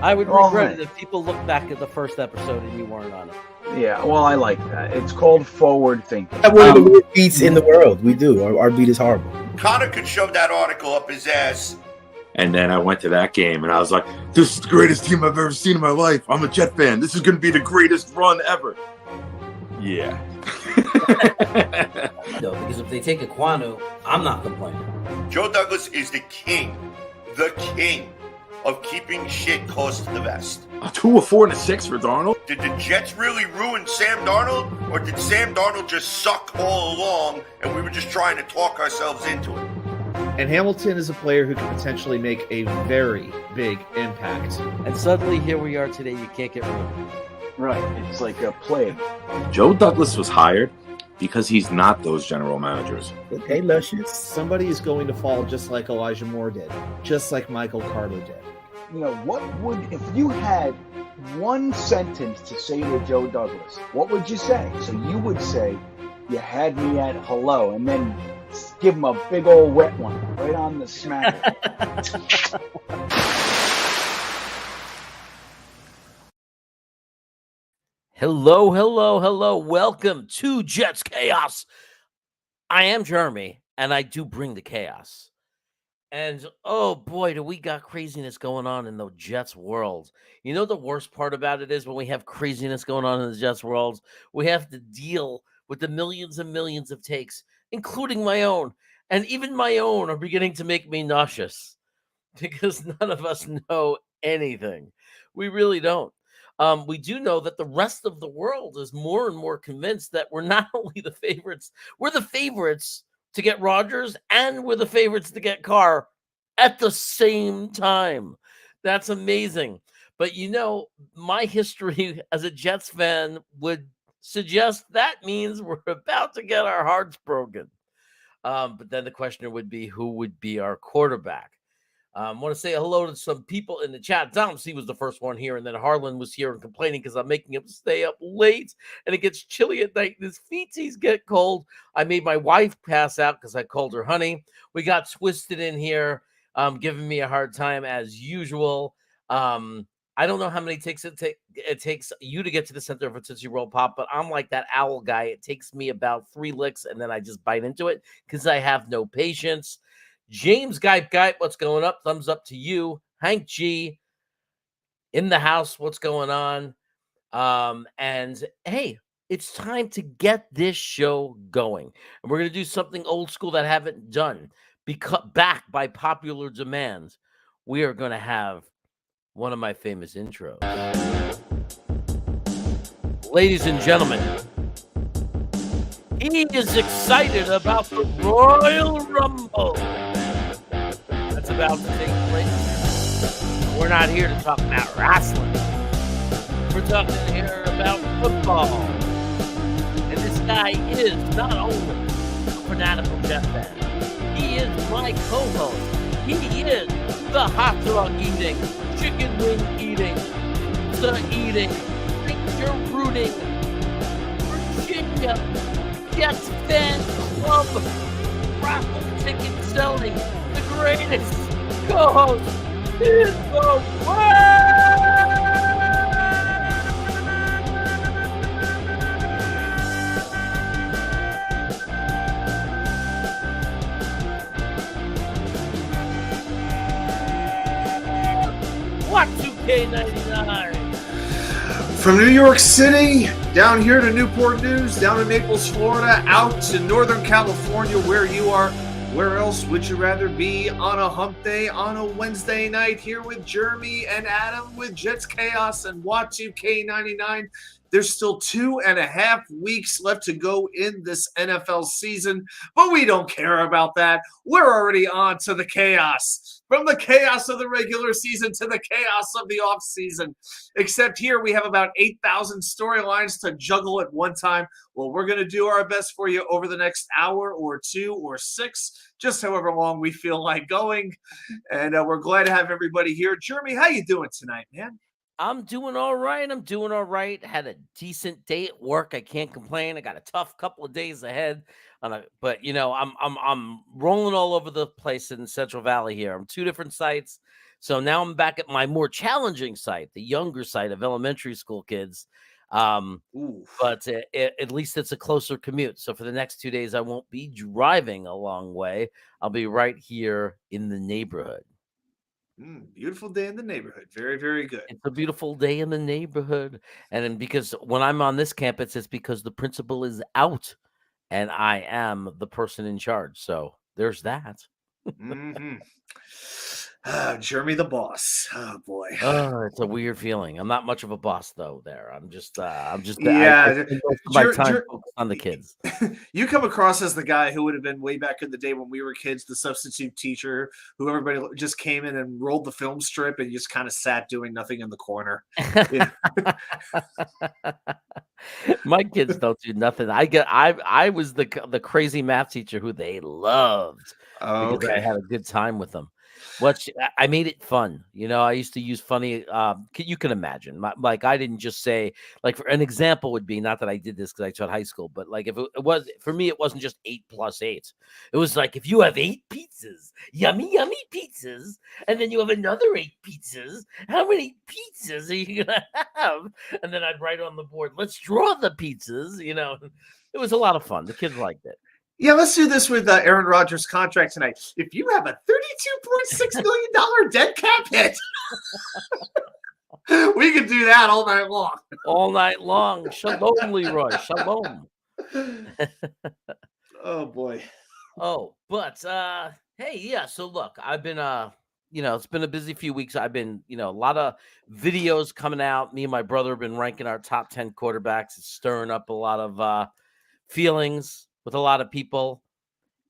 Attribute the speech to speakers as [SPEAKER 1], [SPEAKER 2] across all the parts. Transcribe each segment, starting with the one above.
[SPEAKER 1] I would
[SPEAKER 2] Well,
[SPEAKER 1] regret it if people look back at the first episode and you weren't on it.
[SPEAKER 2] Yeah, well, I like that. It's called forward thinking.
[SPEAKER 3] We have one of the worst beats in the world. We do. Our beat is horrible.
[SPEAKER 4] Connor could shove that article up his ass.
[SPEAKER 5] And then I went to that game and I was like, this is the greatest team I've ever seen in my life. I'm a Jet fan. This is going to be the greatest run ever. Yeah.
[SPEAKER 6] No, because if they take Aquanu, I'm not complaining.
[SPEAKER 4] Joe Douglas is the king of keeping shit close to the vest.
[SPEAKER 5] A 2, a 4, and a 6 for Darnold.
[SPEAKER 4] Did the Jets really ruin Sam Darnold, or did Sam Darnold just suck all along and we were just trying to talk ourselves into it?
[SPEAKER 7] And Hamilton is a player who can potentially make a very big impact.
[SPEAKER 1] And suddenly, here we are today. You can't get rid of him.
[SPEAKER 2] Right, it's like a plague.
[SPEAKER 5] Joe Douglas was hired because he's not those general managers.
[SPEAKER 3] Okay, luscious.
[SPEAKER 7] Somebody is going to fall just like Elijah Moore did, just like Michael Carter did.
[SPEAKER 2] You know, what would, if you had one sentence to say to Joe Douglas, what would you say? So you would say, you had me at hello, and then give him a big old wet one right on the smack.
[SPEAKER 1] Hello, hello, hello. Welcome to Jets Chaos. I am Jeremy, and I do bring the chaos. And oh boy, do we got craziness going on in the Jets world. You know, the worst part about it is when we have craziness going on in the Jets world, we have to deal with the millions and millions of takes, including my own. And even my own are beginning to make me nauseous because none of us know anything. We really don't. We do know that the rest of the world is more and more convinced that we're not only the favorites, we're the favorites to get Rodgers and we're the favorites to get Carr at the same time. That's amazing. But you know, my history as a Jets fan would suggest that means we're about to get our hearts broken. But then the question would be, who would be our quarterback? I want to say hello to some people in the chat. Dom C was the first one here, and then Harlan was here and complaining because I'm making him stay up late, and it gets chilly at night, and his feeties get cold. I made my wife pass out because I called her honey. We got Twisted in here, giving me a hard time as usual. I don't know how many takes it takes you to get to the center of a Tootsie Roll Pop, but I'm like that owl guy. It takes me about 3 licks, and then I just bite into it because I have no patience. James Gype, what's going up? Thumbs up to you. Hank G in the house, what's going on? And hey, it's time to get this show going. And we're going to do something old school that I haven't done. Back by popular demand, we are going to have one of my famous intros. Ladies and gentlemen, he is excited about the Royal Rumble that's about to take place. We're not here to talk about wrestling. We're talking here about football. And this guy is not only a fanatical Jet fan, he is my co-host. He is the hot dog eating, chicken wing eating, pizza eating, picture rooting, Virginia Jets fan club, raffle ticket selling, the greatest co-host in the world. What 2K99?
[SPEAKER 7] From New York City, down here to Newport News, down to Naples, Florida, out to Northern California, where you are. Where else would you rather be on a hump day on a Wednesday night here with Jeremy and Adam with Jets Chaos and Watt 2K99? There's still 2.5 weeks left to go in this NFL season, but we don't care about that. We're already on to the chaos. From the chaos of the regular season to the chaos of the offseason. Except here we have about 8,000 storylines to juggle at one time. Well, we're going to do our best for you over the next hour or 2 or 6, just however long we feel like going. And we're glad to have everybody here. Jeremy, how you doing tonight, man?
[SPEAKER 1] I'm doing all right. I'm doing all right. Had a decent day at work. I can't complain. I got a tough couple of days ahead. But I'm rolling all over the place in Central Valley here. I'm two different sites. So now I'm back at my more challenging site, the younger site of elementary school kids.
[SPEAKER 7] Ooh.
[SPEAKER 1] But at least it's a closer commute. So for the next 2 days, I won't be driving a long way. I'll be right here in the neighborhood.
[SPEAKER 7] Beautiful day in the neighborhood. Very, very good.
[SPEAKER 1] It's a beautiful day in the neighborhood. And then because when I'm on this campus, it's because the principal is out and I am the person in charge. So there's that.
[SPEAKER 7] Jeremy the boss. Oh boy.
[SPEAKER 1] Oh, it's a weird feeling. I'm not much of a boss though. There, I'm just I
[SPEAKER 7] Yeah,
[SPEAKER 1] spend most of my time focused on the kids.
[SPEAKER 7] You come across as the guy who would have been way back in the day when we were kids, the substitute teacher who everybody just came in and rolled the film strip and just kind of sat doing nothing in the corner. Yeah.
[SPEAKER 1] My kids don't do nothing. I was the crazy math teacher who they loved
[SPEAKER 7] Oh,
[SPEAKER 1] because I
[SPEAKER 7] okay.
[SPEAKER 1] had a good time with them. I made it fun. You know, I used to use funny. You can imagine, like I didn't just say like for an example would be not that I did this because I taught high school, but like if it was for me, it wasn't just 8 plus 8. It was like if you have 8 pizzas, yummy pizzas, and then you have another 8 pizzas. How many pizzas are you gonna have? And then I'd write on the board, let's draw the pizzas. You know, it was a lot of fun. The kids liked it.
[SPEAKER 7] Yeah, let's do this with Aaron Rodgers' contract tonight. If you have a $32.6 million dead cap hit, we could do that all night long.
[SPEAKER 1] All night long. Shalom, Leroy. Shalom.
[SPEAKER 7] Oh, boy.
[SPEAKER 1] Oh, but hey, yeah. So look, I've been it's been a busy few weeks. I've been, a lot of videos coming out. Me and my brother have been ranking our top 10 quarterbacks. It's stirring up a lot of feelings with a lot of people.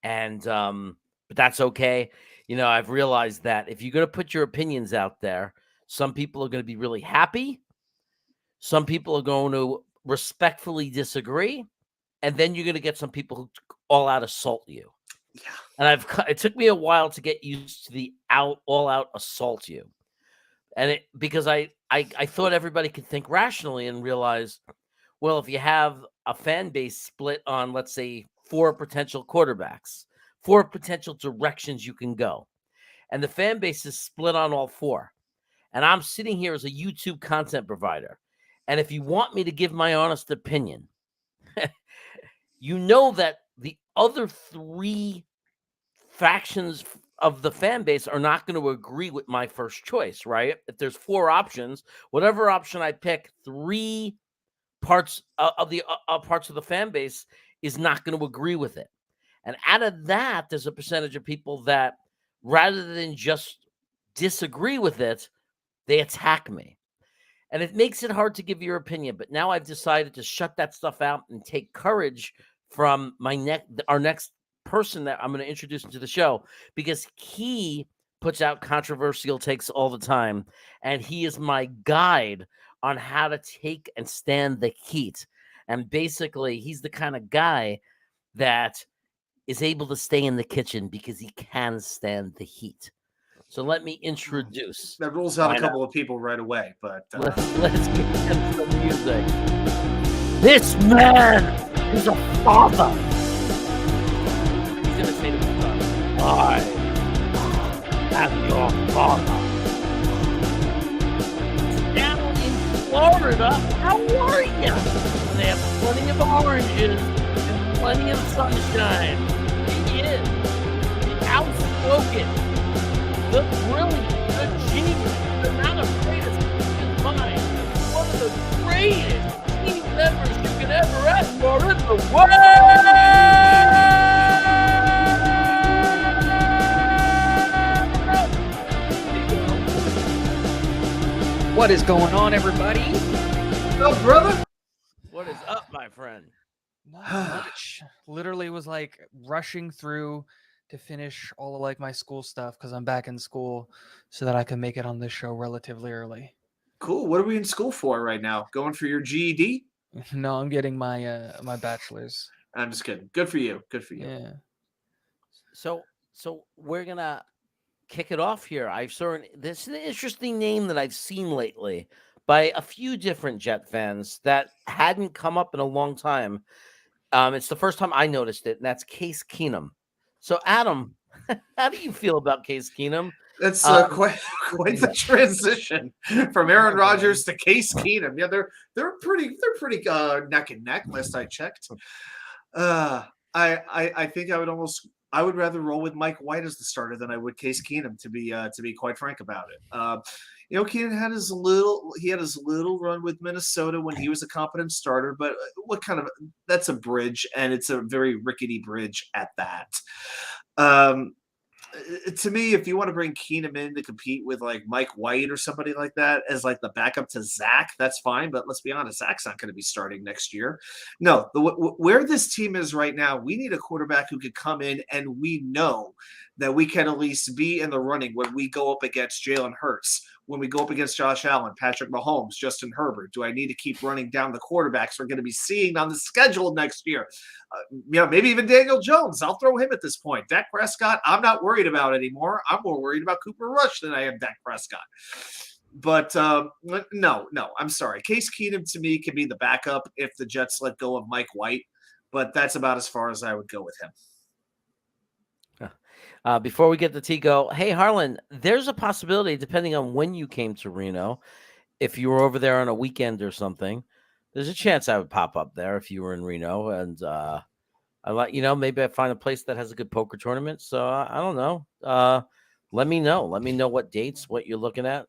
[SPEAKER 1] And but that's okay. I've realized that if you're going to put your opinions out there, some people are going to be really happy. Some people are going to respectfully disagree. And then you're going to get some people who all out assault you.
[SPEAKER 7] Yeah.
[SPEAKER 1] And it took me a while to get used to the all out assault you. And because I thought everybody could think rationally and realize, well, if you have a fan base split on, let's say, 4 potential quarterbacks, 4 potential directions you can go, and the fan base is split on all 4, and I'm sitting here as a YouTube content provider, and if you want me to give my honest opinion, you know that the other 3 factions of the fan base are not going to agree with my first choice, right? If there's 4 options, whatever option I pick, 3 parts of the fan base is not going to agree with it. And out of that, there's a percentage of people that rather than just disagree with it, they attack me. And it makes it hard to give your opinion. But now I've decided to shut that stuff out and take courage from our next person that I'm going to introduce into the show, because he puts out controversial takes all the time. And he is my guide on how to take and stand the heat. And basically, he's the kind of guy that is able to stay in the kitchen because he can stand the heat. So let me introduce.
[SPEAKER 7] That rules out a couple of people right away, but
[SPEAKER 1] let's get him some music. This man is a father. He's gonna say to his son, I am your father. Down in Florida, how are you? They have plenty of oranges and plenty of sunshine. He is the outspoken, the brilliant, the genius, the not afraid of his mind, one of the greatest team members you could ever ask for in the world!
[SPEAKER 8] What is going on, everybody?
[SPEAKER 7] oh, brother.
[SPEAKER 1] What is up, my friend?
[SPEAKER 8] Not much. Literally was like rushing through to finish all of like my school stuff because I'm back in school so that I can make it on this show relatively early.
[SPEAKER 7] Cool. What are we in school for right now? Going for your GED?
[SPEAKER 8] No, I'm getting my my bachelor's.
[SPEAKER 7] I'm just kidding. Good for you. Good for you.
[SPEAKER 8] Yeah.
[SPEAKER 1] So we're gonna kick it off here. This is an interesting name that I've seen lately, by a few different Jet fans that hadn't come up in a long time. It's the first time I noticed it, and that's Case Keenum. So, Adam, how do you feel about Case Keenum?
[SPEAKER 7] That's
[SPEAKER 1] Um,
[SPEAKER 7] quite the transition from Aaron Rodgers to Case Keenum. Yeah, they're pretty neck and neck. Last I checked. I think I would rather roll with Mike White as the starter than I would Case Keenum, to be quite frank about it. Keenan had his little run with Minnesota when he was a competent starter, but that's a bridge, and it's a very rickety bridge at that. To me, if you want to bring Keenum in to compete with like Mike White or somebody like that as like the backup to Zach, that's fine. But let's be honest, Zach's not going to be starting next year. No, where this team is right now, we need a quarterback who could come in, and we know that we can at least be in the running when we go up against Jalen Hurts, when we go up against Josh Allen, Patrick Mahomes, Justin Herbert. Do I need to keep running down the quarterbacks we're going to be seeing on the schedule next year? Maybe even Daniel Jones. I'll throw him at this point. Dak Prescott, I'm not worried about anymore. I'm more worried about Cooper Rush than I am Dak Prescott. But no, I'm sorry. Case Keenum to me can be the backup if the Jets let go of Mike White, but that's about as far as I would go with him.
[SPEAKER 1] Before we get to Tigo, hey, Harlan, there's a possibility, depending on when you came to Reno, if you were over there on a weekend or something, there's a chance I would pop up there if you were in Reno. And maybe I find a place that has a good poker tournament. So I don't know. Let me know. Let me know what dates, what you're looking at.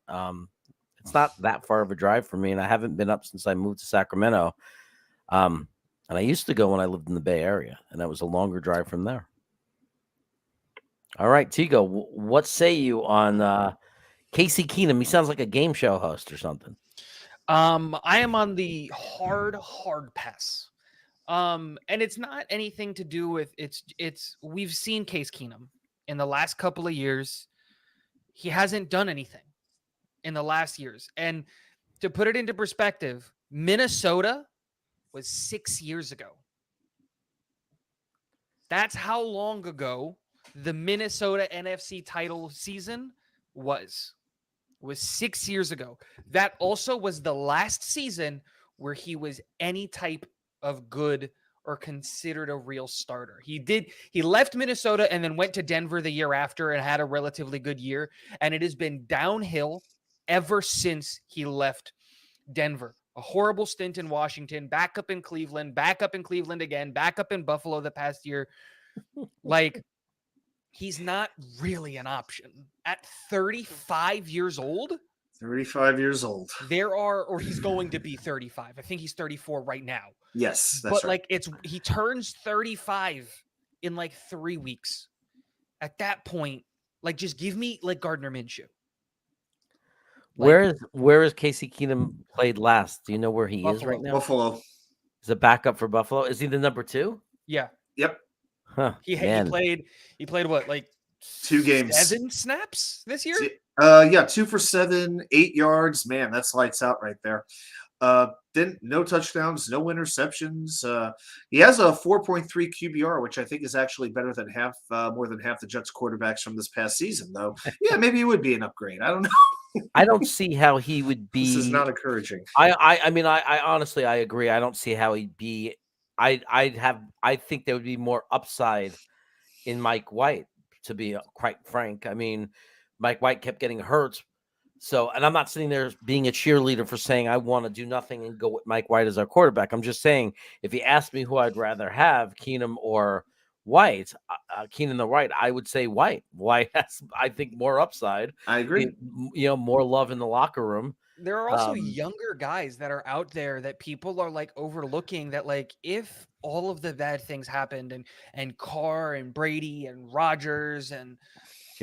[SPEAKER 1] It's not that far of a drive for me, and I haven't been up since I moved to Sacramento. And I used to go when I lived in the Bay Area, and that was a longer drive from there. All right, Tigo, what say you on Casey Keenum? He sounds like a game show host or something.
[SPEAKER 8] I am on the hard pass. And it's not anything to do with it's we've seen Case Keenum in the last couple of years. He hasn't done anything in the last years. And to put it into perspective, Minnesota was 6 years ago. That's how long ago the Minnesota NFC title season was 6 years ago. That also was the last season where he was any type of good or considered a real starter. He left Minnesota and then went to Denver the year after and had a relatively good year. And it has been downhill ever since he left Denver. A horrible stint in Washington, back up in Cleveland again, back up in Buffalo the past year. Like, he's not really an option. At 35 years old,
[SPEAKER 7] 35 years old.
[SPEAKER 8] or he's going to be 35. I think he's 34 right now.
[SPEAKER 7] Yes, that's right.
[SPEAKER 8] He turns 35 in like 3 weeks. At that point, just give me like Gardner Minshew.
[SPEAKER 1] Where is Casey Keenum played last? Do you know where he is right now?
[SPEAKER 7] Buffalo.
[SPEAKER 1] Is a backup for Buffalo? Is he the number 2?
[SPEAKER 8] Yeah.
[SPEAKER 7] Yep.
[SPEAKER 1] Huh.
[SPEAKER 8] He played what, like
[SPEAKER 7] 2 games,
[SPEAKER 8] 7 snaps this year?
[SPEAKER 7] 2 for 7, 8 yards. Man, that's lights out right there. No touchdowns, no interceptions. He has a 4.3 QBR, which I think is actually better than more than half the Jets quarterbacks from this past season, though. Yeah, maybe it would be an upgrade. I don't know.
[SPEAKER 1] I don't see how he would be.
[SPEAKER 7] This is not encouraging.
[SPEAKER 1] I mean, honestly, I agree. I don't see how he'd be. I think there would be more upside in Mike White, to be quite frank. I mean, Mike White kept getting hurt. So, and I'm not sitting there being a cheerleader for saying I want to do nothing and go with Mike White as our quarterback. I'm just saying, if he asked me who I'd rather have, Keenum or White, Keenan the White, I would say White. White has, I think, more upside.
[SPEAKER 7] I agree.
[SPEAKER 1] More love in the locker room.
[SPEAKER 8] There are also younger guys that are out there that people are like overlooking, that like if all of the bad things happened and Carr and Brady and Rodgers and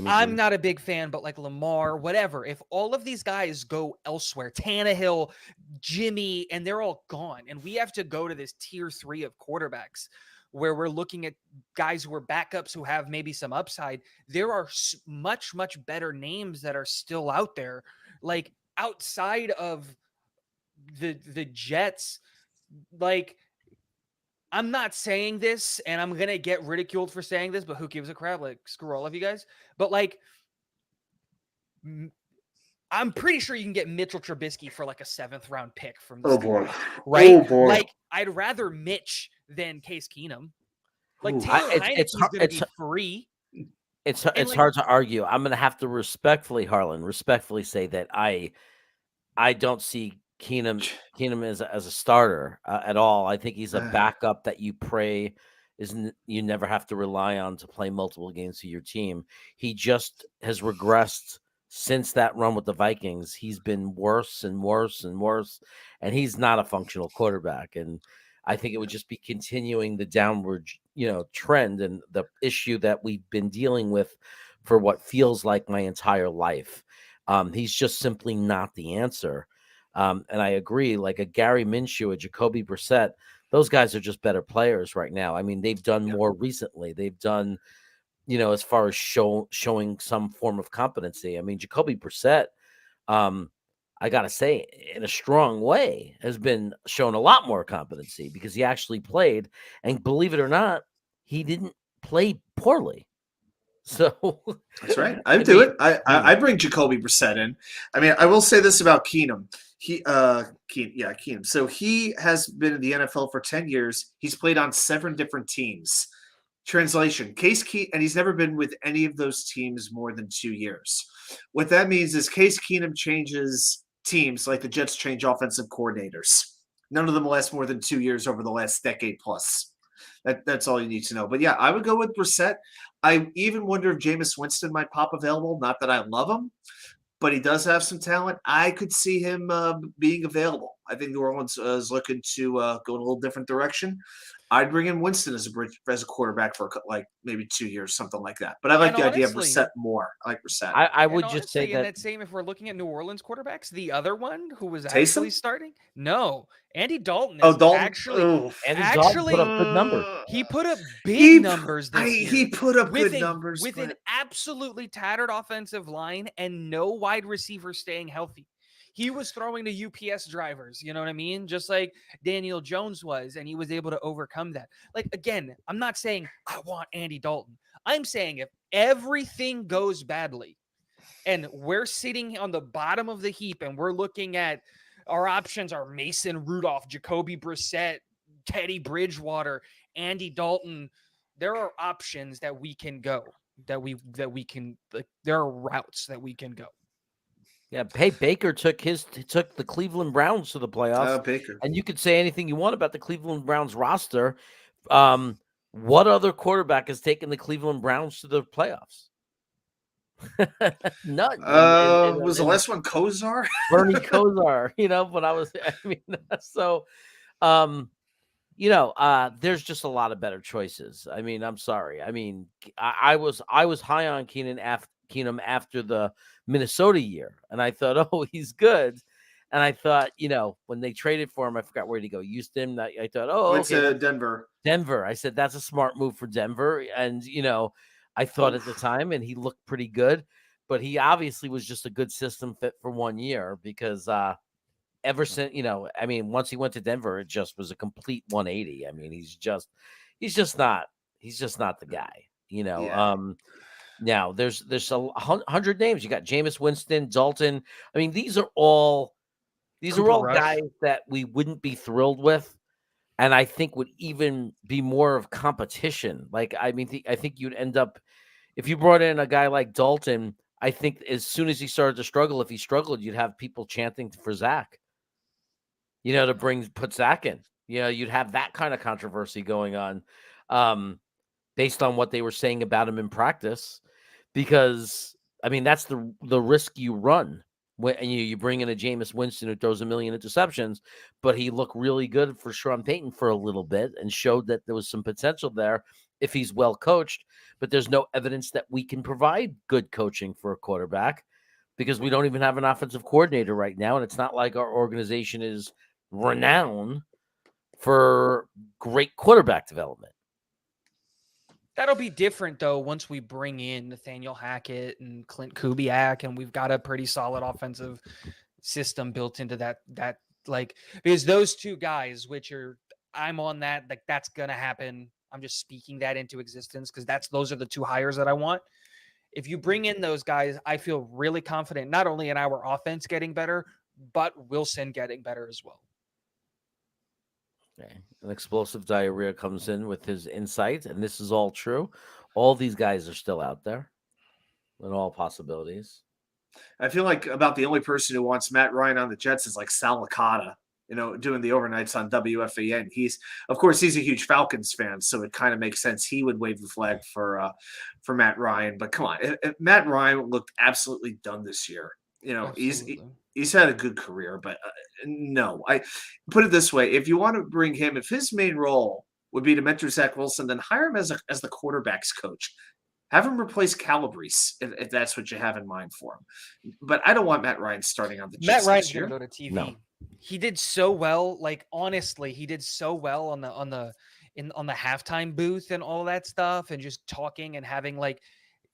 [SPEAKER 8] I'm not a big fan, but like Lamar, whatever, if all of these guys go elsewhere, Tannehill, Jimmy, and they're all gone, and we have to go to this tier 3 of quarterbacks where we're looking at guys who are backups who have maybe some upside, there are much, much better names that are still out there. Like, outside of the Jets, like, I'm not saying this and I'm going to get ridiculed for saying this, but who gives a crap? Like, screw all of you guys. But like, I'm pretty sure you can get Mitchell Trubisky for like a 7th round pick from the
[SPEAKER 7] Oh,
[SPEAKER 8] Steelers,
[SPEAKER 7] boy.
[SPEAKER 8] right?
[SPEAKER 7] Oh, boy.
[SPEAKER 8] Like, I'd rather Mitch than Case Keenum. Like,
[SPEAKER 7] Ooh.
[SPEAKER 8] Taylor
[SPEAKER 1] it's
[SPEAKER 8] Heineke's going to be free.
[SPEAKER 1] It's
[SPEAKER 8] like-
[SPEAKER 1] hard to argue. I'm going to have to respectfully say that I don't see Keenum as a starter at all. I think he's a backup that you pray you never have to rely on to play multiple games for your team. He just has regressed since that run with the Vikings. He's been worse and worse and worse, and he's not a functional quarterback. And I think it would just be continuing the downward, trend and the issue that we've been dealing with for what feels like my entire life. He's just simply not the answer. And I agree, like a Gary Minshew, a Jacoby Brissett, those guys are just better players right now. I mean, they've done more recently. They've done, as far as showing some form of competency. I mean, Jacoby Brissett, I got to say, in a strong way, has been shown a lot more competency because he actually played. And believe it or not, he didn't play poorly. So
[SPEAKER 7] that's right. I do it. I bring Jacoby Brissett in. I mean, I will say this about Keenum. Keenum. So he has been in the NFL for 10 years. He's played on 7 different teams. Translation: and he's never been with any of those teams more than 2 years. What that means is Case Keenum changes teams like the Jets change offensive coordinators. None of them last more than 2 years over the last decade plus. That's all you need to know. But yeah, I would go with Brissett. I even wonder if Jameis Winston might pop available. Not that I love him, but he does have some talent. I could see him being available. I think New Orleans is looking to go in a little different direction. I'd bring in Winston as a quarterback for like maybe 2 years, something like that. But I like the idea of Brissett more. I like Brissett.
[SPEAKER 1] I would just say
[SPEAKER 8] in that same, if we're looking at New Orleans quarterbacks, the other one who was actually starting, no, Andy Dalton. Andy Dalton
[SPEAKER 1] put up good numbers.
[SPEAKER 8] He put up big numbers this year.
[SPEAKER 7] He put up good numbers
[SPEAKER 8] with an absolutely tattered offensive line and no wide receiver staying healthy. He was throwing to UPS drivers, you know what I mean? Just like Daniel Jones was, and he was able to overcome that. Like, again, I'm not saying I want Andy Dalton. I'm saying if everything goes badly and we're sitting on the bottom of the heap and we're looking at our options are Mason Rudolph, Jacoby Brissett, Teddy Bridgewater, Andy Dalton, there are options that we can go, that we can, like, there are routes that we can go.
[SPEAKER 1] Yeah, hey, Baker took the Cleveland Browns to the playoffs.
[SPEAKER 7] Baker.
[SPEAKER 1] And you could say anything you want about the Cleveland Browns roster. What other quarterback has taken the Cleveland Browns to the playoffs? None.
[SPEAKER 7] Was the last one Kosar?
[SPEAKER 1] Bernie Kosar, there's just a lot of better choices. I mean, I'm sorry. I mean, I was high on Keenum after the Minnesota year, and I thought, oh, he's good. And I thought, when they traded for him, I forgot where to go. Houston. I thought, oh, okay.
[SPEAKER 7] Denver.
[SPEAKER 1] I said that's a smart move for Denver, and I thought at the time, and he looked pretty good, but he obviously was just a good system fit for 1 year because ever since, once he went to Denver, it just was a complete 180. I mean, he's just not the guy,
[SPEAKER 7] Yeah.
[SPEAKER 1] Now there's 100 names. You got Jameis Winston, Dalton. I mean, these are all guys that we wouldn't be thrilled with, and I think would even be more of competition. Like, I mean, I think you'd end up if you brought in a guy like Dalton. I think as soon as he started to struggle, if he struggled, you'd have people chanting for Zach. To put Zach in. You'd have that kind of controversy going on, based on what they were saying about him in practice. Because, I mean, that's the risk you run when you bring in a Jameis Winston who throws 1 million interceptions, but he looked really good for Sean Payton for a little bit and showed that there was some potential there if he's well coached. But there's no evidence that we can provide good coaching for a quarterback because we don't even have an offensive coordinator right now, and it's not like our organization is renowned for great quarterback development.
[SPEAKER 8] That'll be different, though, once we bring in Nathaniel Hackett and Clint Kubiak, and we've got a pretty solid offensive system built into that because those two guys, I'm on that, like, that's going to happen. I'm just speaking that into existence because those are the two hires that I want. If you bring in those guys, I feel really confident, not only in our offense getting better, but Wilson getting better as well.
[SPEAKER 1] Okay. An explosive diarrhea comes in with his insight, and this is all true. All these guys are still out there with all possibilities.
[SPEAKER 7] I feel like about the only person who wants Matt Ryan on the Jets is like Saleh, doing the overnights on WFAN. Of course, he's a huge Falcons fan, so it kind of makes sense he would wave the flag for Matt Ryan. But come on, if Matt Ryan looked absolutely done this year. He's had a good career, but no. I put it this way: if you want to bring him, if his main role would be to mentor Zach Wilson, then hire him as the quarterbacks coach. Have him replace Calabrese if that's what you have in mind for him. But I don't want Matt Ryan starting on the Jets.
[SPEAKER 8] Matt Ryan's
[SPEAKER 7] this year.
[SPEAKER 8] gonna go to TV.
[SPEAKER 1] No.
[SPEAKER 8] He did so well. Like honestly, he did so well on the halftime booth and all that stuff, and just talking and having like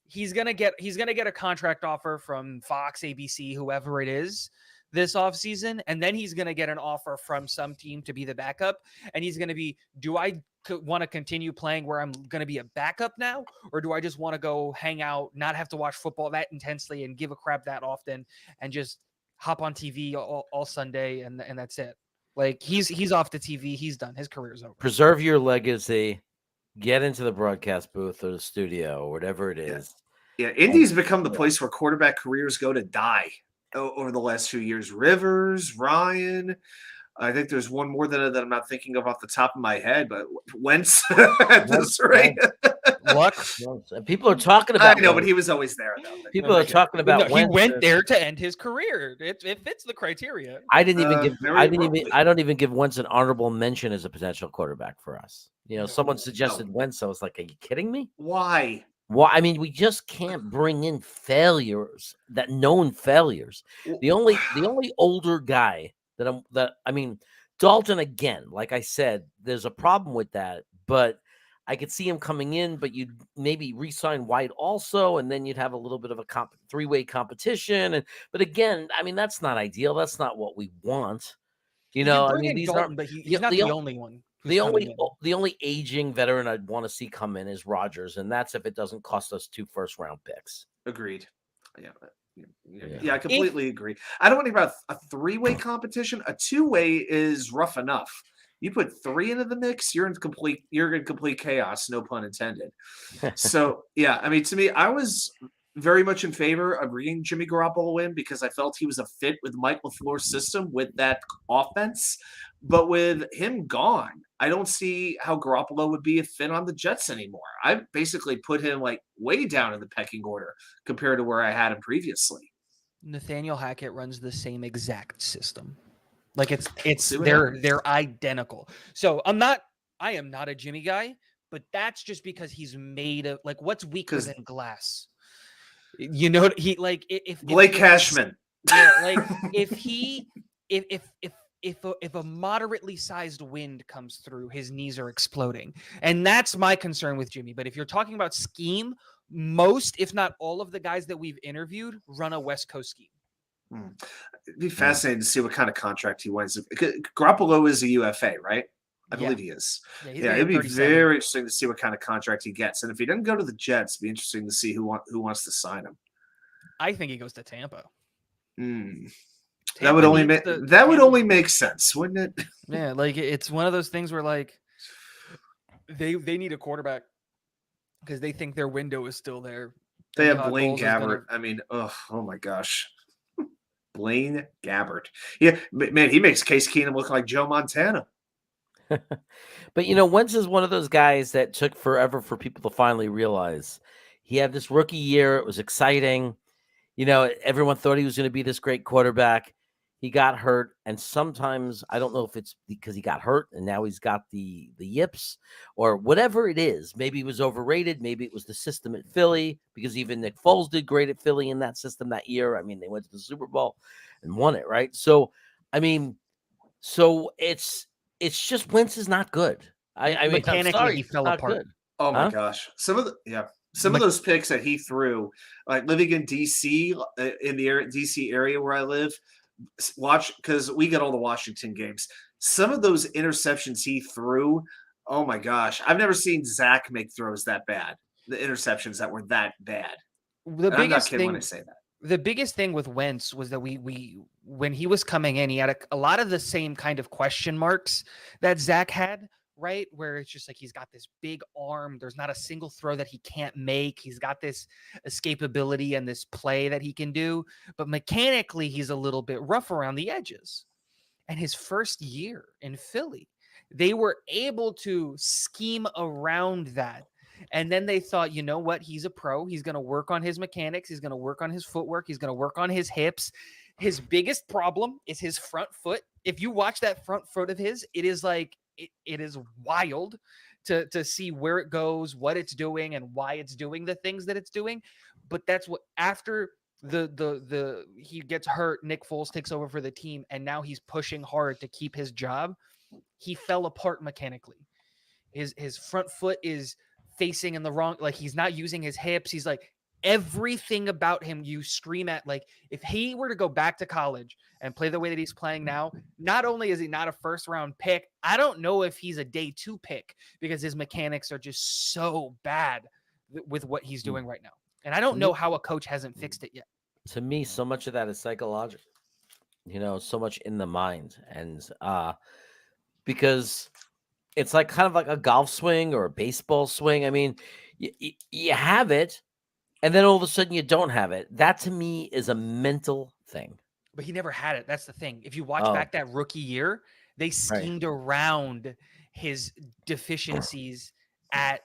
[SPEAKER 8] he's gonna get a contract offer from Fox, ABC, whoever it is this offseason, and then he's gonna get an offer from some team to be the backup, and he's gonna be, do I want to continue playing where I'm going to be a backup now, or do I just want to go hang out, not have to watch football that intensely and give a crap that often and just hop on TV all Sunday and that's it. Like he's off the TV. He's done. His career's over.
[SPEAKER 1] Preserve your legacy. Get into the broadcast booth or the studio or whatever it is.
[SPEAKER 7] Yeah, Indy's become the place where quarterback careers go to die over the last few years. Rivers, Ryan. I think there's one more that I'm not thinking of off the top of my head, but Wentz at this rate.
[SPEAKER 8] Luck.
[SPEAKER 1] People are talking about.
[SPEAKER 7] I know, but he was always there. Though.
[SPEAKER 1] People are talking about.
[SPEAKER 8] No, he went there to end his career. It fits the criteria.
[SPEAKER 1] I didn't even give. I don't even give Wentz an honorable mention as a potential quarterback for us. Someone suggested Wentz. I was like, are you kidding me?
[SPEAKER 7] Why?
[SPEAKER 1] Well, I mean, we just can't bring in failures, known failures. The only older guy Dalton, again, like I said, there's a problem with that, but I could see him coming in, but you'd maybe re-sign White also, and then you'd have a little bit of a three-way competition. But again, I mean, that's not ideal. That's not what we want. These
[SPEAKER 8] Dalton,
[SPEAKER 1] aren't.
[SPEAKER 8] But he's not the only one.
[SPEAKER 1] The only aging veteran I'd want to see come in is Rodgers, and that's if it doesn't cost us 2 first-round picks.
[SPEAKER 7] Agreed. Yeah, I completely agree. I don't want to hear about a three-way competition. A two-way is rough enough. You put 3 into the mix, you're in complete chaos, no pun intended. So yeah, I mean, to me, I was very much in favor of bringing Jimmy Garoppolo in because I felt he was a fit with Mike LaFleur's system with that offense. But with him gone, I don't see how Garoppolo would be a fit on the Jets anymore. I basically put him like way down in the pecking order compared to where I had him previously.
[SPEAKER 8] Nathaniel Hackett runs the same exact system. Like they're identical. So I am not a Jimmy guy, but that's just because he's made of like what's weaker than glass. If
[SPEAKER 7] Blake Cashman.
[SPEAKER 8] Yeah, like if a moderately sized wind comes through, his knees are exploding. And that's my concern with Jimmy. But if you're talking about scheme, most, if not all of the guys that we've interviewed run a West Coast scheme.
[SPEAKER 7] It'd be fascinating to see what kind of contract he wins. Garoppolo is a UFA, right? I believe he is. Yeah, it'd be very interesting to see what kind of contract he gets. And if he doesn't go to the Jets, it'd be interesting to see who wants to sign him.
[SPEAKER 8] I think he goes to Tampa.
[SPEAKER 7] That would only make sense, wouldn't it?
[SPEAKER 8] Yeah, like it's one of those things where like they need a quarterback because they think their window is still there.
[SPEAKER 7] They have Blaine Gabbert. Oh my gosh. Blaine Gabbert. Yeah, man, he makes Case Keenum look like Joe Montana.
[SPEAKER 1] But Wentz is one of those guys that took forever for people to finally realize. He had this rookie year. It was exciting. Everyone thought he was going to be this great quarterback. He got hurt, and sometimes I don't know if it's because he got hurt and now he's got the yips or whatever it is. Maybe he was overrated. Maybe it was the system at Philly because even Nick Foles did great at Philly in that system that year. I mean, they went to the Super Bowl and won it, right? So, I mean, it's just Wentz is not good. I mean,
[SPEAKER 8] mechanically he fell apart.
[SPEAKER 7] Good. Oh my gosh, some of those picks that he threw, like living in DC, in the DC area where I live. Watch, because we get all the Washington games. Some of those interceptions he threw, oh my gosh, I've never seen Zach make throws that bad. The interceptions that were that bad.
[SPEAKER 8] The
[SPEAKER 7] And I'm not
[SPEAKER 8] biggest
[SPEAKER 7] kidding when I
[SPEAKER 8] thing,
[SPEAKER 7] say that.
[SPEAKER 8] the biggest thing with Wentz was that we when he was coming in, he had a lot of the same kind of question marks that Zach had, right? Where it's just like he's got this big arm. There's not a single throw that he can't make. He's got this escapability and this play that he can do, but mechanically he's a little bit rough around the edges. And his first year in Philly, they were able to scheme around that. And then they thought, you know what? He's a pro. He's going to work on his mechanics. He's going to work on his footwork. He's going to work on his hips. His biggest problem is his front foot. If you watch that front foot of his, it is like, it is wild to see where it goes, what it's doing, and why it's doing the things that it's doing. But that's what, after the he gets hurt, Nick Foles takes over for the team, and now he's pushing hard to keep his job. He fell apart mechanically. His front foot is facing in the wrong, like he's not using his hips. He's like, everything about him you scream at. Like, if he were to go back to college and play the way that he's playing now, not only is he not a first round pick, I don't know if he's a day 2 pick, because his mechanics are just so bad with what he's doing right now. And I don't know how a coach hasn't fixed it yet.
[SPEAKER 1] To me, so much of that is psychological, so much in the mind. And because it's like kind of like a golf swing or a baseball swing. I mean, you have it, and then all of a sudden you don't have it. That to me is a mental thing.
[SPEAKER 8] But he never had it. That's the thing. If you watch back that rookie year, they schemed around his deficiencies at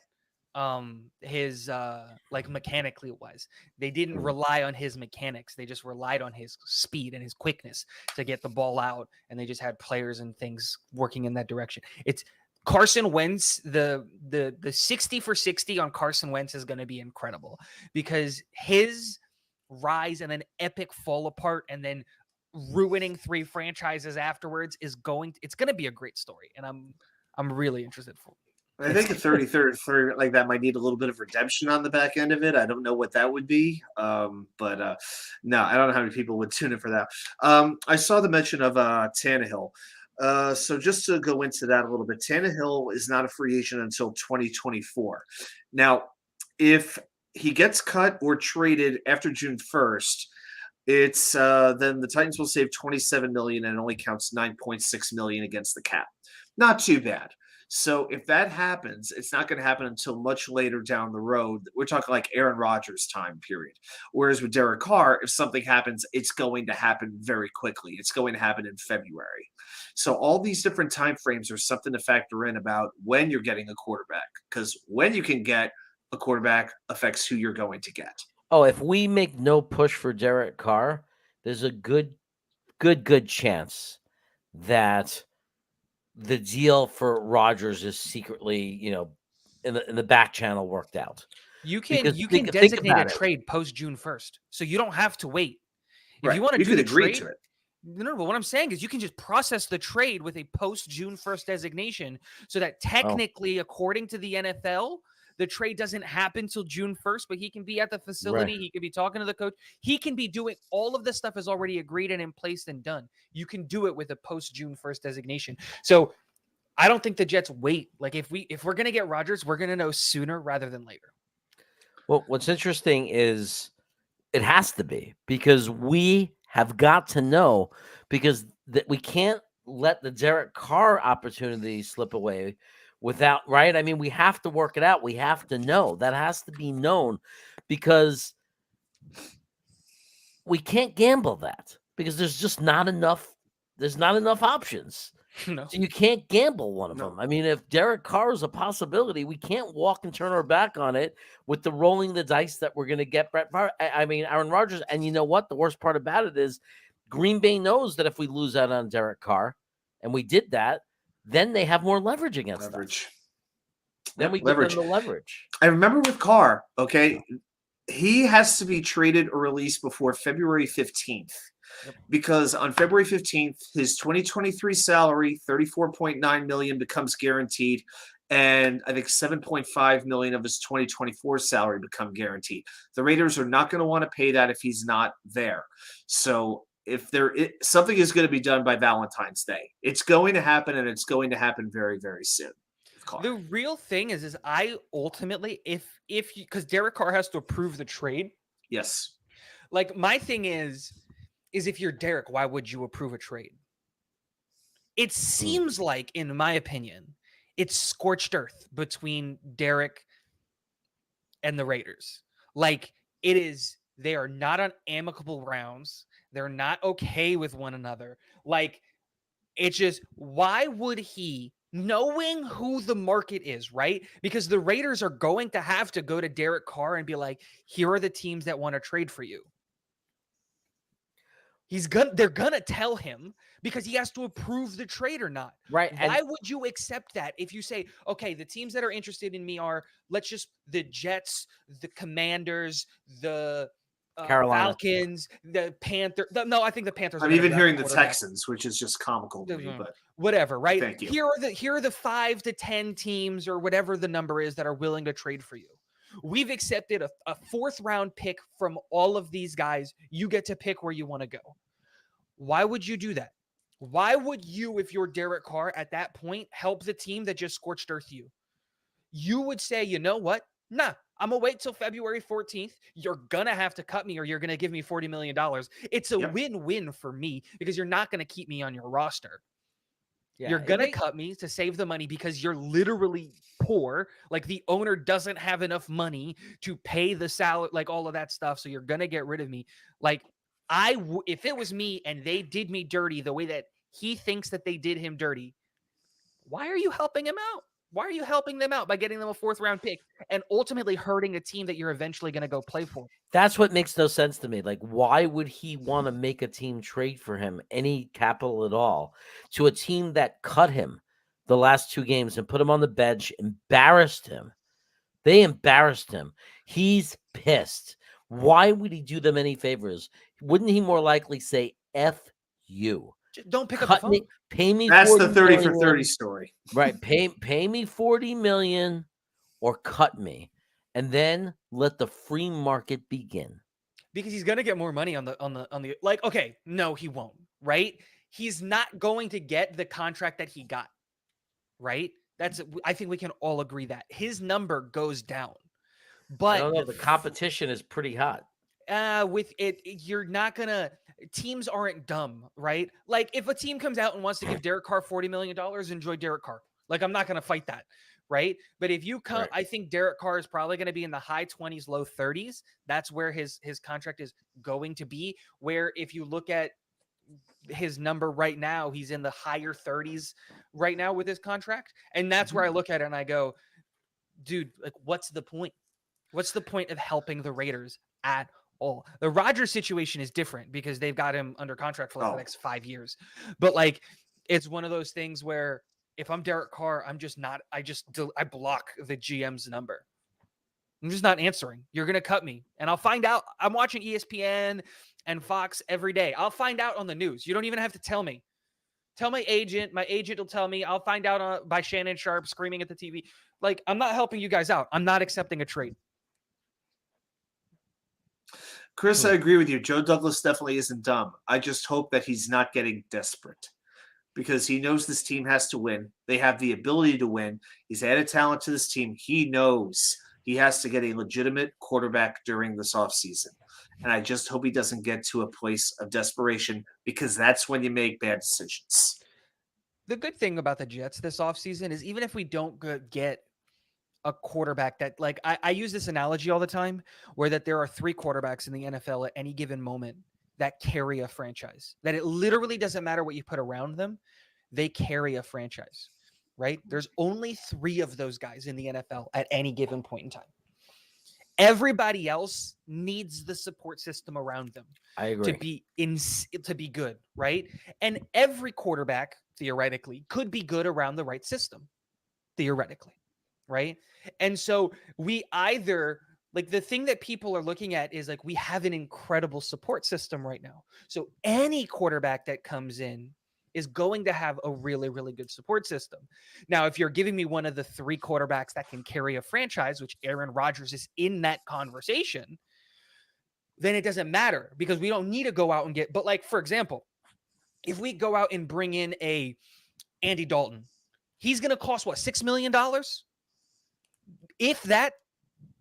[SPEAKER 8] his like mechanically wise. They didn't rely on his mechanics. They just relied on his speed and his quickness to get the ball out, and they just had players and things working in that direction. It's Carson Wentz, the 60 for 60 on Carson Wentz is going to be incredible, because his rise and then epic fall apart and then ruining 3 franchises afterwards it's going to be a great story, and I'm really interested for it.
[SPEAKER 7] I think a 33rd like that might need a little bit of redemption on the back end of it. I don't know what that would be. No, I don't know how many people would tune in for that. I saw the mention of Tannehill. So just to go into that a little bit, Tannehill is not a free agent until 2024. Now, if he gets cut or traded after June 1st, it's then the Titans will save $27 million, and it only counts $9.6 million against the cap. Not too bad. So if that happens, it's not going to happen until much later down the road. We're talking like Aaron Rodgers time period. Whereas with Derek Carr, if something happens, it's going to happen very quickly. It's going to happen in February. So all these different time frames are something to factor in about when you're getting a quarterback, because when you can get a quarterback affects who you're going to get.
[SPEAKER 1] Oh, if we make no push for Derek Carr, there's a good chance that the deal for Rodgers is secretly, in the back channel worked out.
[SPEAKER 8] You can designate a trade post June 1st, so you don't have to wait. If you want to do the
[SPEAKER 7] agree
[SPEAKER 8] trade,
[SPEAKER 7] to it.
[SPEAKER 8] No, but what I'm saying is you can just process the trade with a post June 1st designation, so that technically, according to the NFL, the trade doesn't happen till June 1st, but he can be at the facility. Right. He can be talking to the coach. He can be doing all of this stuff is already agreed and in place and done. You can do it with a post June 1st designation. So I don't think the Jets wait. Like if we're going to get Rodgers, we're going to know sooner rather than later.
[SPEAKER 1] Well, what's interesting is it has to be, because we have got to know, because that we can't let the Derek Carr opportunity slip away without, right? I mean, we have to work it out. We have to know. That has to be known, because we can't gamble that, because there's just not enough. There's not enough options.
[SPEAKER 8] No.
[SPEAKER 1] So you can't gamble one of them. I mean, if Derek Carr is a possibility, we can't walk and turn our back on it with the rolling the dice that we're going to get Aaron Rodgers. And you know what? The worst part about it is Green Bay knows that if we lose out on Derek Carr, and we did that, then they have more leverage against us. Then we give them the leverage.
[SPEAKER 7] I remember with Carr, okay, he has to be traded or released before February 15th. Because on February 15th, his 2023 salary, $34.9 million, becomes guaranteed, and I think $7.5 million of his 2024 salary become guaranteed. The Raiders are not going to want to pay that if he's not there. So if something is going to be done by Valentine's Day, it's going to happen, and it's going to happen very, very soon.
[SPEAKER 8] The real thing is I ultimately, if because Derek Carr has to approve the trade,
[SPEAKER 7] Yes.
[SPEAKER 8] Like, my thing is if you're Derek, why would you approve a trade? It seems like, in my opinion, it's scorched earth between Derek and the Raiders. Like, it is, they are not on amicable grounds. They're not okay with one another. Like, it's just, why would he, knowing who the market is, right? Because the Raiders are going to have to go to Derek Carr and be like, here are the teams that want to trade for you. They're gonna tell him because he has to approve the trade or not.
[SPEAKER 1] Right.
[SPEAKER 8] Why would you accept that if you say, okay, the teams that are interested in me are, the Jets, the Commanders, the
[SPEAKER 1] Carolina.
[SPEAKER 8] Falcons, the Panthers. No, I think the Panthers.
[SPEAKER 7] I'm even hearing the Texans, which is just comical to me, but
[SPEAKER 8] whatever, right?
[SPEAKER 7] Thank you.
[SPEAKER 8] Here are the 5 to 10 teams or whatever the number is that are willing to trade for you. We've accepted a 4th round pick from all of these guys. You get to pick where you want to go. Why would you do that? Why would you, if you're Derek Carr at that point, help the team that just scorched earth you? You would say, you know what? Nah, I'm going to wait till February 14th. You're going to have to cut me or you're going to give me $40 million. It's a win-win for me because you're not going to keep me on your roster. Yeah, you're going to cut me to save the money because you're literally poor. Like, the owner doesn't have enough money to pay the salary, like all of that stuff. So you're going to get rid of me. Like, if it was me and they did me dirty the way that he thinks that they did him dirty, why are you helping him out? Why are you helping them out by getting them a 4th round pick and ultimately hurting a team that you're eventually going to go play for?
[SPEAKER 1] That's what makes no sense to me. Like, why would he want to make a team trade for him, any capital at all, to a team that cut him the last 2 games and put him on the bench, embarrassed him? They embarrassed him. He's pissed. Why would he do them any favors? Wouldn't he more likely say, F you?
[SPEAKER 8] Don't pick up the phone.
[SPEAKER 1] Me, pay me.
[SPEAKER 7] That's the 30
[SPEAKER 1] million.
[SPEAKER 7] for 30 story.
[SPEAKER 1] Right. Pay me $40 million or cut me. And then let the free market begin.
[SPEAKER 8] Because he's going to get more money on the like, okay, no, he won't, right? He's not going to get the contract that he got, right? I think we can all agree that his number goes down. But
[SPEAKER 1] I don't know, the competition is pretty hot.
[SPEAKER 8] With it, you're not gonna. Teams aren't dumb, right? Like, if a team comes out and wants to give Derek Carr $40 million, enjoy Derek Carr. Like, I'm not gonna fight that, right? But if you come, I think Derek Carr is probably gonna be in the high 20s, low 30s. That's where his contract is going to be. Where if you look at his number right now, he's in the higher 30s right now with his contract, and that's where I look at it and I go, dude, like, what's the point? What's the point of helping the Raiders at all? The Rodgers situation is different because they've got him under contract for like the next 5 years. But like, it's one of those things where if I'm Derek Carr, I block the GM's number. I'm just not answering. You're going to cut me. And I'll find out. I'm watching ESPN and Fox every day. I'll find out on the news. You don't even have to tell me. Tell my agent. My agent will tell me. I'll find out by Shannon Sharp screaming at the TV. Like, I'm not helping you guys out. I'm not accepting a trade.
[SPEAKER 7] Chris, I agree with you. Joe Douglas definitely isn't dumb. I just hope that he's not getting desperate because he knows this team has to win. They have the ability to win. He's added talent to this team. He knows he has to get a legitimate quarterback during this offseason. And I just hope he doesn't get to a place of desperation because that's when you make bad decisions.
[SPEAKER 8] The good thing about the Jets this offseason is even if we don't get a quarterback that, like, I use this analogy all the time where that there are 3 quarterbacks in the NFL at any given moment that carry a franchise, that it literally doesn't matter what you put around them. They carry a franchise, right? There's only 3 of those guys in the NFL at any given point in time. Everybody else needs the support system around them.
[SPEAKER 1] I agree.
[SPEAKER 8] To be good, right? And every quarterback theoretically could be good around the right system, theoretically. Right. And so we either, like, the thing that people are looking at is like, we have an incredible support system right now. So any quarterback that comes in is going to have a really, really good support system. Now, if you're giving me one of the 3 quarterbacks that can carry a franchise, which Aaron Rodgers is in that conversation, then it doesn't matter because we don't need to go out and get, but like, for example, if we go out and bring in a Andy Dalton, he's going to cost what, $6 million? If that,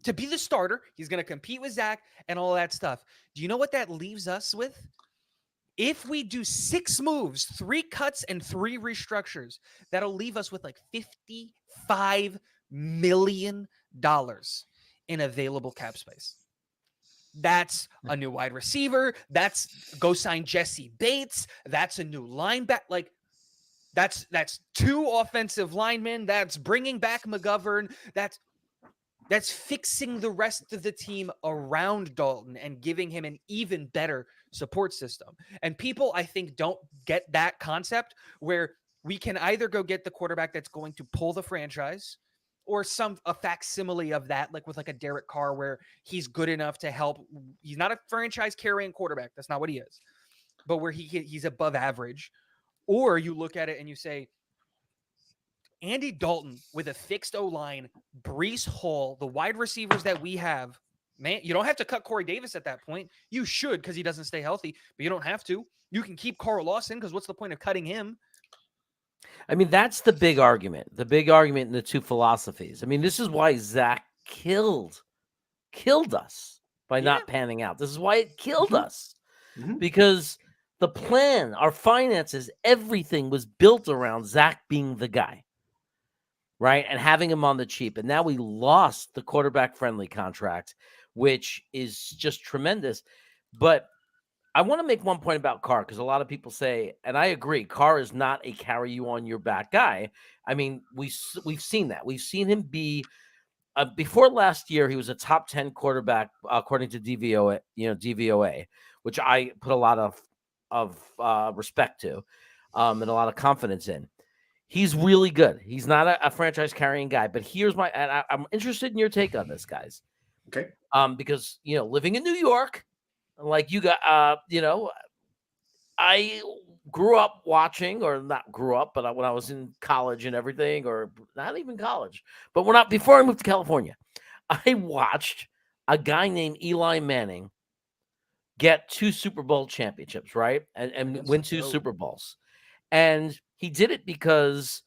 [SPEAKER 8] to be the starter. He's going to compete with Zach and all that stuff. Do you know what that leaves us with? If we do 6 moves, 3 cuts, and 3 restructures, that'll leave us with like $55 million in available cap space. That's a new wide receiver. That's go sign Jesse Bates. That's a new linebacker. Like that's 2 offensive linemen. That's bringing back McGovern. That's fixing the rest of the team around Dalton and giving him an even better support system. And people, I think, don't get that concept where we can either go get the quarterback that's going to pull the franchise or a facsimile of that, like with like a Derek Carr, where he's good enough to help. He's not a franchise carrying quarterback. That's not what he is. But where he's above average. Or you look at it and you say, Andy Dalton with a fixed O-line, Breece Hall, the wide receivers that we have, man, you don't have to cut Corey Davis at that point. You should, because he doesn't stay healthy, but you don't have to. You can keep Carl Lawson, because what's the point of cutting him?
[SPEAKER 1] I mean, that's the big argument. The big argument in the 2 philosophies. I mean, this is why Zach killed us by not panning out. This is why it killed us. Because the plan, our finances, everything was built around Zach being the guy. Right. And having him on the cheap. And now we lost the quarterback friendly contract, which is just tremendous. But I want to make one point about Carr, because a lot of people say, and I agree, Carr is not a carry you on your back guy. I mean, we've seen that. We've seen him be before last year. He was a top 10 quarterback according to DVOA, which I put a lot of respect to and a lot of confidence in. He's really good. He's not a franchise carrying guy, but here's I'm interested in your take on this, guys.
[SPEAKER 7] Okay.
[SPEAKER 1] Because, living in New York, like you got, I grew up watching, or not grew up, but when I was in college and everything, or not even college, but before I moved to California, I watched a guy named Eli Manning get 2 Super Bowl championships, right? And win 2 Super Bowls. And he did it because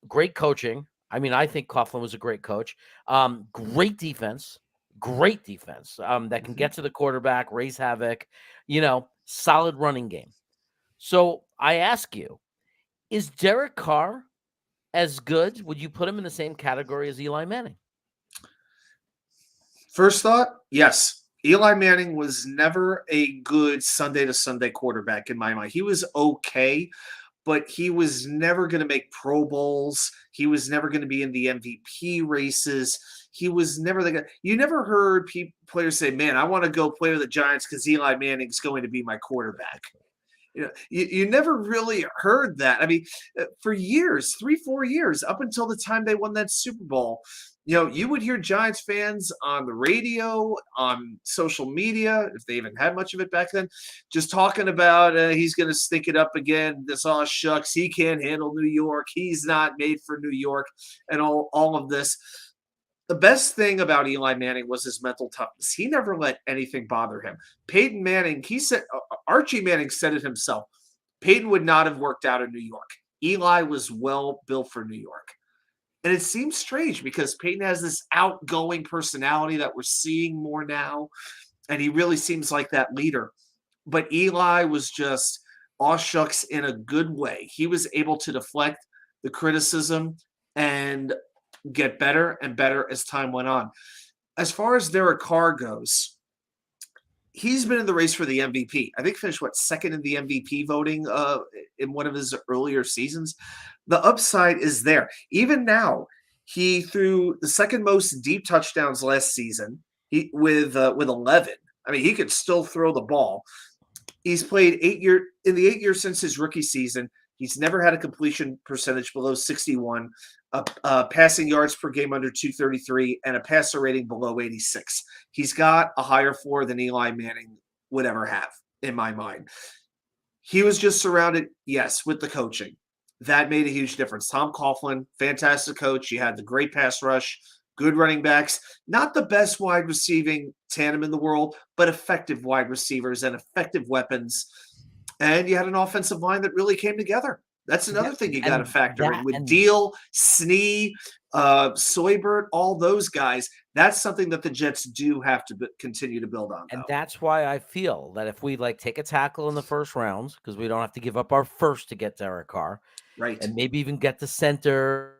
[SPEAKER 1] great coaching. I mean, I think Coughlin was a great coach. Great defense that can get to the quarterback, raise havoc, solid running game. So I ask you, is Derek Carr as good? Would you put him in the same category as Eli Manning?
[SPEAKER 7] First thought, yes. Eli Manning was never a good Sunday to Sunday quarterback in my mind. He was okay, but he was never going to make Pro Bowls. He was never going to be in the MVP races. He was never the guy. You never heard players say, man, I want to go play with the Giants because Eli Manning's going to be my quarterback. You never really heard that. I mean, for years, 3-4 years, up until the time they won that Super Bowl, you would hear Giants fans on the radio, on social media, if they even had much of it back then, just talking about he's going to stink it up again. This all shucks. He can't handle New York. He's not made for New York, and all of this. The best thing about Eli Manning was his mental toughness. He never let anything bother him. Peyton Manning, Archie Manning said it himself. Peyton would not have worked out in New York. Eli was well built for New York. And it seems strange because Peyton has this outgoing personality that we're seeing more now. And he really seems like that leader. But Eli was just aw shucks in a good way. He was able to deflect the criticism and get better and better as time went on. As far as Derek Carr goes, he's been in the race for the MVP. I think finished second in the MVP voting in one of his earlier seasons. The upside is there. Even now, he threw the second most deep touchdowns last season. With 11. I mean, he could still throw the ball. He's played 8 years since his rookie season. He's never had a completion percentage below 61, passing yards per game under 233, and a passer rating below 86. He's got a higher floor than Eli Manning would ever have, in my mind. He was just surrounded, yes, with the coaching. That made a huge difference. Tom Coughlin, fantastic coach. He had the great pass rush, good running backs, not the best wide receiving tandem in the world, but effective wide receivers and effective weapons. And you had an offensive line that really came together. That's another thing you got to factor in with Deal, Snee, Soybert, all those guys. That's something that the Jets do have to continue to build on.
[SPEAKER 1] And
[SPEAKER 7] though.
[SPEAKER 1] that's why I feel that if we take a tackle in the first rounds, because we don't have to give up our first to get Derek Carr,
[SPEAKER 7] Right.
[SPEAKER 1] and maybe even get the center,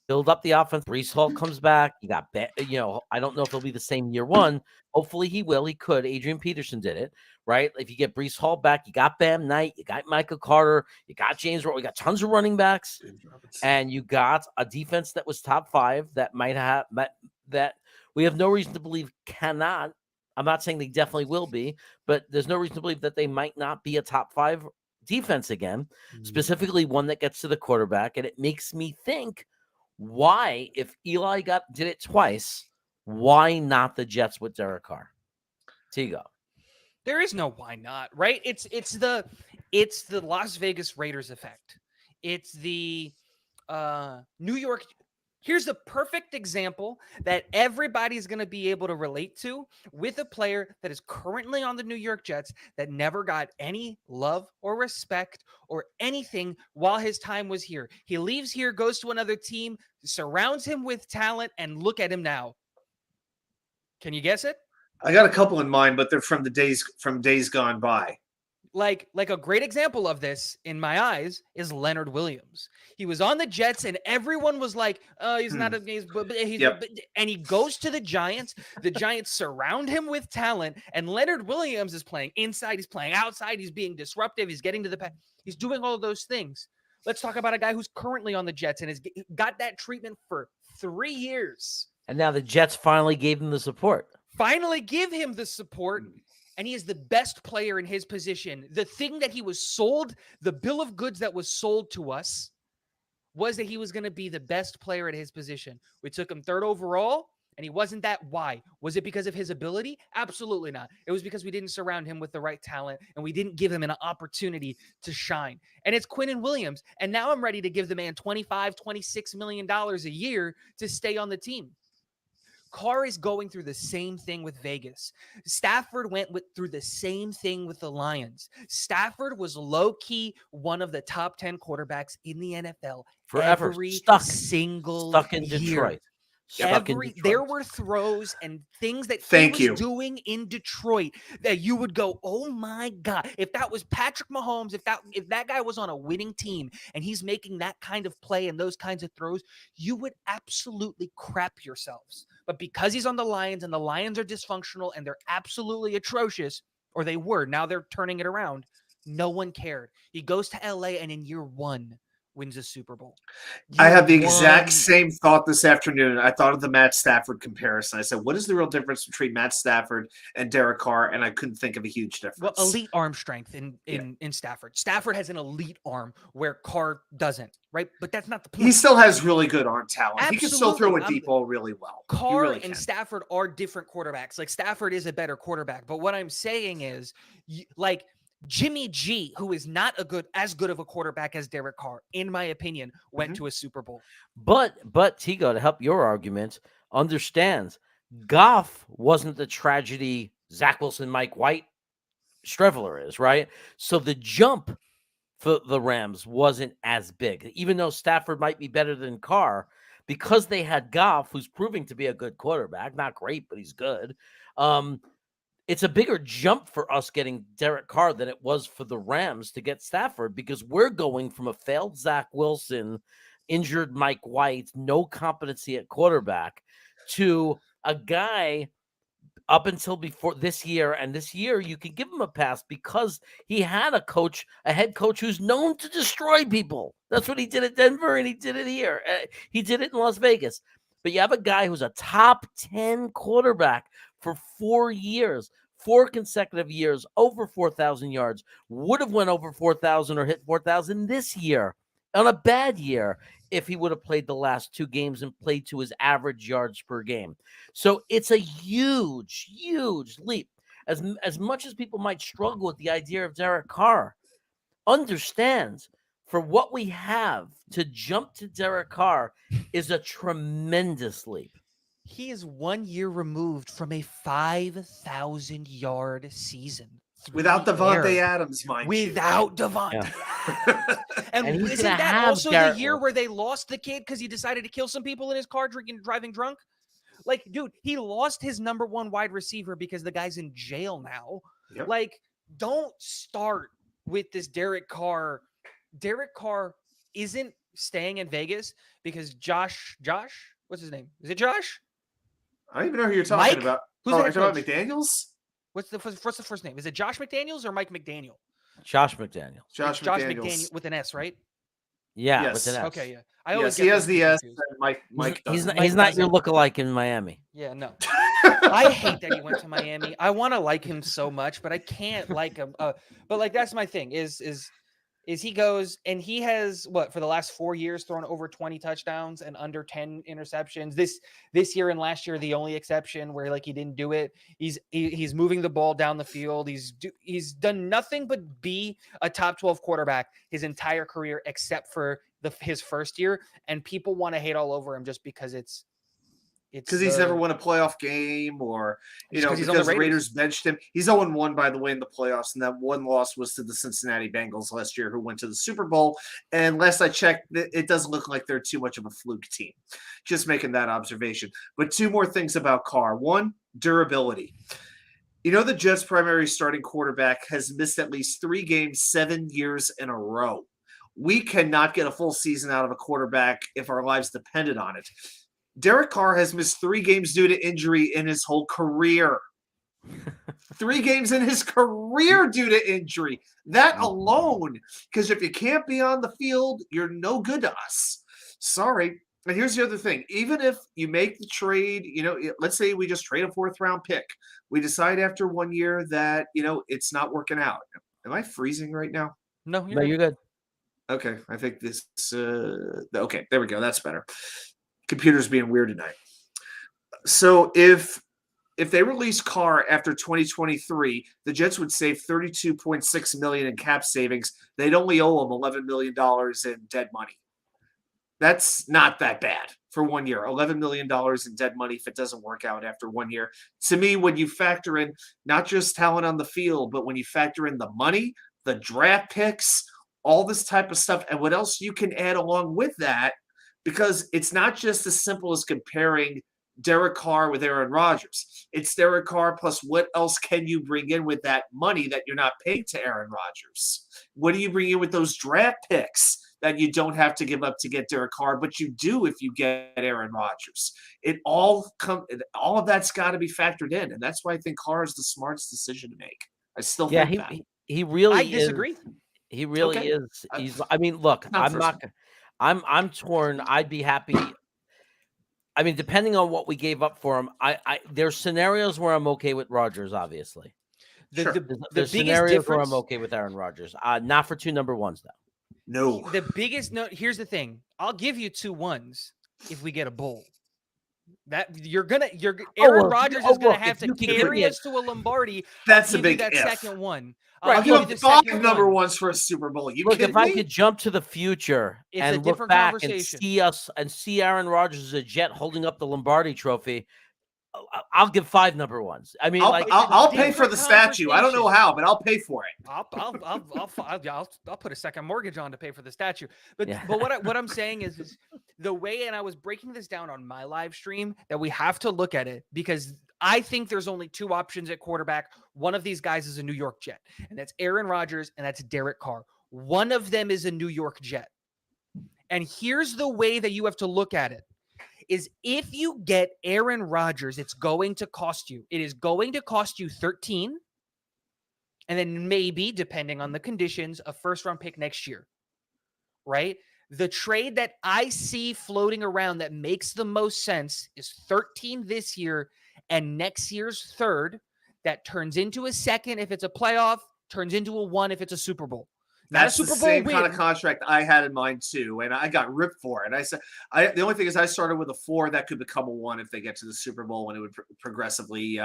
[SPEAKER 1] build up the offense. Brees Hall comes back. You got, I don't know if he'll be the same year one. Hopefully he will. He could. Adrian Peterson did it, right? If you get Brees Hall back, you got Bam Knight, you got Michael Carter, you got James Rowe, you got tons of running backs, and you got a defense that was top 5 that might have that we have no reason to believe cannot. I'm not saying they definitely will be, but there's no reason to believe that they might not be a top 5 defense again, specifically one that gets to the quarterback. And it makes me think, why, if Eli did it twice, why not the Jets with Derek Carr? Tigo.
[SPEAKER 8] There is no why not, right? It's the Las Vegas Raiders effect. It's the New York. Here's the perfect example that everybody's going to be able to relate to with a player that is currently on the New York Jets that never got any love or respect or anything while his time was here. He leaves here, goes to another team, surrounds him with talent, and look at him now. Can you guess it?
[SPEAKER 7] I got a couple in mind, but they're from days gone by.
[SPEAKER 8] Like a great example of this in my eyes is Leonard Williams. He was on the Jets and everyone was like, "Oh, he's not a and he goes to the Giants. The Giants surround him with talent, and Leonard Williams is playing inside, he's playing outside, he's being disruptive, he's getting to the pack. He's doing all of those things. Let's talk about a guy who's currently on the Jets and has got that treatment for 3 years.
[SPEAKER 1] And now the Jets finally gave him the support.
[SPEAKER 8] Finally give him the support. And he is the best player in his position. The thing that he was sold, the bill of goods that was sold to us, was that he was going to be the best player at his position. We took him 3rd overall, and he wasn't that. Why? Was it because of his ability? Absolutely not. It was because we didn't surround him with the right talent, and we didn't give him an opportunity to shine. And it's Quinnen Williams. And now I'm ready to give the man $25, $26 million a year to stay on the team. Carr is going through the same thing with Vegas. Stafford went through the same thing with the Lions. Stafford was low-key one of the top 10 quarterbacks in the NFL
[SPEAKER 1] forever.
[SPEAKER 8] Every
[SPEAKER 1] stuck
[SPEAKER 8] year.
[SPEAKER 1] in Detroit.
[SPEAKER 8] There were throws and things that he was doing in Detroit that you would go, "Oh my God!" If that was Patrick Mahomes, if that guy was on a winning team and he's making that kind of play and those kinds of throws, you would absolutely crap yourselves. But because he's on the Lions and the Lions are dysfunctional and they're absolutely atrocious, or they were, now they're turning it around. No one cared. He goes to LA and in year 1 wins a Super Bowl.
[SPEAKER 7] I had the exact same thought this afternoon. I thought of the Matt Stafford comparison. I said, what is the real difference between Matt Stafford and Derek Carr? And I couldn't think of a huge difference.
[SPEAKER 8] Well, elite arm strength in Stafford. Stafford has an elite arm where Carr doesn't, right? But that's not the point.
[SPEAKER 7] He still has really good arm talent.
[SPEAKER 8] Absolutely.
[SPEAKER 7] He can still throw a deep ball really well.
[SPEAKER 8] Carr and Stafford are different quarterbacks. Like, Stafford is a better quarterback. But what I'm saying is, Jimmy G, who is not as good of a quarterback as Derek Carr, in my opinion, went to a Super Bowl.
[SPEAKER 1] But Tigo, to help your argument, understands Goff wasn't the tragedy Zach Wilson, Mike White, Streveler is, right? So the jump for the Rams wasn't as big, even though Stafford might be better than Carr, because they had Goff, who's proving to be a good quarterback, not great, but he's good. It's a bigger jump for us getting Derek Carr than it was for the Rams to get Stafford, because we're going from a failed Zach Wilson, injured Mike White, no competency at quarterback, to a guy up until before this year. And this year you can give him a pass because he had a head coach who's known to destroy people. That's what he did at Denver, and he did it here. He did it in Las Vegas. But you have a guy who's a top 10 quarterback for 4 years, 4 consecutive years, over 4,000 yards, would have went over 4,000 or hit 4,000 this year on a bad year if he would have played the last 2 games and played to his average yards per game. So it's a huge, huge leap. As much as people might struggle with the idea of Derek Carr, understands for what we have to jump to Derek Carr is a tremendous leap.
[SPEAKER 8] He is 1 year removed from a 5,000-yard season.
[SPEAKER 7] Without
[SPEAKER 8] the
[SPEAKER 7] Devontae
[SPEAKER 8] air.
[SPEAKER 7] Adams, mind
[SPEAKER 8] Without Devontae.
[SPEAKER 1] And he's
[SPEAKER 8] isn't
[SPEAKER 1] gonna
[SPEAKER 8] that
[SPEAKER 1] have
[SPEAKER 8] also
[SPEAKER 1] Garrett
[SPEAKER 8] the year
[SPEAKER 1] Wilson.
[SPEAKER 8] where they lost the kid because he decided to kill some people in his car driving drunk? Like, dude, he lost his number one wide receiver because the guy's in jail now.
[SPEAKER 7] Yep.
[SPEAKER 8] Like, don't start with this Derek Carr. Derek Carr isn't staying in Vegas because Josh, what's his name? Is it Josh?
[SPEAKER 7] I don't even know who you're talking
[SPEAKER 8] Mike?
[SPEAKER 7] about.
[SPEAKER 8] Who's
[SPEAKER 7] Are
[SPEAKER 8] the
[SPEAKER 7] you
[SPEAKER 8] head
[SPEAKER 7] talking about
[SPEAKER 8] coach?
[SPEAKER 7] McDaniels?
[SPEAKER 8] What's the first name? Is it Josh McDaniels or Mike McDaniel?
[SPEAKER 1] Josh McDaniels.
[SPEAKER 7] Josh McDaniels.
[SPEAKER 8] with an S, right?
[SPEAKER 1] Yeah,
[SPEAKER 7] Yes.
[SPEAKER 1] with an S.
[SPEAKER 8] Okay, yeah. I always
[SPEAKER 7] Yes,
[SPEAKER 8] get
[SPEAKER 7] he has
[SPEAKER 8] those
[SPEAKER 7] the
[SPEAKER 8] two
[SPEAKER 7] S.
[SPEAKER 8] confused.
[SPEAKER 7] And Mike
[SPEAKER 1] He's
[SPEAKER 7] doesn't.
[SPEAKER 1] not your lookalike in Miami.
[SPEAKER 8] Yeah, no. I hate that he went to Miami. I want to like him so much, but I can't like him. But like that's my thing. Is he goes and he has what for the last 4 years thrown over 20 touchdowns and under 10 interceptions. This year and last year the only exception where like he didn't do it. He's moving the ball down the field. He's done nothing but be a top 12 quarterback his entire career except for his first year. And people want to hate all over him just because it's
[SPEAKER 7] because he's never won a playoff game or,
[SPEAKER 8] because he's on
[SPEAKER 7] because
[SPEAKER 8] the
[SPEAKER 7] the
[SPEAKER 8] Raiders.
[SPEAKER 7] Raiders benched him. He's 0-1, by the way, in the playoffs, and that one loss was to the Cincinnati Bengals last year, who went to the Super Bowl. And last I checked, it doesn't look like they're too much of a fluke team. Just making that observation. But two more things about Carr. One, durability. The Jets' primary starting quarterback has missed at least 3 games 7 years in a row. We cannot get a full season out of a quarterback if our lives depended on it. Derek Carr has missed 3 games due to injury in his whole career. 3 games in his career due to injury. That alone, because if you can't be on the field, you're no good to us. Sorry. And here's the other thing. Even if you make the trade, let's say we just trade a 4th-round pick. We decide after 1 year that, it's not working out. Am I freezing right now?
[SPEAKER 8] No,
[SPEAKER 1] You're good.
[SPEAKER 7] Okay. I think this okay, there we go. That's better. Computer's being weird tonight. So if they release Carr after 2023, the Jets would save $32.6 million in cap savings. They'd only owe him $11 million in dead money. That's not that bad for 1 year. $11 million in dead money if it doesn't work out after 1 year. To me, when you factor in not just talent on the field, but when you factor in the money, the draft picks, all this type of stuff, and what else you can add along with that, because it's not just as simple as comparing Derek Carr with Aaron Rodgers. It's Derek Carr plus what else can you bring in with that money that you're not paying to Aaron Rodgers? What do you bring in with those draft picks that you don't have to give up to get Derek Carr, but you do if you get Aaron Rodgers? All of that's got to be factored in, and that's why I think Carr is the smartest decision to make. I still think that.
[SPEAKER 1] He really
[SPEAKER 8] I disagree.
[SPEAKER 1] He really
[SPEAKER 7] Okay.
[SPEAKER 1] is. I mean, look, I'm torn. I'd be happy. I mean, depending on what we gave up for him, there's scenarios where I'm okay with Rodgers, obviously.
[SPEAKER 8] The
[SPEAKER 1] There's
[SPEAKER 8] biggest
[SPEAKER 1] scenarios where
[SPEAKER 8] difference.
[SPEAKER 1] I'm okay with Aaron Rodgers. Not for 2 number 1s, though.
[SPEAKER 7] No.
[SPEAKER 8] The biggest no. Here's the thing. I'll give you 2 1s if we get a bowl. That Aaron Rodgers is going to have to carry us to a Lombardi.
[SPEAKER 7] That's
[SPEAKER 8] I'll
[SPEAKER 7] a big
[SPEAKER 8] give you that
[SPEAKER 7] if.
[SPEAKER 8] second one.
[SPEAKER 7] I'll
[SPEAKER 8] give you
[SPEAKER 7] give
[SPEAKER 8] the
[SPEAKER 7] 5
[SPEAKER 8] second
[SPEAKER 7] number
[SPEAKER 8] one.
[SPEAKER 7] 1s for a Super Bowl. You
[SPEAKER 1] Look,
[SPEAKER 7] kidding
[SPEAKER 1] if I
[SPEAKER 7] me?
[SPEAKER 1] could jump to the future
[SPEAKER 8] It's a
[SPEAKER 1] and look
[SPEAKER 8] different
[SPEAKER 1] back and
[SPEAKER 8] conversation.
[SPEAKER 1] see Aaron Rodgers as a Jet holding up the Lombardi Trophy, I'll give 5 number 1s. I mean,
[SPEAKER 7] I'll pay for the statue. I don't know
[SPEAKER 8] conversation.
[SPEAKER 7] how, but I'll pay for it.
[SPEAKER 8] I'll put a second mortgage on to pay for the statue. But
[SPEAKER 1] Yeah.
[SPEAKER 8] but what I'm saying is the way, and I was breaking this down on my live stream, that we have to look at it because I think there's only 2 options at quarterback. One of these guys is a New York Jet, and that's Aaron Rodgers, and that's Derek Carr. One of them is a New York Jet. And here's the way that you have to look at it. Is if you get Aaron Rodgers, it's going to cost you. It is going to cost you 13, and then maybe, depending on the conditions, a 1st-round pick next year, right? The trade that I see floating around that makes the most sense is 13 this year and next year's 3rd that turns into a 2nd if it's a playoff, turns into a 1 if it's a Super Bowl.
[SPEAKER 7] That's
[SPEAKER 8] Super
[SPEAKER 7] the
[SPEAKER 8] Bowl
[SPEAKER 7] same
[SPEAKER 8] win.
[SPEAKER 7] kind of contract I had in mind too, and I got ripped for it. I said, the only thing is I started with a 4 that could become a 1 if they get to the Super Bowl, and it would progressively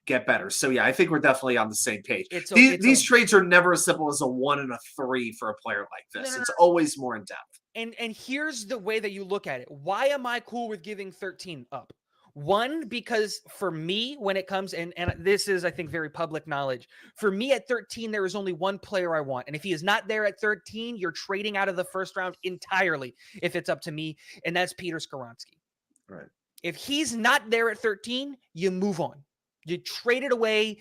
[SPEAKER 7] get better. So yeah, I think we're definitely on the same page. These trades are never as simple as a 1 and a 3 for a player like this.
[SPEAKER 8] No.
[SPEAKER 7] It's always more in depth.
[SPEAKER 8] And here's the way that you look at it. Why am I cool with giving 13 up? One, because for me, when it comes, and this is, I think, very public knowledge, for me at 13, there is only one player I want. And if he is not there at 13, you're trading out of the first round entirely, if it's up to me, and that's Peter Skoronski.
[SPEAKER 7] Right.
[SPEAKER 8] If he's not there at 13, you move on. You trade it away,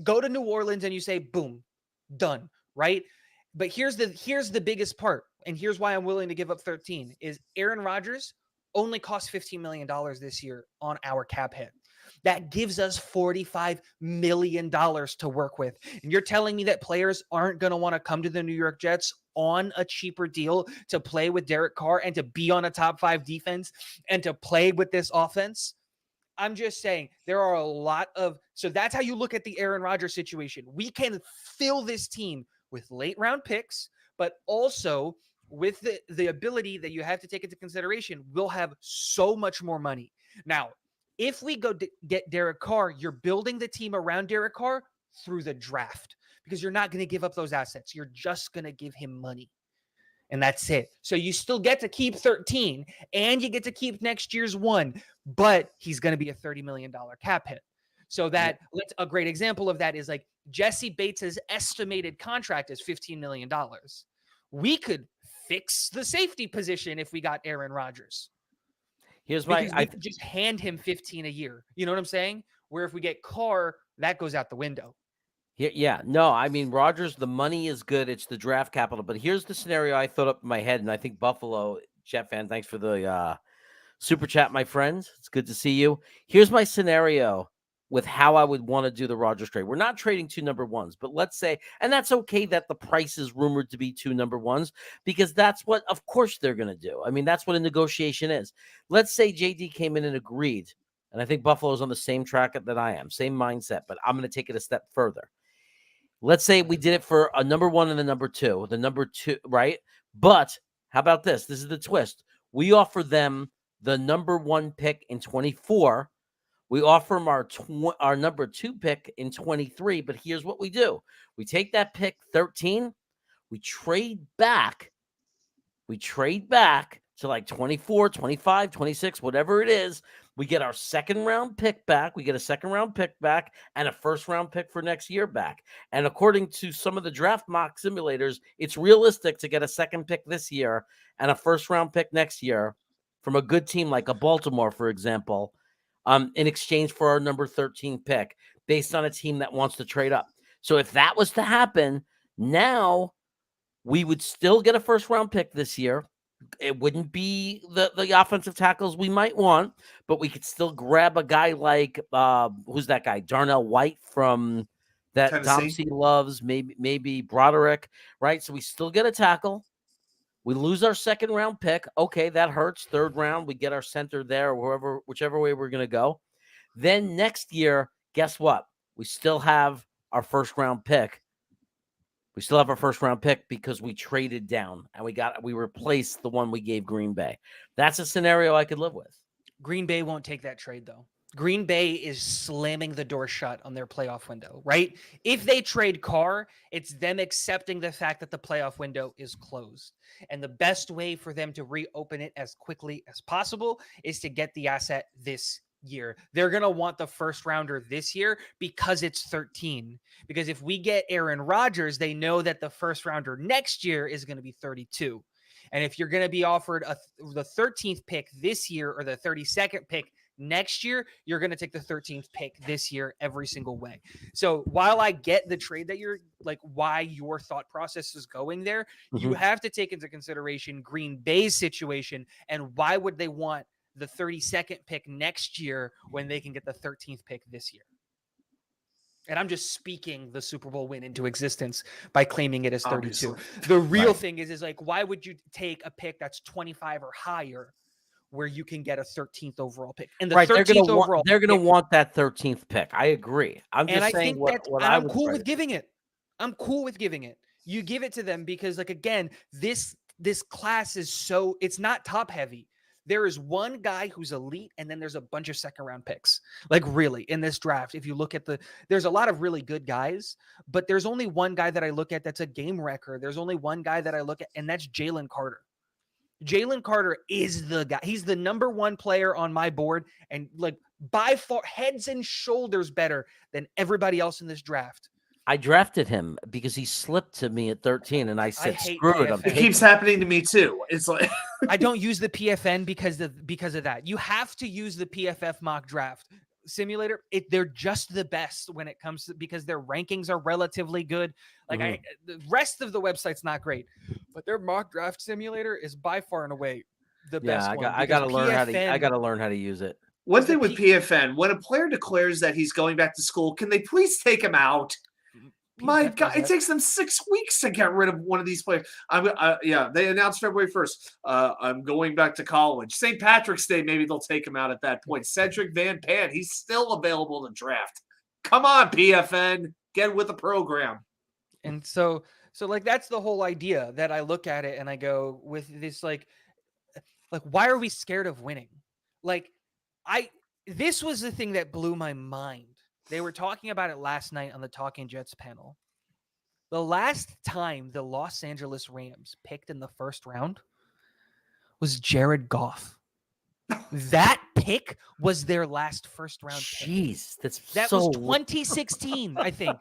[SPEAKER 8] go to New Orleans and you say, boom, done, right? But here's the biggest part, and here's why I'm willing to give up 13, is Aaron Rodgers only cost $15 million this year on our cap hit. That gives us $45 million to work with. And you're telling me that players aren't going to want to come to the New York Jets on a cheaper deal to play with Derek Carr and to be on a top 5 defense and to play with this offense? I'm just saying there are a lot of, so that's how you look at the Aaron Rodgers situation. We can fill this team with late round picks, but also with the ability that you have to take into consideration, we'll have so much more money. Now, if we go get Derek Carr, you're building the team around Derek Carr through the draft because you're not going to give up those assets. You're just going to give him money. And that's it. So you still get to keep 13 and you get to keep next year's 1, but he's going to be a $30 million cap hit. So that a great example of that is like Jesse Bates's estimated contract is $15 million. We could fix the safety position if we got Aaron Rodgers.
[SPEAKER 1] Here's
[SPEAKER 8] because
[SPEAKER 1] my,
[SPEAKER 8] we could just hand him 15 a year. You know what I'm saying? Where if we get Carr, that goes out the window.
[SPEAKER 1] Yeah, no, I mean, Rodgers, the money is good. It's the draft capital. But here's the scenario I thought up in my head, and I think Buffalo, Jet fan, thanks for the super chat, my friends. It's good to see you. Here's my scenario with how I would want to do the Rodgers trade. We're not trading 2 number 1s, but let's say, and that's okay that the price is rumored to be 2 number 1s, because that's what, of course, they're going to do. I mean, that's what a negotiation is. Let's say JD came in and agreed, and I think Buffalo's on the same track that I am, same mindset, but I'm going to take it a step further. Let's say we did it for a number 1 and a number 2, the number 2, right? But how about this? This is the twist. We offer them the number 1 pick in 24. We offer them our number 2 pick in 23. But here's what we do. We take that pick 13. We trade back. To like 24, 25, 26, whatever it is. We get our second round pick back. We get a second round pick back and a first round pick for next year back. And according to some of the draft mock simulators, it's realistic to get a second pick this year and a first round pick next year from a good team like a Baltimore, for example, in exchange for our number 13 pick based on a team that wants to trade up. So if that was to happen, now we would still get a first round pick this year. It wouldn't be the offensive tackles we might want, but we could still grab a guy like who's that guy? Darnell White from that Tom C loves, maybe Broderick, right? So we still get a tackle. We lose our second round pick. Okay, that hurts. Third round, we get our center there, whichever way we're gonna go. Then next year, guess what? We still have our first round pick. We still have our first round pick because we traded down and we replaced the one we gave Green Bay. That's a scenario I could live with.
[SPEAKER 8] Green Bay won't take that trade though. Green Bay is slamming the door shut on their playoff window, right? If they trade Carr, it's them accepting the fact that the playoff window is closed. And the best way for them to reopen it as quickly as possible is to get the asset this year. They're going to want the first rounder this year because it's 13. Because if we get Aaron Rodgers, they know that the first rounder next year is going to be 32. And if you're going to be offered the 13th pick this year or the 32nd pick next year, you're going to take the 13th pick this year every single way. So while I get the trade that you're like, why your thought process is going there, you have to take into consideration Green Bay's situation and why would they want the 32nd pick next year when they can get the 13th pick this year. And I'm just speaking the Super Bowl win into existence by claiming it as 32. Obviously. The real thing is like, why would you take a pick that's 25 or higher where you can get a 13th overall pick? And the 13th overall
[SPEAKER 1] they're going to want that 13th pick. I agree. I'm just saying
[SPEAKER 8] I'm cool with giving it. I'm cool with giving it. You give it to them because, like, again, this class is so, it's not top heavy. There is one guy who's elite, and then there's a bunch of second-round picks. Like, really, in this draft, if you look at there's a lot of really good guys, but there's only one guy that I look at that's a game wrecker. There's only one guy that I look at, and that's Jalen Carter. Jalen Carter is the guy. He's the number one player on my board, and like by far heads and shoulders better than everybody else in this draft.
[SPEAKER 1] I drafted him because he slipped to me at 13, and I said,
[SPEAKER 8] hate
[SPEAKER 1] "Screw it, I'm
[SPEAKER 8] PFF.
[SPEAKER 7] It
[SPEAKER 1] taking
[SPEAKER 7] keeps happening to me too. It's like
[SPEAKER 8] I don't use the PFN because of that. You have to use the PFF mock draft simulator. They're just the best when it comes to, because their rankings are relatively good. Like the rest of the website's not great, but their mock draft simulator is by far and away the best one.
[SPEAKER 1] I got to learn how to. I
[SPEAKER 8] PFN
[SPEAKER 1] got to learn how to use it.
[SPEAKER 7] one thing with PFN, when a player declares that he's going back to school, can they please take him out? My God, it takes them 6 weeks to get rid of one of these players. They announced February 1st. I'm going back to college. St. Patrick's Day, maybe they'll take him out at that point. Cedric Van Pan, he's still available to draft. Come on, PFN, get with the program.
[SPEAKER 8] And so like that's the whole idea that I look at it and I go with this like why are we scared of winning? Like this was the thing that blew my mind. They were talking about it last night on the Talking Jets panel. The last time the Los Angeles Rams picked in the first round was Jared Goff. That pick was their last first round pick.
[SPEAKER 1] Jeez, that
[SPEAKER 8] was 2016, I think.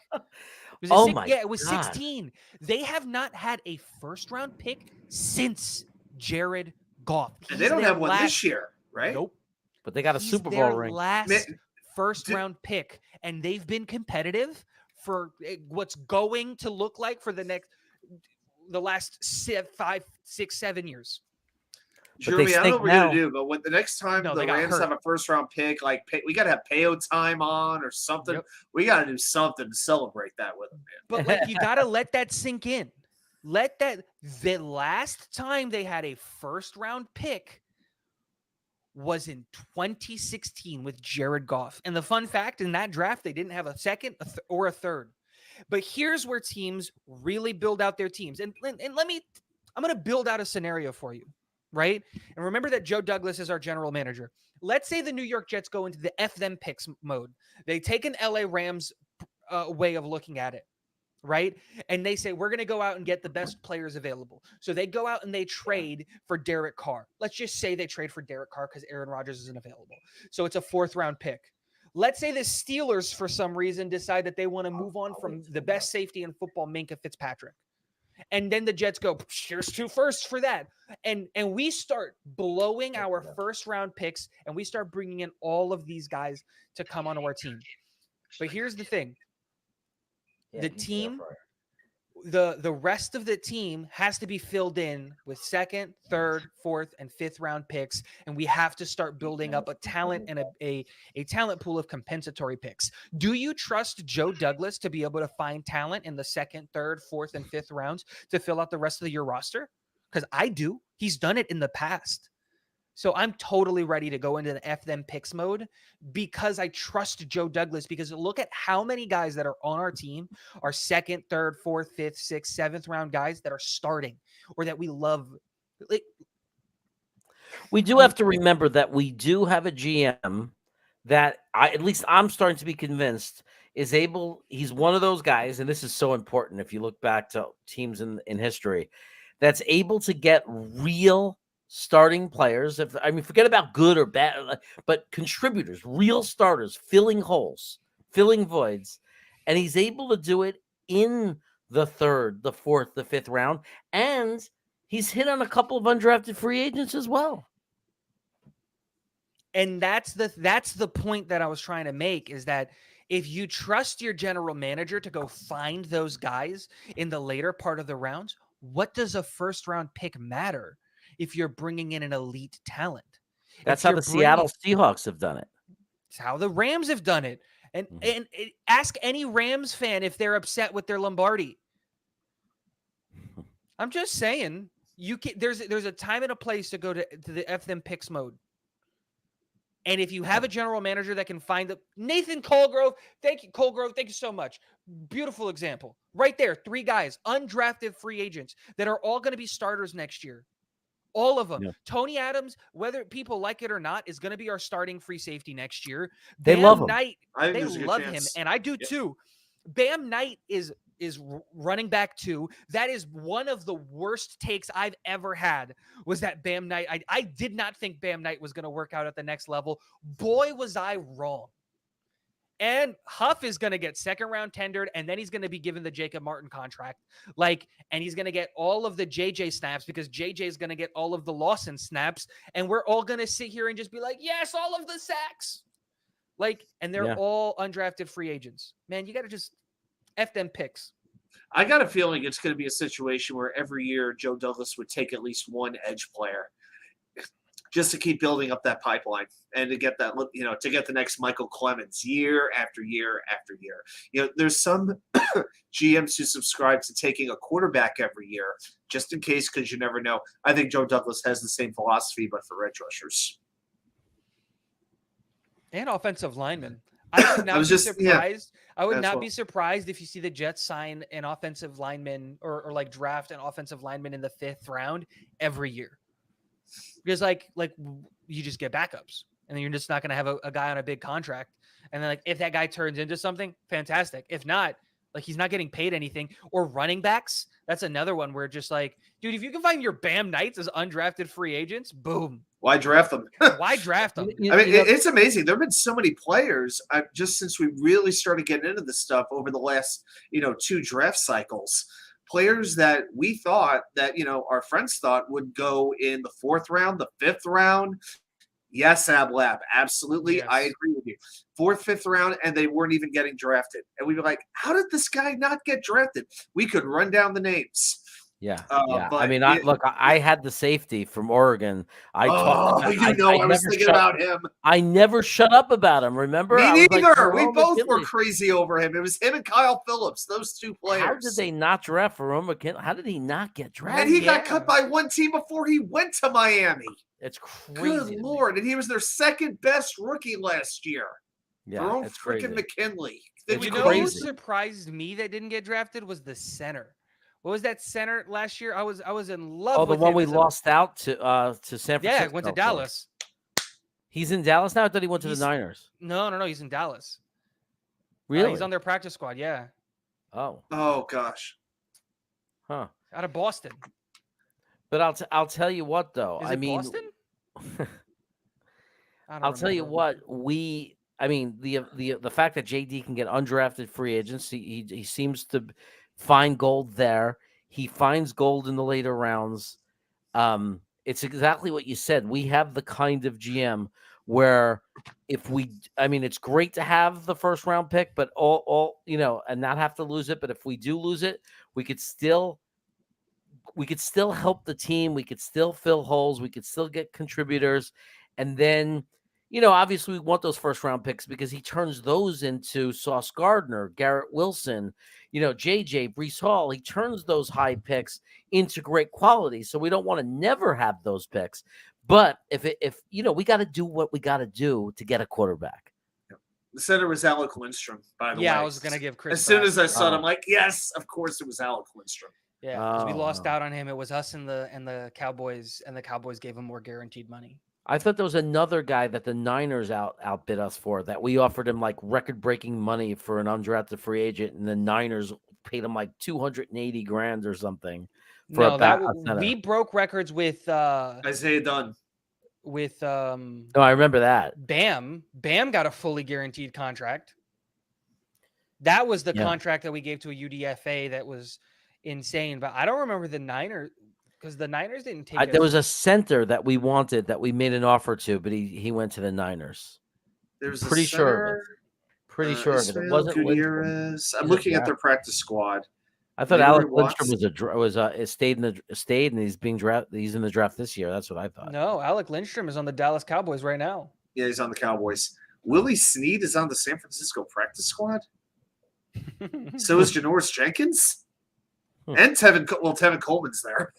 [SPEAKER 8] It was 16. They have not had a first round pick since Jared Goff.
[SPEAKER 7] And they don't have one this year, right?
[SPEAKER 8] Nope.
[SPEAKER 1] But they got a Super Bowl ring.
[SPEAKER 8] Last first round pick, and they've been competitive for what's going to look like for the last 5, 6, 7 years.
[SPEAKER 7] Jeremy, I don't know what we're going to do, but when the next time the Rams have a first-round pick, like we got to have payo time on or something. Yep. We got to do something to celebrate that with them, man.
[SPEAKER 8] But like, you got to let that sink in. The last time they had a first-round pick was in 2016 with Jared Goff. And the fun fact, in that draft, they didn't have a second or a third. But here's where teams really build out their teams. And I'm going to build out a scenario for you. Right? And remember that Joe Douglas is our general manager. Let's say the New York Jets go into the F them picks mode. They take an LA Rams way of looking at it, right? And they say, we're going to go out and get the best players available. So they go out and they trade for Derek Carr. Let's just say they trade for Derek Carr because Aaron Rodgers isn't available. So it's a 4th round pick. Let's say the Steelers, for some reason, decide that they want to move on from the best safety in football, Minkah Fitzpatrick. And then the Jets go, here's 2 firsts for that. And we start blowing our first round picks and we start bringing in all of these guys to come onto our team. But here's the thing. The team, the rest of the team has to be filled in with 2nd, 3rd, 4th, and 5th round picks. And we have to start building up a talent and a talent pool of compensatory picks. Do you trust Joe Douglas to be able to find talent in the 2nd, 3rd, 4th, and 5th rounds to fill out the rest of your roster? Because I do. He's done it in the past. So I'm totally ready to go into the F them picks mode because I trust Joe Douglas, because look at how many guys that are on our team are 2nd, 3rd, 4th, 5th, 6th, 7th round guys that are starting or that we love.
[SPEAKER 1] We do have to remember that we do have a GM that at least I'm starting to be convinced is able. He's one of those guys, and this is so important if you look back to teams in history, that's able to get real starting players. Forget about good or bad, but contributors, real starters, filling holes, filling voids. And he's able to do it in the 3rd, the 4th, the 5th round. And he's hit on a couple of undrafted free agents as well.
[SPEAKER 8] And that's the point that I was trying to make, is that if you trust your general manager to go find those guys in the later part of the rounds, what does a 1st round pick matter if you're bringing in an elite talent?
[SPEAKER 1] That's how the Seattle Seahawks have done it.
[SPEAKER 8] It's how the Rams have done it. And ask any Rams fan if they're upset with their Lombardi. I'm just saying, there's a time and a place to go to the F them picks mode. And if you have a general manager that can find Nathan Colgrove, thank you, Colgrove. Thank you so much. Beautiful example. Right there, 3 guys, undrafted free agents that are all going to be starters next year. All of them. Yeah. Tony Adams, whether people like it or not, is going to be our starting free safety next year.
[SPEAKER 1] They love him.
[SPEAKER 8] They love him, and I do too. Bam Knight is is running back 2. That is one of the worst takes I've ever had, was that Bam Knight. I did not think Bam Knight was going to work out at the next level. Boy, was I wrong. And Huff is going to get second-round tendered, and then he's going to be given the Jacob Martin contract. And he's going to get all of the JJ snaps because JJ is going to get all of the Lawson snaps, and we're all going to sit here and just be like, yes, all of the sacks. And they're all undrafted free agents. Man, you got to just F them picks.
[SPEAKER 7] I got a feeling it's going to be a situation where every year Joe Douglas would take at least one edge player just to keep building up that pipeline and to get that, to get the next Michael Clemens year after year after year. There's some GMs who subscribe to taking a quarterback every year just in case, because you never know. I think Joe Douglas has the same philosophy, but for edge rushers.
[SPEAKER 8] And offensive linemen. I would not be surprised. I would not
[SPEAKER 7] well.
[SPEAKER 8] be surprised if you see the Jets sign an offensive lineman or draft an offensive lineman in the 5th round every year. Because you just get backups, and then you're just not going to have a guy on a big contract. And then if that guy turns into something, fantastic. If not, he's not getting paid anything. Or running backs, that's another one where just dude, if you can find your Bam Knights as undrafted free agents, boom.
[SPEAKER 7] Why draft them?
[SPEAKER 8] Why draft them?
[SPEAKER 7] It's amazing. There have been so many players just since we really started getting into this stuff over the last, 2 draft cycles. Players that we thought that, our friends thought would go in the 4th round, the 5th round. Yes, Ablab, absolutely. Yes. I agree with you. 4th, 5th round, and they weren't even getting drafted. And we'd be like, how did this guy not get drafted? We could run down the names.
[SPEAKER 1] Yeah.
[SPEAKER 7] But
[SPEAKER 1] I had the safety from Oregon. I
[SPEAKER 7] was thinking about him.
[SPEAKER 1] I never shut up about him. Remember?
[SPEAKER 7] Me neither. We both were crazy over him. It was him and Kyle Phillips, those 2 players.
[SPEAKER 1] How did they not draft Jerome McKinley? How did he not get drafted?
[SPEAKER 7] And he got cut by one team before he went to Miami.
[SPEAKER 1] It's crazy.
[SPEAKER 7] Good Lord. And he was their 2nd best rookie last year.
[SPEAKER 1] Yeah,
[SPEAKER 7] Jerome freaking McKinley.
[SPEAKER 8] Who surprised me that didn't get drafted was the center. What was that center last year? I was in love with
[SPEAKER 1] the one we lost out to San Francisco.
[SPEAKER 8] Yeah, went to Dallas.
[SPEAKER 1] He's in Dallas now? I thought he went to the Niners.
[SPEAKER 8] No, he's in Dallas.
[SPEAKER 1] Really?
[SPEAKER 8] He's on their practice squad, yeah.
[SPEAKER 7] Oh gosh.
[SPEAKER 1] Huh.
[SPEAKER 8] Out of Boston.
[SPEAKER 1] But I'll tell you what though.
[SPEAKER 8] Is it Boston?
[SPEAKER 1] I'll tell you what, the fact that JD can get undrafted free agents, he seems to find gold there. He finds gold in the later rounds. It's exactly what you said. We have the kind of GM where it's great to have the 1st round pick, but and not have to lose it. But if we do lose it, we could still help the team. We could still fill holes. We could still get contributors. And then, obviously we want those 1st round picks because he turns those into Sauce Gardner, Garrett Wilson, JJ, Breece Hall. He turns those high picks into great quality. So we don't want to never have those picks. But if we got to do what we got to do to get a quarterback.
[SPEAKER 7] The center was Alec Lindstrom, by the way.
[SPEAKER 8] Yeah, I was going to give Chris.
[SPEAKER 7] As soon as I saw it, I'm like, yes, of course it was Alec Lindstrom.
[SPEAKER 8] Yeah, because we lost out on him. It was us and the Cowboys, and the Cowboys gave him more guaranteed money.
[SPEAKER 1] I thought there was another guy that the Niners outbid us for, that we offered him record-breaking money for an undrafted free agent, and the Niners paid him $280,000 or something.
[SPEAKER 8] We broke records with
[SPEAKER 7] Isaiah Dunn.
[SPEAKER 8] With
[SPEAKER 1] no, I remember that.
[SPEAKER 8] Bam got a fully guaranteed contract. That was the contract that we gave to a UDFA that was insane, but I don't remember the Niners. Because the Niners didn't take
[SPEAKER 1] there was a center that we wanted that we made an offer to, but he went to the Niners.
[SPEAKER 7] There's
[SPEAKER 1] pretty sure of it. It wasn't
[SPEAKER 7] Gutierrez. I'm looking at their practice squad.
[SPEAKER 1] I thought Alec Lindstrom stayed and he's being drafted. He's in the draft this year. That's what I thought.
[SPEAKER 8] No, Alec Lindstrom is on the Dallas Cowboys right now.
[SPEAKER 7] Yeah, he's on the Cowboys. Willie Snead is on the San Francisco practice squad. So is Janoris Jenkins. And Tevin Coleman's there.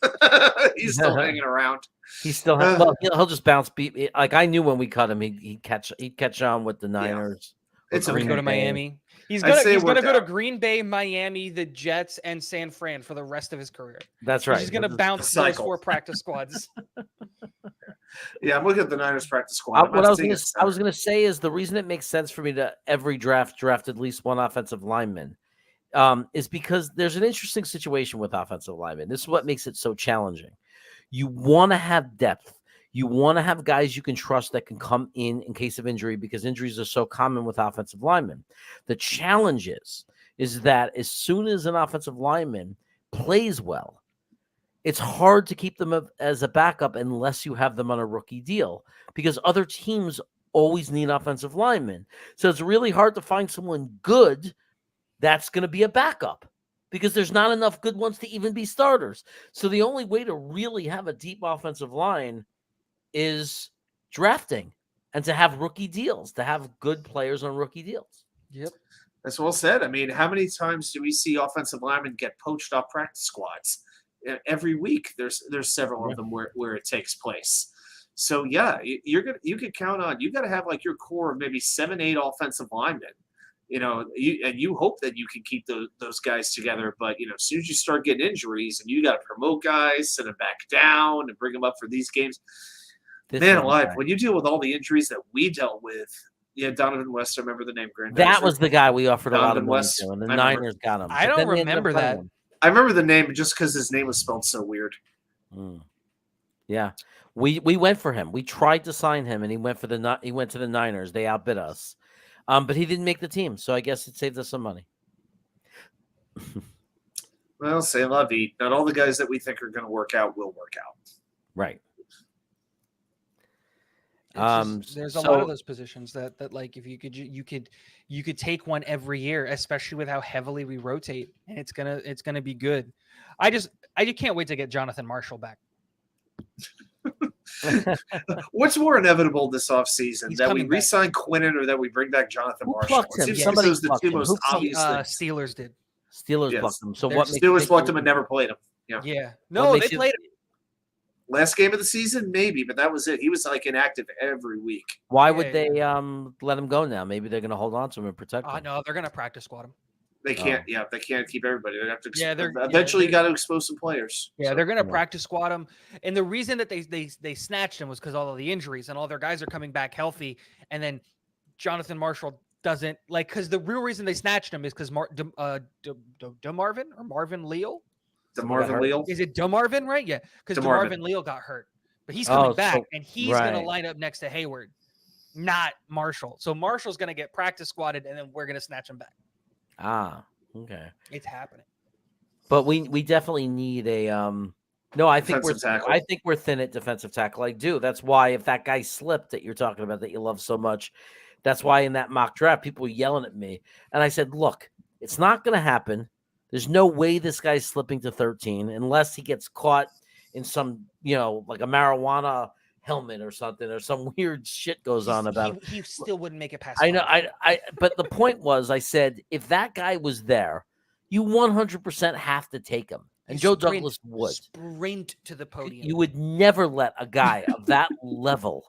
[SPEAKER 7] He's still hanging around.
[SPEAKER 1] He's still he'll just bounce. I knew when we cut him, he'd catch on with the Niners.
[SPEAKER 8] It's going to go to Miami. He's going to go to Green Bay, Miami, the Jets, and San Fran for the rest of his career.
[SPEAKER 1] That's right.
[SPEAKER 8] He's going to bounce those 4 practice squads.
[SPEAKER 7] Yeah, I'm looking at the Niners practice squad.
[SPEAKER 1] What I was going to say is the reason it makes sense for me to every draft at least one offensive lineman. is because there's an interesting situation with offensive linemen. This is what makes it so challenging. You want to have depth. You want to have guys you can trust that can come in case of injury, because injuries are so common with offensive linemen. The challenge is that as soon as an offensive lineman plays well, it's hard to keep them as a backup unless you have them on a rookie deal, because other teams always need offensive linemen. So it's really hard to find someone good that's going to be a backup, because there's not enough good ones to even be starters. So the only way to really have a deep offensive line is drafting and to have rookie deals, to have good players on rookie deals.
[SPEAKER 8] Yep.
[SPEAKER 7] That's well said. I mean, how many times do we see offensive linemen get poached off practice squads? Every week, there's several of them where it takes place. So yeah, you could count on, you got to have like your core of maybe 7-8 offensive linemen. You hope that you can keep those guys together. But as soon as you start getting injuries and you got to promote guys, send them back down, and bring them up for these games, man alive, when you deal with all the injuries that we dealt with. Yeah, Donovan West. I remember the name.
[SPEAKER 1] That was the guy we offered a lot of money
[SPEAKER 7] West,
[SPEAKER 1] to, and the Niners got him.
[SPEAKER 8] I don't remember that.
[SPEAKER 7] I remember the name just because his name was spelled so weird.
[SPEAKER 1] Yeah, we went for him. We tried to sign him, and he went to the Niners. They outbid us, but he didn't make the team. So I guess it saved us some money.
[SPEAKER 7] Well, say la vie. Not all the guys that we think are going to work out will work out.
[SPEAKER 1] Right.
[SPEAKER 8] There's a lot of those positions that like if you could take one every year, especially with how heavily we rotate, and it's gonna be good. I can't wait to get Jonathan Marshall back.
[SPEAKER 7] What's more inevitable this offseason?
[SPEAKER 8] He's
[SPEAKER 7] That we
[SPEAKER 8] coming back.
[SPEAKER 7] re-sign Quinnen or that we bring back Jonathan
[SPEAKER 1] Who
[SPEAKER 7] Marshall?
[SPEAKER 1] plucked him?
[SPEAKER 7] It seems
[SPEAKER 1] Somebody
[SPEAKER 7] those are the
[SPEAKER 1] plucked
[SPEAKER 7] two
[SPEAKER 1] him.
[SPEAKER 7] most
[SPEAKER 1] Who plucked
[SPEAKER 7] obvious things.
[SPEAKER 8] Steelers did.
[SPEAKER 1] Steelers
[SPEAKER 7] Yes.
[SPEAKER 1] plucked him. So
[SPEAKER 8] They're
[SPEAKER 1] what?
[SPEAKER 7] Steelers plucked him and never played him. Yeah.
[SPEAKER 8] Yeah. No, they played him.
[SPEAKER 7] Last game of the season, maybe, but that was it. He was like inactive every week.
[SPEAKER 1] Why would they let him go now? Maybe they're going to hold on to him and protect him.
[SPEAKER 8] No, they're gonna practice squad him.
[SPEAKER 7] They can't. Yeah, they can't keep everybody. They have to.
[SPEAKER 8] They're
[SPEAKER 7] Eventually, got to expose some players.
[SPEAKER 8] Yeah,
[SPEAKER 7] So,
[SPEAKER 8] they're gonna practice squad him, and the reason that they snatched him was because all of the injuries and all their guys are coming back healthy, and then Jonathan Marshall doesn't like, because the real reason they snatched him is because Marvin Leal.
[SPEAKER 7] DeMarvin Leal.
[SPEAKER 8] Is it DeMarvin, right? Yeah, because DeMarvin Leal got hurt, but he's coming back, and he's going to line up next to Hayward, not Marshall. So Marshall's going to get practice squatted, and then we're going to snatch him back.
[SPEAKER 1] Okay.
[SPEAKER 8] It's happening.
[SPEAKER 1] But we definitely need a no, I think we're thin at defensive tackle. I do. That's why if that guy slipped that you're talking about that you love so much, that's why in that mock draft people were yelling at me, and I said, look, it's not going to happen. There's no way this guy's slipping to 13 unless he gets caught in some, like a marijuana helmet or something, or some weird shit goes on about him.
[SPEAKER 8] He still wouldn't make it past.
[SPEAKER 1] I know. But the point was, I said, if that guy was there, you 100% have to take him. And Joe Douglas would
[SPEAKER 8] sprint to the podium.
[SPEAKER 1] You would never let a guy of that level.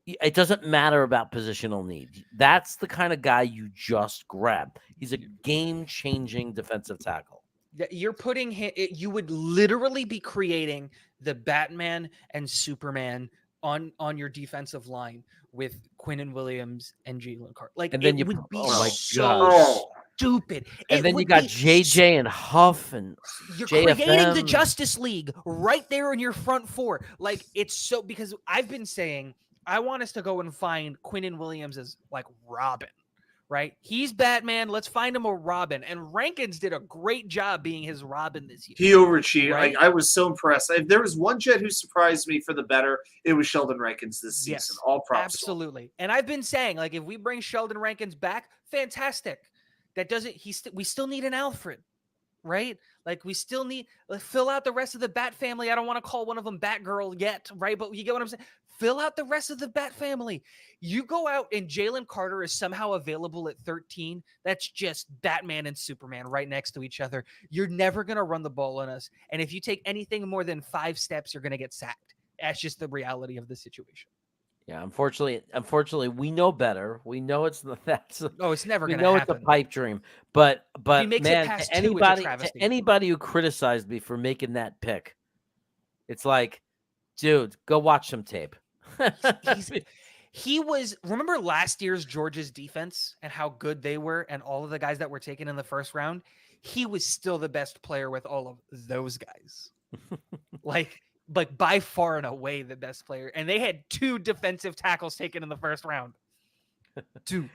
[SPEAKER 1] It doesn't matter about positional need. That's the kind of guy you just grab. He's a game-changing defensive tackle.
[SPEAKER 8] You're putting him. You would literally be creating the Batman and Superman on your defensive line with Quinnen Williams and Jalen Carter. Like,
[SPEAKER 1] and then
[SPEAKER 8] it would be stupid.
[SPEAKER 1] And then you got JJ and Huff and
[SPEAKER 8] you're
[SPEAKER 1] JFM.
[SPEAKER 8] creating the Justice League right there in your front four. Like, it's so, because I've been saying I want us to go and find Quinnen Williams as like Robin, right? He's Batman. Let's find him a Robin. And Rankins did a great job being his Robin this year.
[SPEAKER 7] He overachieved.
[SPEAKER 8] Right?
[SPEAKER 7] I was so impressed. If there was one Jet who surprised me for the better, it was Sheldon Rankins this season.
[SPEAKER 8] Yes,
[SPEAKER 7] all props.
[SPEAKER 8] Absolutely. And I've been saying, like, if we bring Sheldon Rankins back, fantastic. That doesn't, we still need an Alfred, right? Like, we still need, fill out the rest of the Bat family. I don't want to call one of them Batgirl yet, right? But you get what I'm saying? Fill out the rest of the Bat family. You go out and Jalen Carter is somehow available at 13. That's just Batman and Superman right next to each other. You're never going to run the ball on us. And if you take anything more than 5 steps, you're going to get sacked. That's just the reality of the situation.
[SPEAKER 1] Yeah, unfortunately, we know better. We know it's not that.
[SPEAKER 8] It's never going
[SPEAKER 1] to happen. We know it's a pipe dream. But man, anybody who criticized me for making that pick, it's like, dude, go watch some tape.
[SPEAKER 8] Remember last year's Georgia's defense and how good they were and all of the guys that were taken in the first round? He was still the best player with all of those guys. like by far and away the best player. And they had 2 defensive tackles taken in the first round. 2.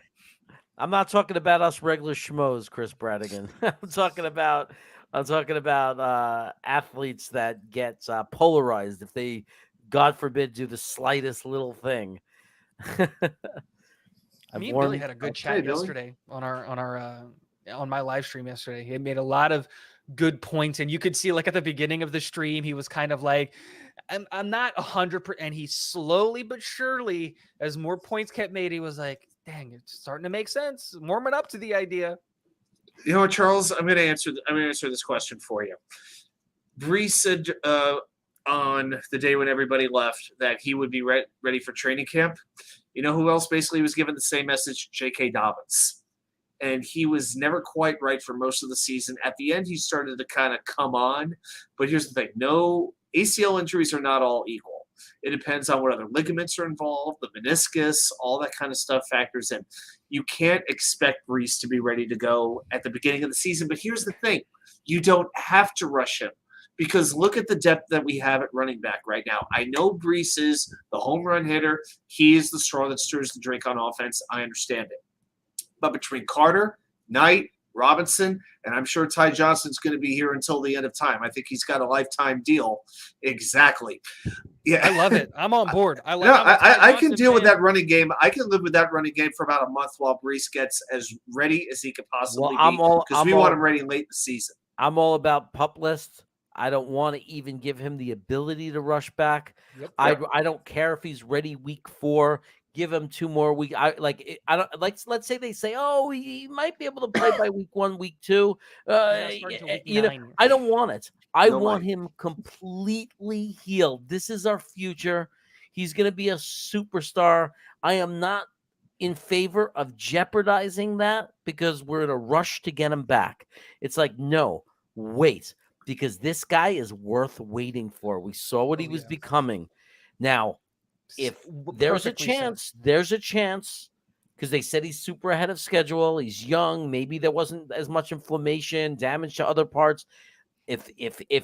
[SPEAKER 1] I'm not talking about us regular schmoes, Chris Bradigan. I'm talking about athletes that get polarized if they, God forbid, do the slightest little thing.
[SPEAKER 8] Me and Billy had a good chat yesterday on my live stream yesterday. He made a lot of good points, and you could see, like, at the beginning of the stream, he was kind of like, I'm not 100%, and he slowly but surely, as more points kept made, he was like, dang, it's starting to make sense, warming up to the idea.
[SPEAKER 7] You know what, Charles? I'm going to answer this question for you. Brees said on the day when everybody left that he would be ready for training camp. You know who else basically was given the same message? J.K. Dobbins. And he was never quite right for most of the season. At the end, he started to kind of come on. But here's the thing. No, ACL injuries are not all equal. It depends on what other ligaments are involved, the meniscus, all that kind of stuff factors in. You can't expect Brees to be ready to go at the beginning of the season. But here's the thing. You don't have to rush him. Because look at the depth that we have at running back right now. I know Brees is the home run hitter. He is the straw that stirs the drink on offense. I understand it. But between Carter, Knight, Robinson, and I'm sure Ty Johnson's going to be here until the end of time. I think he's got a lifetime deal. Exactly. Yeah,
[SPEAKER 8] I love it. I'm on board.
[SPEAKER 7] I can deal with that running game. I can live with that running game for about a month while Brees gets as ready as he could possibly be. Because we want him ready late in the season.
[SPEAKER 1] I'm all about pup list. I don't want to even give him the ability to rush back.
[SPEAKER 8] Yep.
[SPEAKER 1] I don't care if he's ready week 4. Give him 2 more weeks. Let's say they say, oh, he might be able to play by week 1, week 2. I don't want it. I want him completely healed. This is our future. He's going to be a superstar. I am not in favor of jeopardizing that because we're in a rush to get him back. It's like, no, wait. Because this guy is worth waiting for. We saw what he was becoming. Now, if there's a chance, because they said he's super ahead of schedule. He's young. Maybe there wasn't as much inflammation, damage to other parts. If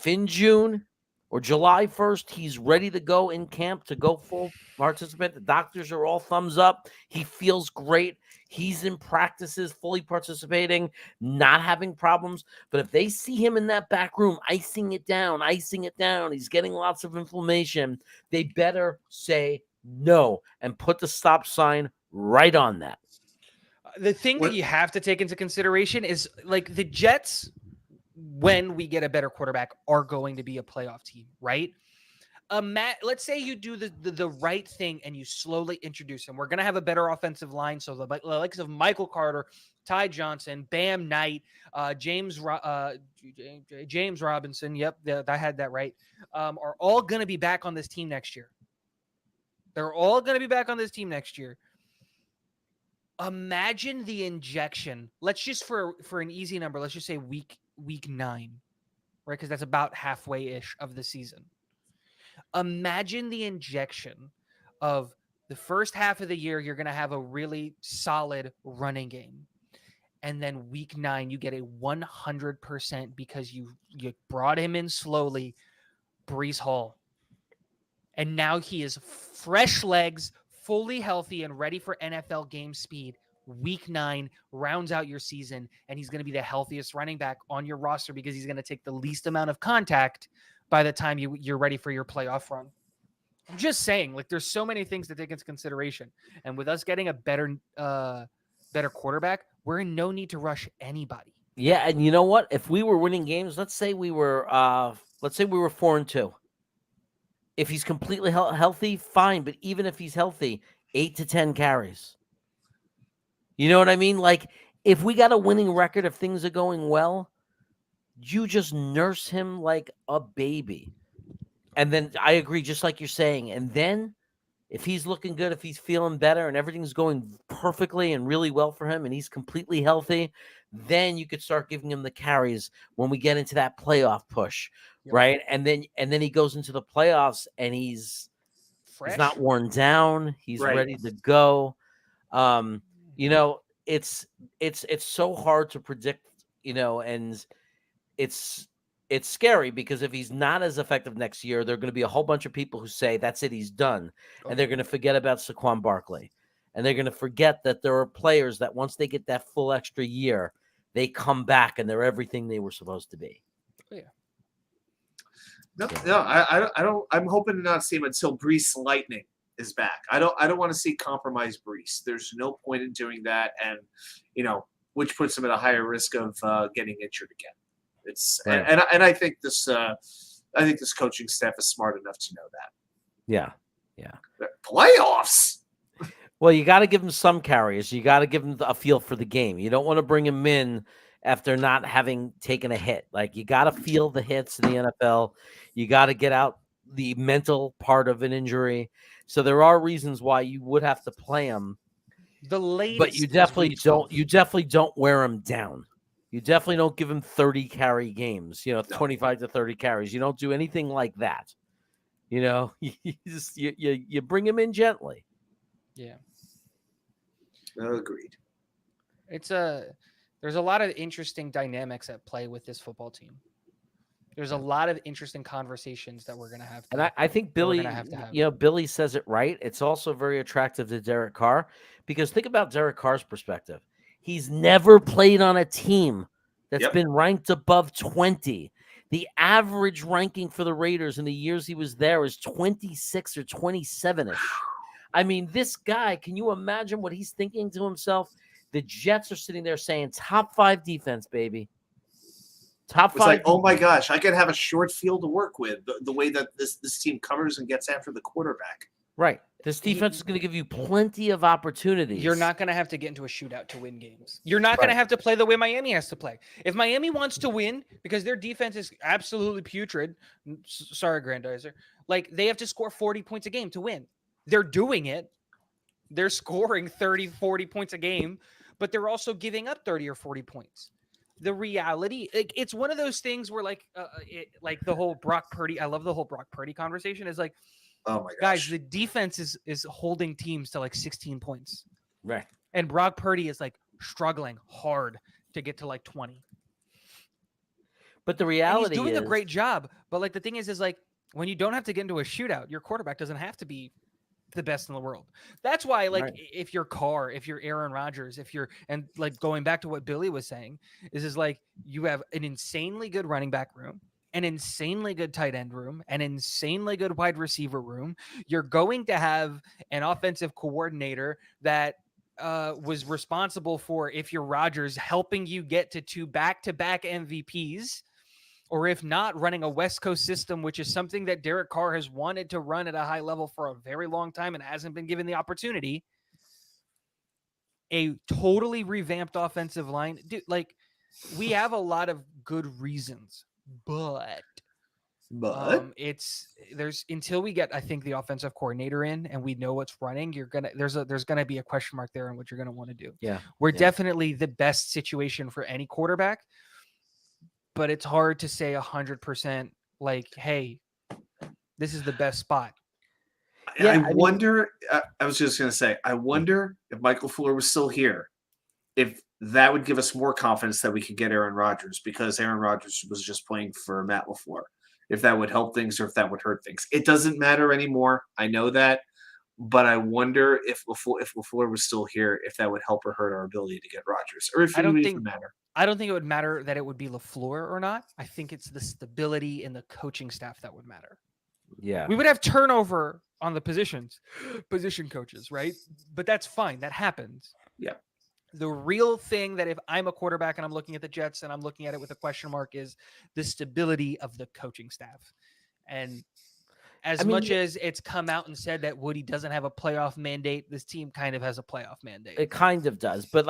[SPEAKER 1] in June or July 1st, he's ready to go in camp to go full participant, the doctors are all thumbs up. He feels great. He's in practices, fully participating, not having problems. But if they see him in that back room, icing it down, he's getting lots of inflammation, they better say no and put the stop sign right on that.
[SPEAKER 8] The thing that you have to take into consideration is, like, the Jets, when we get a better quarterback, are going to be a playoff team, right? Let's say you do the right thing and you slowly introduce him. We're going to have a better offensive line. So the likes of Michael Carter, Ty Johnson, Bam Knight, James Robinson. Yep, I had that right. Are all going to be back on this team next year. They're all going to be back on this team next year. Imagine the injection. Let's just for an easy number, let's just say week 9, right? Because that's about halfway-ish of the season. Imagine the injection of the first half of the year, you're going to have a really solid running game. And then week 9, you get a 100% because you brought him in slowly, Brees Hall. And now he is fresh legs, fully healthy, and ready for NFL game speed. Week 9 rounds out your season, and he's going to be the healthiest running back on your roster because he's going to take the least amount of contact by the time you're ready for your playoff run. I'm just saying, like, there's so many things to take into consideration. And with us getting a better quarterback, we're in no need to rush anybody.
[SPEAKER 1] Yeah, and you know what? If we were winning games, let's say we were 4-2. If he's completely healthy, fine. But even if he's healthy, 8 to 10 carries. You know what I mean? Like, if we got a winning record, if things are going well, you just nurse him like a baby. And then I agree, just like you're saying. And then if he's looking good, if he's feeling better and everything's going perfectly and really well for him and he's completely healthy, then you could start giving him the carries when we get into that playoff push, right? And then he goes into the playoffs and he's
[SPEAKER 8] fresh.
[SPEAKER 1] He's not worn down. He's
[SPEAKER 7] Right.
[SPEAKER 1] ready to go. You know, it's so hard to predict, you know, and it's scary because if he's not as effective next year, there are going to be a whole bunch of people who say that's it, he's done, and they're going to forget about Saquon Barkley, and they're going to forget that there are players that once they get that full extra year, they come back and they're everything they were supposed to be.
[SPEAKER 8] Oh, yeah.
[SPEAKER 7] No, I don't. I'm hoping to not see him until Brees Lightning is back. I don't want to see compromised Brees. There's no point in doing that, and you know, which puts him at a higher risk of getting injured again. It's
[SPEAKER 1] Right.
[SPEAKER 7] and I think this coaching staff is smart enough to know that.
[SPEAKER 1] Yeah.
[SPEAKER 7] Playoffs.
[SPEAKER 1] Well, you got to give him some carries. You got to give him a feel for the game. You don't want to bring him in after not having taken a hit. Like, you got to feel the hits in the NFL. You got to get out the mental part of an injury. So there are reasons why you would have to play him.
[SPEAKER 8] The latest,
[SPEAKER 1] But you definitely don't. You definitely don't wear him down. You definitely don't give him 30 carry games. You know, 25 to 30 carries. You don't do anything like that. You know, you bring him in gently.
[SPEAKER 8] Yeah.
[SPEAKER 7] Agreed.
[SPEAKER 8] There's a lot of interesting dynamics at play with this football team. There's a lot of interesting conversations that we're going to have.
[SPEAKER 1] And I think Billy, you know, Billy says it right. It's also very attractive to Derek Carr because think about Derek Carr's perspective. He's never played on a team that's been ranked above 20. The average ranking for the Raiders in the years he was there is 26 or 27-ish. I mean, this guy, can you imagine what he's thinking to himself? The Jets are sitting there saying, top 5 defense, baby. Top 5.
[SPEAKER 7] It's like, oh my gosh, I could have a short field to work with. The way that this team covers and gets after the quarterback.
[SPEAKER 1] Right. This defense is going to give you plenty of opportunities.
[SPEAKER 8] You're not going to have to get into a shootout to win games. You're not going to have to play the way Miami has to play. If Miami wants to win, because their defense is absolutely putrid, sorry, Grandizer, like they have to score 40 points a game to win. They're doing it. They're scoring 30, 40 points a game, but they're also giving up 30 or 40 points. The reality, it's one of those things where like the whole Brock Purdy, I love the whole Brock Purdy conversation is like,
[SPEAKER 7] oh my gosh.
[SPEAKER 8] Guys, the defense is holding teams to like 16 points.
[SPEAKER 1] Right.
[SPEAKER 8] And Brock Purdy is like struggling hard to get to like 20.
[SPEAKER 1] But the reality
[SPEAKER 8] is he's doing
[SPEAKER 1] a
[SPEAKER 8] great job. But like the thing is like when you don't have to get into a shootout, your quarterback doesn't have to be the best in the world. That's why like if you're Carr, if you're Aaron Rodgers, and like going back to what Billy was saying, is like you have an insanely good running back room, an insanely good tight end room, an insanely good wide receiver room. You're going to have an offensive coordinator that was responsible for, if you're Rodgers, helping you get to 2 back-to-back MVPs, or if not, running a West Coast system, which is something that Derek Carr has wanted to run at a high level for a very long time and hasn't been given the opportunity. A totally revamped offensive line. Dude, like, we have a lot of good reasons, but there's until we get, I think, the offensive coordinator in and we know what's running, there's gonna be a question mark there on what you're gonna want to do.
[SPEAKER 1] Yeah,
[SPEAKER 8] we're definitely the best situation for any quarterback, but it's hard to say 100% like, hey, this is the best spot.
[SPEAKER 7] Yeah, I wonder. I was just gonna say, I wonder if Michael Fuller was still here, if that would give us more confidence that we could get Aaron Rodgers, because Aaron Rodgers was just playing for Matt LaFleur. If that would help things or if that would hurt things. It doesn't matter anymore. I know that. But I wonder if LaFleur was still here, if that would help or hurt our ability to get Rodgers. Or if it would even matter.
[SPEAKER 8] I don't think it would matter that it would be LaFleur or not. I think it's the stability in the coaching staff that would matter.
[SPEAKER 1] Yeah.
[SPEAKER 8] We would have turnover on the position coaches, right? But that's fine. That happens.
[SPEAKER 7] Yeah.
[SPEAKER 8] The real thing that if I'm a quarterback and I'm looking at the Jets and I'm looking at it with a question mark is the stability of the coaching staff. And as much as it's come out and said that Woody doesn't have a playoff mandate, this team kind of has a playoff mandate.
[SPEAKER 1] It kind of does. But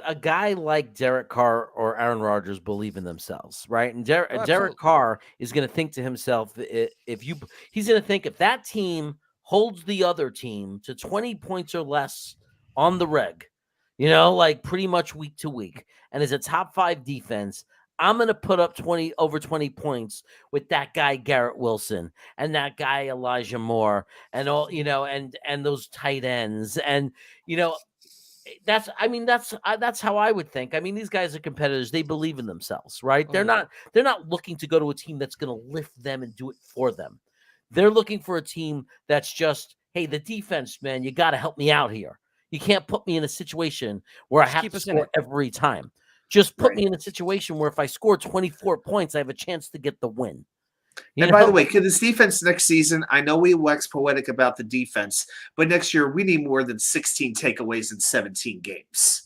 [SPEAKER 1] a guy like Derek Carr or Aaron Rodgers believe in themselves, right? And Derek Carr is going to think to himself, he's going to think if that team holds the other team to 20 points or less on the reg, like pretty much week to week, and is a top 5 defense, I'm going to put up over 20 points with that guy Garrett Wilson and that guy Elijah Moore and all, and those tight ends. And, that's how I would think. I mean, these guys are competitors. They believe in themselves, right?
[SPEAKER 8] Oh,
[SPEAKER 1] They're not looking to go to a team that's going to lift them and do it for them. They're looking for a team that's just, hey, the defense, man, you got to help me out here. You can't put me in a situation where
[SPEAKER 8] Just
[SPEAKER 1] I have
[SPEAKER 8] keep
[SPEAKER 1] to
[SPEAKER 8] us in
[SPEAKER 1] score
[SPEAKER 8] it.
[SPEAKER 1] every time. Just put
[SPEAKER 7] Right.
[SPEAKER 1] me in a situation where if I score 24 points, I have a chance to get the win.
[SPEAKER 7] And by the way, could this defense next season, I know we wax poetic about the defense, but next year we need more than 16 takeaways in 17 games.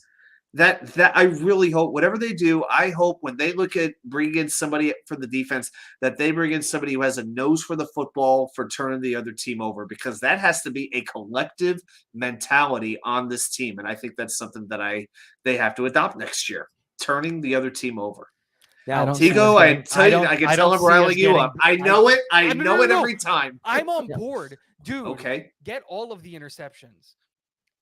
[SPEAKER 7] That I really hope, whatever they do, I hope when they look at bringing in somebody for the defense, that they bring in somebody who has a nose for the football for turning the other team over, because that has to be a collective mentality on this team. And I think that's something that they have to adopt next year, turning the other team over.
[SPEAKER 1] Now,
[SPEAKER 7] Tigo, I can tell him riling you up. I know it. I know it every time.
[SPEAKER 8] I'm on board, dude.
[SPEAKER 7] Okay.
[SPEAKER 8] Get all of the interceptions.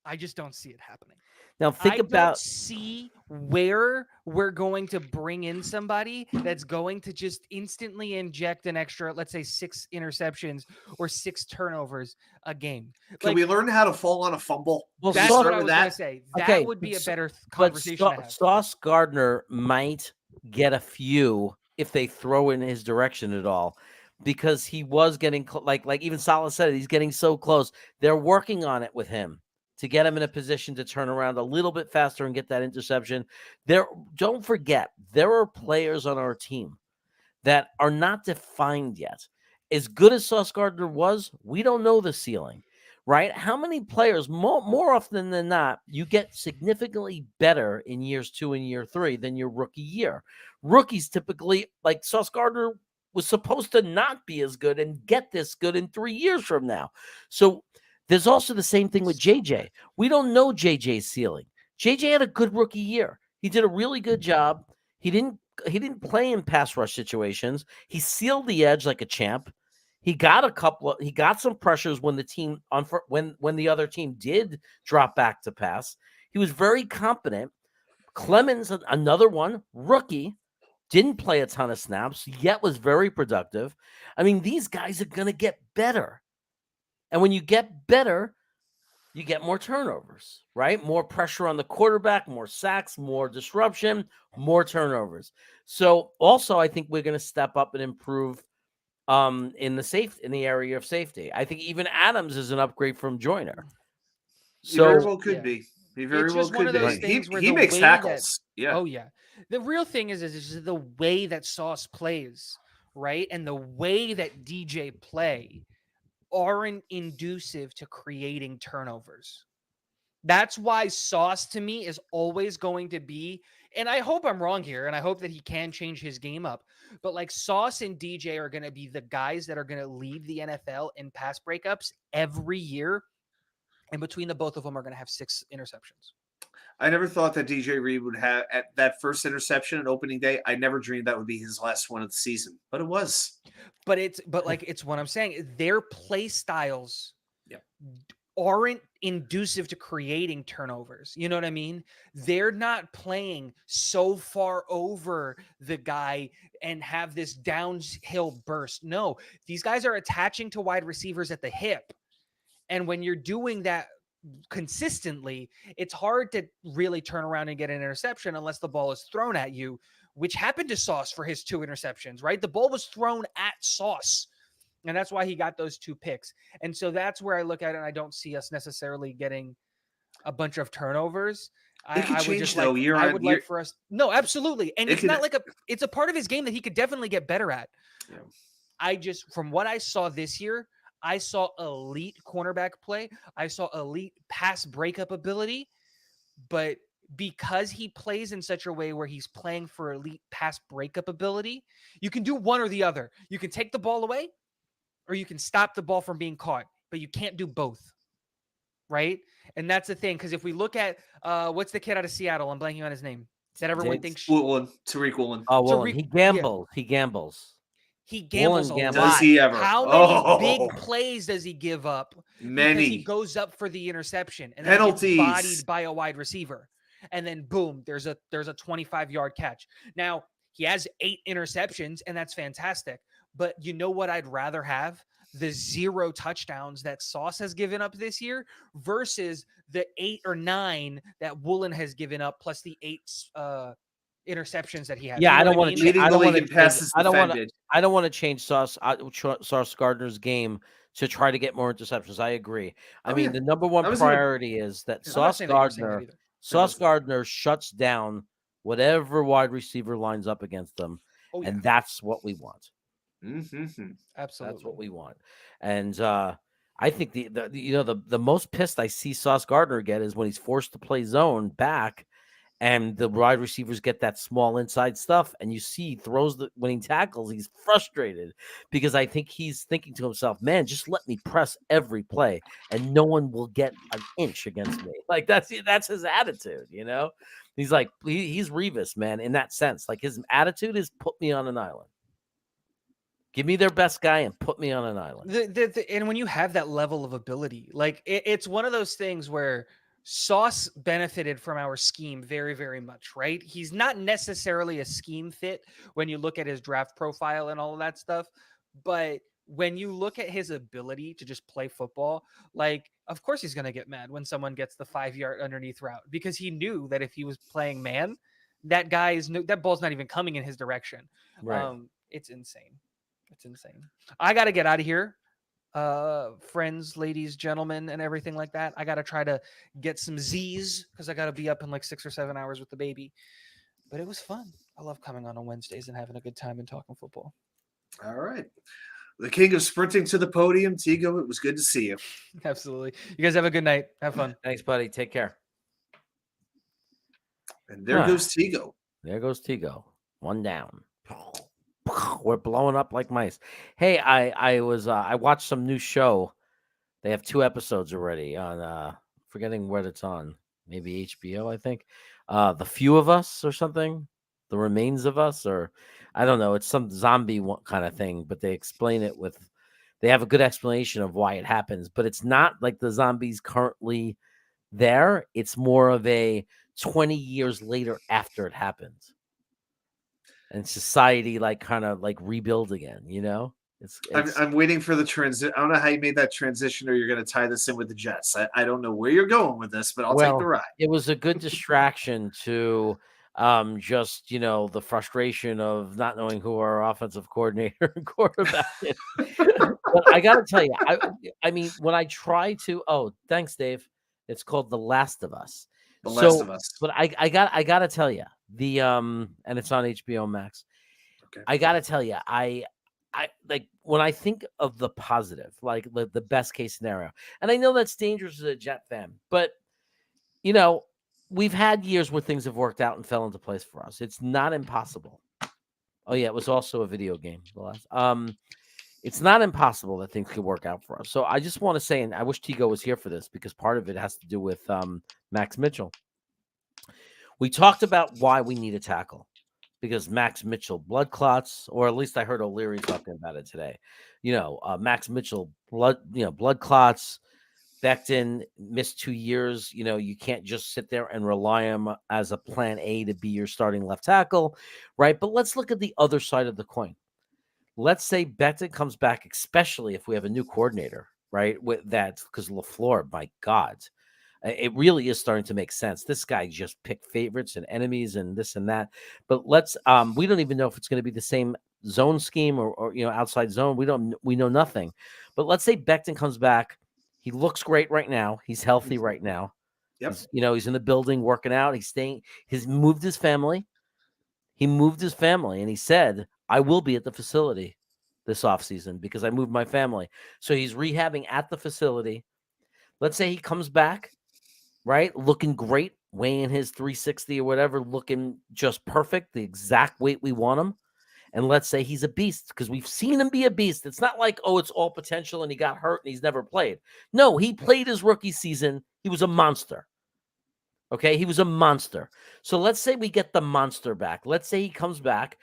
[SPEAKER 8] I just don't see it happening.
[SPEAKER 1] Now
[SPEAKER 8] I don't see where we're going to bring in somebody that's going to just instantly inject an extra, let's say 6 interceptions or 6 turnovers a game.
[SPEAKER 7] Can we learn how to fall on a fumble?
[SPEAKER 1] Well,
[SPEAKER 8] that's what I was going to say. That would be a better conversation to have.
[SPEAKER 1] Sauce Gardner might get a few if they throw in his direction at all, because he was getting like even Saleh said it, he's getting so close. They're working on it with him to get him in a position to turn around a little bit faster and get that interception. Don't forget, there are players on our team that are not defined yet. As good as Sauce Gardner was, we don't know the ceiling, right? How many players, more often than not, you get significantly better in years 2 and year 3 than your rookie year. Rookies typically, like Sauce Gardner, was supposed to not be as good and get this good in 3 years from now. So there's also the same thing with JJ. We don't know JJ's ceiling. JJ had a good rookie year. He did a really good job. He didn't play in pass rush situations. He sealed the edge like a champ. He got some pressures when the team when the other team did drop back to pass. He was very competent. Clemens, another one, rookie, didn't play a ton of snaps, yet was very productive. I mean, these guys are going to get better. And when you get better, you get more turnovers, right? More pressure on the quarterback, more sacks, more disruption, more turnovers. So also, I think we're going to step up and improve in the area of safety. I think even Adams is an upgrade from Joyner.
[SPEAKER 7] So, he very well could be. He very well could be. He makes tackles.
[SPEAKER 8] Oh, yeah. The real thing is the way that Sauce plays, right? And the way that DJ play aren't inducive to creating turnovers. That's why Sauce to me is always going to be, and I hope I'm wrong here, and I hope that he can change his game up, but like Sauce and DJ are going to be the guys that are going to lead the NFL in pass breakups every year, and between the both of them are going to have 6 interceptions.
[SPEAKER 7] I never thought that DJ Reed would have at that first interception at opening day. I never dreamed that would be his last one of the season, but it was.
[SPEAKER 8] But it's what I'm saying. Their play styles aren't inducive to creating turnovers. You know what I mean? They're not playing so far over the guy and have this downhill burst. No, these guys are attaching to wide receivers at the hip. And when you're doing that consistently, it's hard to really turn around and get an interception unless the ball is thrown at you, which happened to Sauce for his 2 interceptions, right? The ball was thrown at Sauce, and that's why he got those 2 picks. And so that's where I look at it, and I don't see us necessarily getting a bunch of turnovers.
[SPEAKER 7] It could change, though.
[SPEAKER 8] Like for us. No, absolutely. And it's not like it's a part of his game that he could definitely get better at. Yeah. From what I saw this year, I saw elite cornerback play. I saw elite pass breakup ability, but because he plays in such a way where he's playing for elite pass breakup ability, you can do one or the other. You can take the ball away or you can stop the ball from being caught, but you can't do both. Right? And that's the thing. Because if we look at what's the kid out of Seattle? I'm blanking on his name. That everyone thinks
[SPEAKER 7] Tariq Woolen.
[SPEAKER 1] Oh, Woolen. He gambles. Yeah. He gambles.
[SPEAKER 8] He gambles a lot.
[SPEAKER 7] Does he ever?
[SPEAKER 8] How many big plays does he give up?
[SPEAKER 7] Many.
[SPEAKER 8] Because he goes up for the interception and
[SPEAKER 7] penalties,
[SPEAKER 8] then gets bodied by a wide receiver, and then boom, there's a 25-yard catch. Now He has 8 interceptions, and that's fantastic. But you know what I'd rather have? The 0 touchdowns that Sauce has given up this year versus the 8 or 9 that Woolen has given up, plus the 8 interceptions that he had.
[SPEAKER 1] Yeah,
[SPEAKER 8] You know
[SPEAKER 1] I don't
[SPEAKER 8] what
[SPEAKER 1] want to.
[SPEAKER 8] mean?
[SPEAKER 7] Leading
[SPEAKER 1] I
[SPEAKER 7] the
[SPEAKER 1] don't want
[SPEAKER 7] league
[SPEAKER 1] to.
[SPEAKER 7] in passes
[SPEAKER 1] I don't want to.
[SPEAKER 7] defended.
[SPEAKER 1] I don't want to change Sauce Gardner's game to try to get more interceptions. I agree. I
[SPEAKER 7] Oh,
[SPEAKER 1] mean,
[SPEAKER 7] yeah.
[SPEAKER 1] the number one
[SPEAKER 7] I wasn't even-
[SPEAKER 1] priority is that
[SPEAKER 8] I'm not
[SPEAKER 1] Sauce
[SPEAKER 8] saying that you were saying that
[SPEAKER 1] Gardner.
[SPEAKER 8] either.
[SPEAKER 1] Sauce Gardner shuts down whatever wide receiver lines up against them,
[SPEAKER 8] Oh, yeah.
[SPEAKER 1] and that's what we want.
[SPEAKER 7] Mhm.
[SPEAKER 8] Absolutely.
[SPEAKER 1] That's what we want. And I think the most pissed I see Sauce Gardner get is when he's forced to play zone back, and the wide receivers get that small inside stuff, and you see he throws the winning tackles. He's frustrated because I think he's thinking to himself, "Man, just let me press every play, and no one will get an inch against me." Like that's his attitude, you know. He's like he's Revis, man, in that sense. Like his attitude is put me on an island. Give me their best guy and put me on an island.
[SPEAKER 8] And when you have that level of ability, like it's one of those things where Sauce benefited from our scheme very, very much, right? He's not necessarily a scheme fit when you look at his draft profile and all of that stuff. But when you look at his ability to just play football, like, of course he's going to get mad when someone gets the 5-yard underneath route, because he knew that if he was playing man, that ball's not even coming in his direction.
[SPEAKER 1] Right.
[SPEAKER 8] It's insane. It's insane. I got to get out of here. Friends, ladies, gentlemen, and everything like that. I got to try to get some Z's because I got to be up in like 6 or 7 hours with the baby. But it was fun. I love coming on Wednesdays and having a good time and talking football.
[SPEAKER 7] All right. The king of sprinting to the podium, Tigo, it was good to see you.
[SPEAKER 8] Absolutely. You guys have a good night. Have fun.
[SPEAKER 1] Thanks, buddy. Take care.
[SPEAKER 7] And there goes Tigo.
[SPEAKER 1] There goes Tigo. One down. We're blowing up like mice. Hey, I watched some new show. They have 2 episodes already on forgetting what it's on. Maybe HBO, I think. The Few of Us or something. The Remains of Us, or I don't know. It's some zombie kind of thing, but they explain it with. They have a good explanation of why it happens, but it's not like the zombies currently there. It's more of a 20 years later after it happens. And society kind of rebuild again, you know?
[SPEAKER 7] I'm waiting for the transition. I don't know how you made that transition, or you're going to tie this in with the Jets. I don't know where you're going with this, but I'll take the ride.
[SPEAKER 1] It was a good distraction to just, the frustration of not knowing who our offensive coordinator and quarterback is. But I got to tell you, I mean, when I try to, thanks, Dave. It's called The Last of Us.
[SPEAKER 7] The Last of Us.
[SPEAKER 1] But I got to tell you, and it's on HBO Max.
[SPEAKER 7] Okay.
[SPEAKER 1] I got to tell you, I like when I think of the positive, like the best case scenario, and I know that's dangerous as a Jet fan, but we've had years where things have worked out and fell into place for us. It's not impossible. Oh yeah, it was also a video game. The last, it's not impossible that things could work out for us. So I just want to say, and I wish Tigo was here for this because part of it has to do with Max Mitchell. We talked about why we need a tackle. Because Max Mitchell blood clots, or at least I heard O'Leary talking about it today. Max Mitchell blood clots. Becton missed 2 years. You can't just sit there and rely on him as a plan A to be your starting left tackle, right? But let's look at the other side of the coin. Let's say Becton comes back, especially if we have a new coordinator, right? With that, because LaFleur, my God. It really is starting to make sense. This guy just picked favorites and enemies and this and that. But let's we don't even know if it's going to be the same zone scheme or outside zone. We know nothing. But let's say Becton comes back. He looks great right now. He's healthy right now.
[SPEAKER 7] Yep.
[SPEAKER 1] He's in the building working out. He's moved his family. He moved his family and he said, I will be at the facility this offseason because I moved my family. So he's rehabbing at the facility. Let's say he comes back. Right? Looking great, weighing his 360 or whatever, looking just perfect, the exact weight we want him. And let's say he's a beast because we've seen him be a beast. It's not like, it's all potential and he got hurt and he's never played. No, he played his rookie season. He was a monster. Okay, he was a monster. So let's say we get the monster back. Let's say he comes back.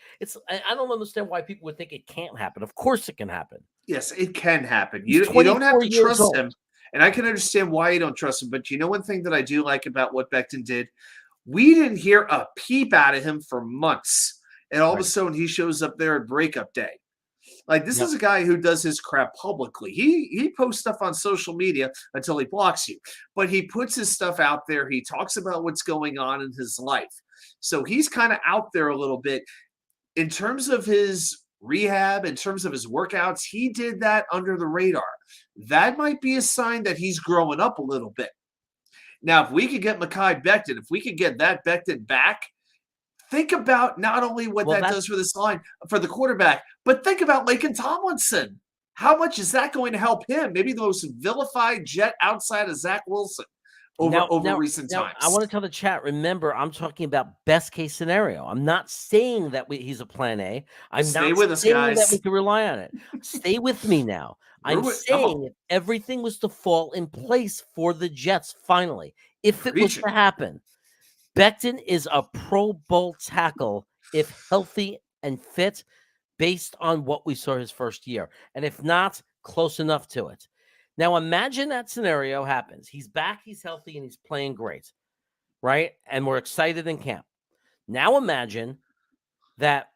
[SPEAKER 1] I don't understand why people would think it can't happen. Of course it can happen.
[SPEAKER 7] Yes, it can happen. You don't have to trust him. And I can understand why you don't trust him. But one thing that I do like about what Becton did? We didn't hear a peep out of him for months. and all of a
[SPEAKER 1] Right.
[SPEAKER 7] sudden he shows up there at breakup day. Like, this
[SPEAKER 1] Yep.
[SPEAKER 7] is a guy who does his crap publicly. He posts stuff on social media until he blocks you, but he puts his stuff out there. He talks about what's going on in his life. So he's kind of out there a little bit in terms of his rehab, in terms of his workouts. He did that under the radar. That might be a sign that he's growing up a little bit. Now, if we could get Mekhi Becton, if we could get that Becton back, think about not only what
[SPEAKER 1] Well,
[SPEAKER 7] that does for this line, for the quarterback, but think about Laken Tomlinson. How much is that going to help him? Maybe the most vilified Jet outside of Zach Wilson over recent times.
[SPEAKER 1] I want to tell the chat, remember, I'm talking about best case scenario. I'm not saying that he's a plan A. I'm
[SPEAKER 7] Stay
[SPEAKER 1] not
[SPEAKER 7] with us,
[SPEAKER 1] saying
[SPEAKER 7] guys.
[SPEAKER 1] that we can rely on it. Stay with me now. I'm saying if everything was to fall in place for the Jets finally, if it was to happen, Becton is a Pro Bowl tackle if healthy and fit based on what we saw his first year. And if not, close enough to it. Now, imagine that scenario happens. He's back, he's healthy, and he's playing great, right? And we're excited in camp. Now imagine that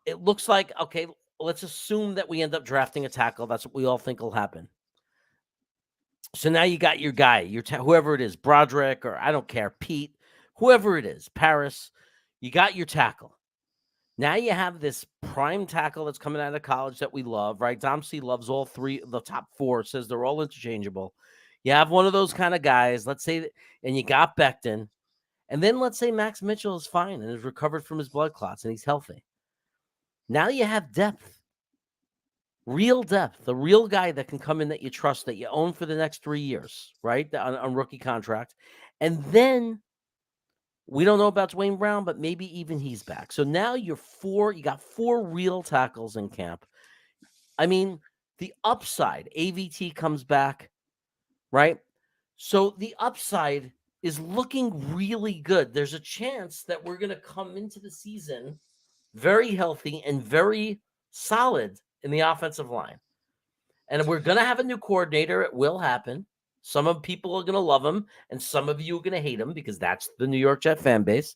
[SPEAKER 1] it looks like, okay, let's assume that we end up drafting a tackle. That's what we all think will happen. So now you got your guy, whoever it is, Broderick, or I don't care, Pete, whoever it is, Paris, you got your tackle. Now you have this prime tackle that's coming out of college that we love, right? Dom C loves all three, the top four, says they're all interchangeable. You have one of those kind of guys, let's say, and you got Becton, and then let's say Max Mitchell is fine and is recovered from his blood clots and he's healthy. Now you have depth, real depth, the real guy that can come in that you trust, that you own for the next 3 years, right? On rookie contract. And then we don't know about Dwayne Brown, but maybe even he's back. So now you got 4 real tackles in camp. I mean, the upside, AVT comes back, right? So the upside is looking really good. There's a chance that we're going to come into the season very healthy and very solid in the offensive line. And we're going to have a new coordinator. It will happen. Some of people are going to love him, and some of you are going to hate him because that's the New York Jet fan base.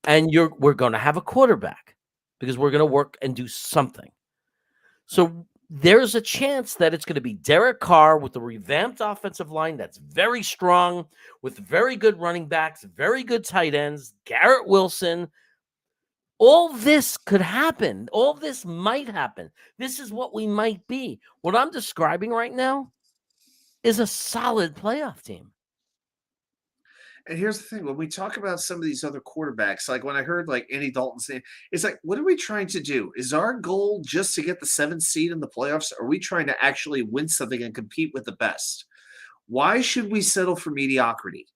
[SPEAKER 1] And we're going to have a quarterback because we're going to work and do something. So there's a chance that it's going to be Derek Carr with a revamped offensive line that's very strong, with very good running backs, very good tight ends, Garrett Wilson. All this could happen. All this might happen. This is what we might be. What I'm describing right now is a solid playoff team.
[SPEAKER 7] And here's the thing: when we talk about some of these other quarterbacks, like when I heard like Andy Dalton's name, it's like, what are we trying to do? Is our goal just to get the 7th seed in the playoffs? Or are we trying to actually win something and compete with the best? Why should we settle for mediocrity?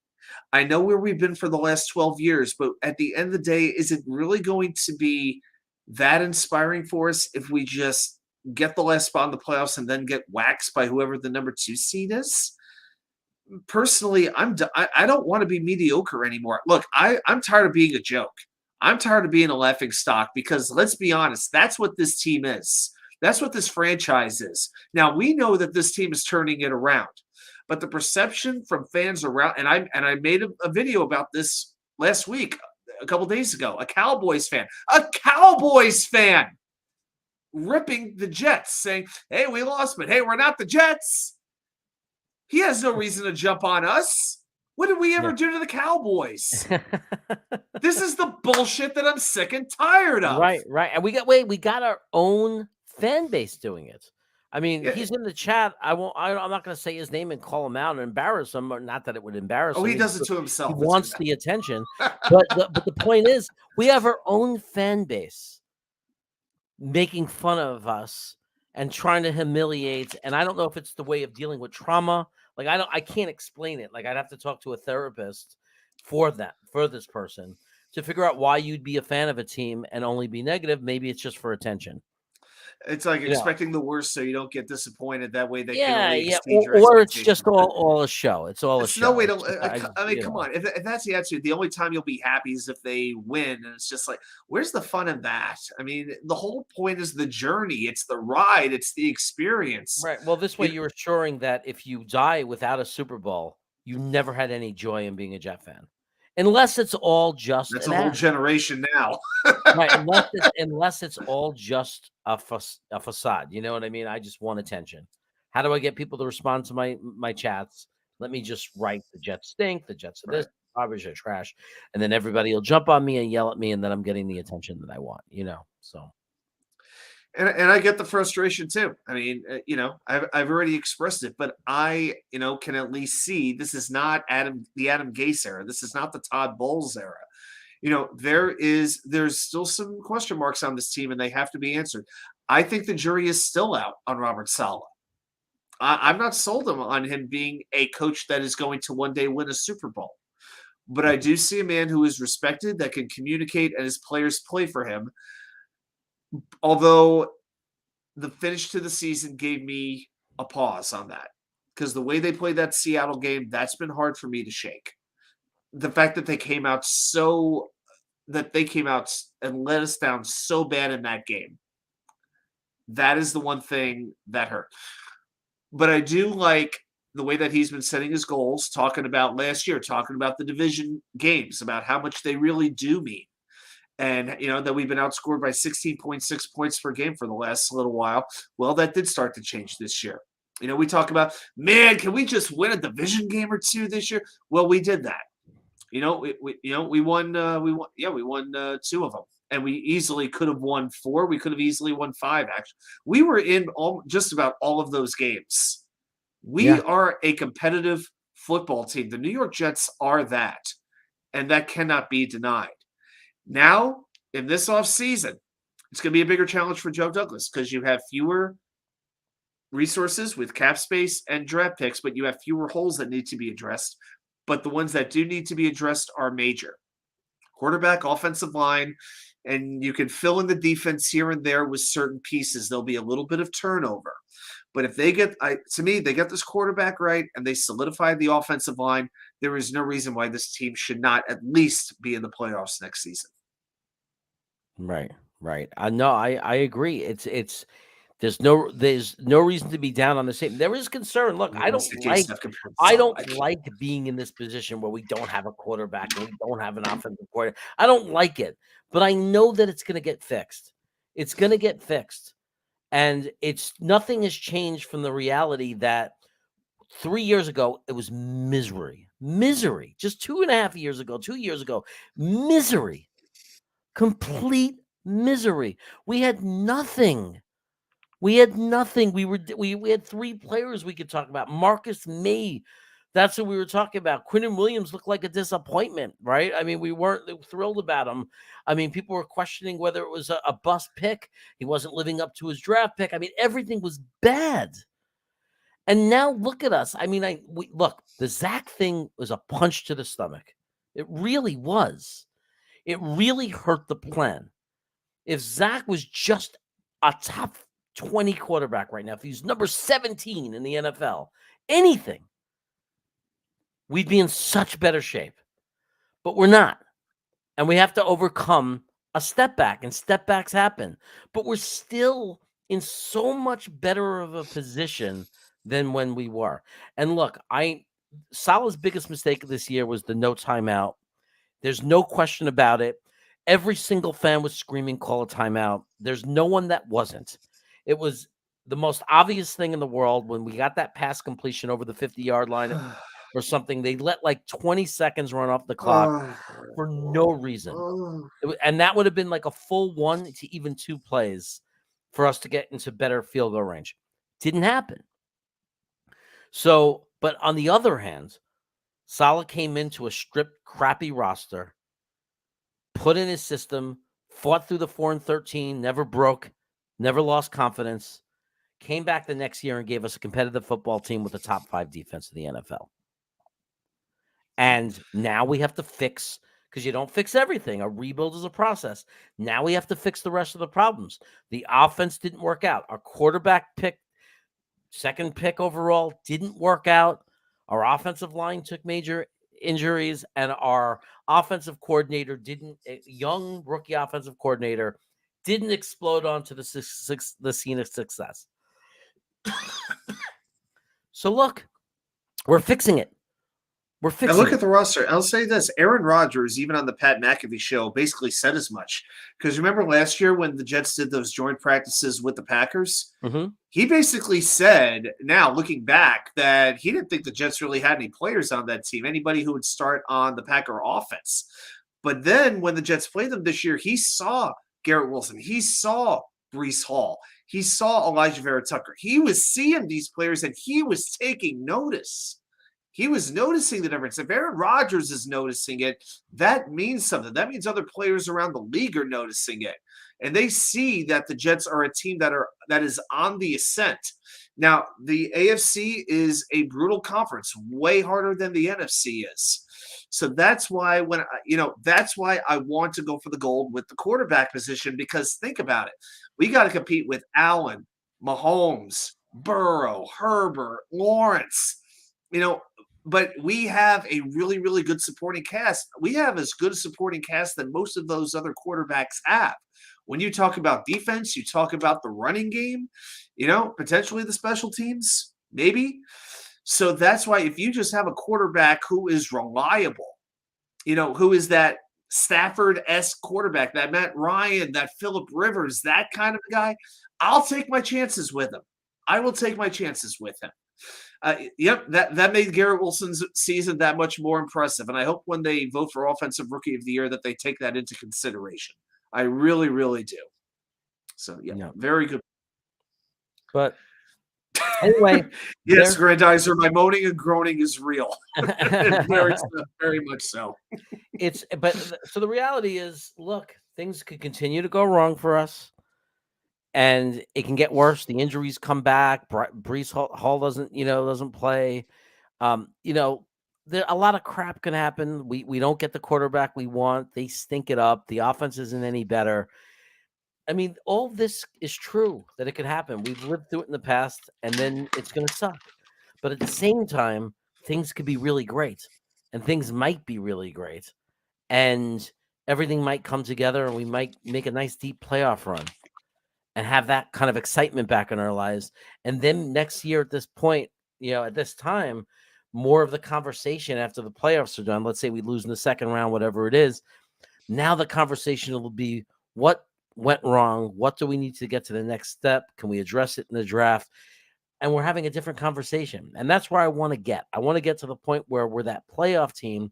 [SPEAKER 7] I know where we've been for the last 12 years, but at the end of the day, is it really going to be that inspiring for us if we just get the last spot in the playoffs and then get waxed by whoever the number 2 seed is? Personally, I don't want to be mediocre anymore. Look, I'm tired of being a joke. I'm tired of being a laughing stock because let's be honest, that's what this team is. That's what this franchise is. Now, we know that this team is turning it around, but the perception from fans around, and I made a video about this last week, a couple days ago, a Cowboys fan ripping the Jets, saying, hey, we lost, but hey, we're not the Jets. He has no reason to jump on us. What did we ever do to the Cowboys? This is the bullshit that I'm sick and tired of.
[SPEAKER 1] Right. And we got our own fan base doing it. I mean, he's in the chat. I'm not going to say his name and call him out and embarrass him. Or not that it would embarrass him.
[SPEAKER 7] He does it to himself.
[SPEAKER 1] He wants the attention. but the point is, we have our own fan base making fun of us and trying to humiliate. And I don't know if it's the way of dealing with trauma. Like, I can't explain it. Like, I'd have to talk to a therapist for this person to figure out why you'd be a fan of a team and only be negative. Maybe it's just for attention.
[SPEAKER 7] It's like expecting the worst so you don't get disappointed. That way they
[SPEAKER 1] or it's just all a show. It's all a show.
[SPEAKER 7] No way to. I mean, come on. If that's the attitude, the only time you'll be happy is if they win, and it's just like, where's the fun in that? I mean, the whole point is the journey. It's the ride. It's the experience.
[SPEAKER 1] Right. Well, this way you're assuring that if you die without a Super Bowl, you never had any joy in being a Jet fan. unless it's all just
[SPEAKER 7] That's
[SPEAKER 1] an
[SPEAKER 7] a whole
[SPEAKER 1] act.
[SPEAKER 7] generation now.
[SPEAKER 1] Right, unless it's all just a facade. You know what I mean? I just want attention. How do I get people to respond to my chats? Let me just write the Jets stink, the Jets are this, garbage are trash, and then everybody will jump on me and yell at me, and then I'm getting the attention that I want. So
[SPEAKER 7] And I get the frustration too. I mean, I've already expressed it, but I, can at least see this is not the Adam Gase era. This is not the Todd Bowles era. There's still some question marks on this team, and they have to be answered. I think the jury is still out on Robert Saleh. I'm not sold on him being a coach that is going to one day win a Super Bowl. But I do see a man who is respected, that can communicate, and his players play for him. Although the finish to the season gave me a pause on that, because the way they played that Seattle game, that's been hard for me to shake. The fact that they came out and let us down so bad in that game, that is the one thing that hurt. But I do like the way that he's been setting his goals, talking about last year, talking about the division games, about how much they really do mean. And, that we've been outscored by 16.6 points per game for the last little while. Well, that did start to change this year. We talk about, man, can we just win a division game or two this year? Well, we did that. We won 2 of them. And we easily could have won 4. We could have easily won 5, actually. We were in just about all of those games. We are a competitive football team. The New York Jets are that. And that cannot be denied. Now, in this offseason, it's going to be a bigger challenge for Joe Douglas, because you have fewer resources with cap space and draft picks, but you have fewer holes that need to be addressed. But the ones that do need to be addressed are major. Quarterback, offensive line, and you can fill in the defense here and there with certain pieces. There'll be a little bit of turnover. But if they get this quarterback right and they solidify the offensive line, there is no reason why this team should not at least be in the playoffs next season.
[SPEAKER 1] Right. No, I agree. There's no reason to be down on the same. There is concern. Look, I don't like being in this position where we don't have a quarterback and we don't have an offensive coordinator. I don't like it, but I know that it's going to get fixed. It's going to get fixed. And nothing has changed from the reality that 3 years ago, it was misery. Just 2.5 years ago, 2 years ago, misery, complete misery. We had nothing. We had 3 players we could talk about. Marcus May, that's what we were talking about. Quinnen Williams looked like a disappointment, right? I mean, we weren't thrilled about him. I mean, people were questioning whether it was a bust pick. He wasn't living up to his draft pick. I mean, everything was bad. And now look at us. I mean, look, the Zach thing was a punch to the stomach. It really was. It really hurt the plan. If Zach was just a top 20 quarterback right now, if he's number 17 in the NFL, anything, we'd be in such better shape. But we're not. And we have to overcome a step back, and step backs happen. But we're still in so much better of a position than when we were. And look, Saleh's biggest mistake this year was the no timeout. There's no question about it. Every single fan was screaming, call a timeout. There's no one that wasn't. It was the most obvious thing in the world when we got that pass completion over the 50-yard line or something. They let like 20 seconds run off the clock for no reason. And that would have been like a full 1 to even 2 plays for us to get into better field goal range. Didn't happen. So, but on the other hand, Saleh came into a stripped, crappy roster, put in his system, fought through the 4-13, never broke, never lost confidence, came back the next year and gave us a competitive football team with a top 5 defense in the NFL. And now we have to fix, because you don't fix everything. A rebuild is a process. Now we have to fix the rest of the problems. The offense didn't work out. Our quarterback pick, second pick overall, didn't work out. Our offensive line took major injuries, and our offensive coordinator young rookie offensive coordinator didn't explode onto the scene of success. So look, we're fixing it. We're
[SPEAKER 7] And
[SPEAKER 1] fixing
[SPEAKER 7] look
[SPEAKER 1] it.
[SPEAKER 7] at the roster. I'll say this. Aaron Rodgers, even on the Pat McAfee show, basically said as much. Because remember last year when the Jets did those joint practices with the Packers?
[SPEAKER 1] Mhm.
[SPEAKER 7] He basically said, now looking back, that he didn't think the Jets really had any players on that team, anybody who would start on the Packer offense. But then when the Jets played them this year, he saw Garrett Wilson. He saw Brees Hall. He saw Elijah Vera Tucker. He was seeing these players and he was taking notice. He was noticing the difference. If Aaron Rodgers is noticing it, that means something. That means other players around the league are noticing it. And they see that the Jets are a team that is on the ascent. Now, the AFC is a brutal conference, way harder than the NFC is. So that's why that's why I want to go for the gold with the quarterback position, because think about it. We got to compete with Allen, Mahomes, Burrow, Herbert, Lawrence. But we have a really, really good supporting cast. We have as good a supporting cast than most of those other quarterbacks have. When you talk about defense, you talk about the running game, potentially the special teams, maybe. So that's why if you just have a quarterback who is reliable, who is that Stafford-esque quarterback, that Matt Ryan, that Phillip Rivers, that kind of guy, I'll take my chances with him. I will take my chances with him. That made Garrett Wilson's season that much more impressive. And I hope when they vote for Offensive Rookie of the Year that they take that into consideration. I really, really do. So, very good.
[SPEAKER 1] But anyway.
[SPEAKER 7] Yes, Grandizer, my moaning and groaning is real. very, very much so.
[SPEAKER 1] So the reality is, look, things could continue to go wrong for us. And it can get worse. The injuries come back. Brees Hall doesn't play. A lot of crap can happen. We don't get the quarterback we want. They stink it up. The offense isn't any better. I mean, all this is true that it could happen. We've lived through it in the past, and then it's going to suck. But at the same time, things could be really great, and things might be really great, and everything might come together, and we might make a nice deep playoff run and have that kind of excitement back in our lives. And then next year at this point, at this time, more of the conversation after the playoffs are done, let's say we lose in the second round, whatever it is, now the conversation will be what went wrong? What do we need to get to the next step? Can we address it in the draft? And we're having a different conversation. And that's where I want to get. I want to get to the point where we're that playoff team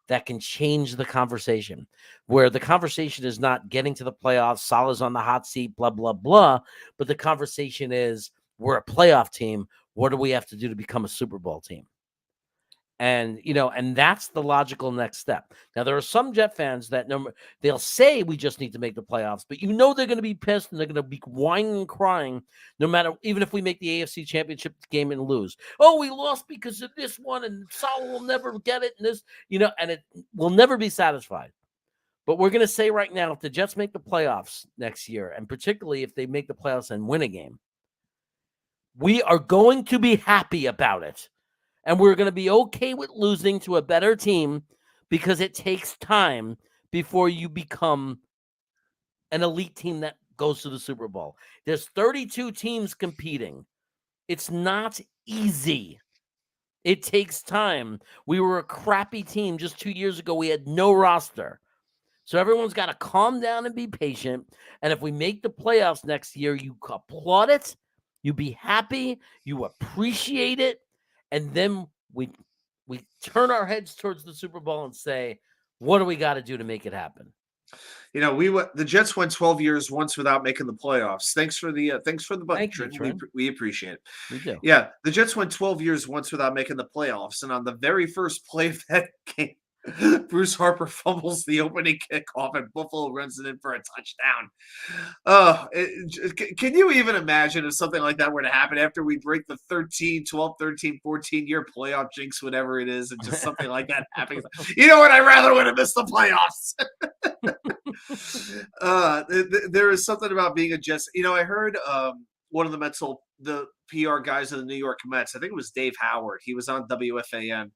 [SPEAKER 1] that can change the conversation, where the conversation is not getting to the playoffs, Saleh's on the hot seat, blah, blah, blah. But the conversation is we're a playoff team. What do we have to do to become a Super Bowl team? And, and that's the logical next step. Now, there are some Jet fans that they'll say we just need to make the playoffs, but they're going to be pissed and they're going to be whining and crying no matter, even if we make the AFC Championship game and lose. Oh, we lost because of this one and Saleh will never get it. And this, and it will never be satisfied. But we're going to say right now, if the Jets make the playoffs next year, and particularly if they make the playoffs and win a game, we are going to be happy about it. And we're going to be okay with losing to a better team because it takes time before you become an elite team that goes to the Super Bowl. There's 32 teams competing. It's not easy. It takes time. We were a crappy team just 2 years ago. We had no roster. So everyone's got to calm down and be patient. And if we make the playoffs next year, you applaud it, you be happy, you appreciate it. And then we turn our heads towards the Super Bowl and say, what do we got to do to make it happen?
[SPEAKER 7] The Jets went 12 years once without making the playoffs. Thanks for the button,
[SPEAKER 1] Trent.
[SPEAKER 7] We appreciate it.
[SPEAKER 1] We do.
[SPEAKER 7] Yeah, the Jets went 12 years once without making the playoffs, and on the very first play of that game, Bruce Harper fumbles the opening kickoff and Buffalo runs it in for a touchdown. Can you even imagine if something like that were to happen after we break the 12, 13, 14-year playoff jinx, whatever it is, and just something like that happens? You know what? I rather would have missed the playoffs. There is something about being a Jets. I heard one of the PR guys of the New York Mets, I think it was Dave Howard. He was on WFAN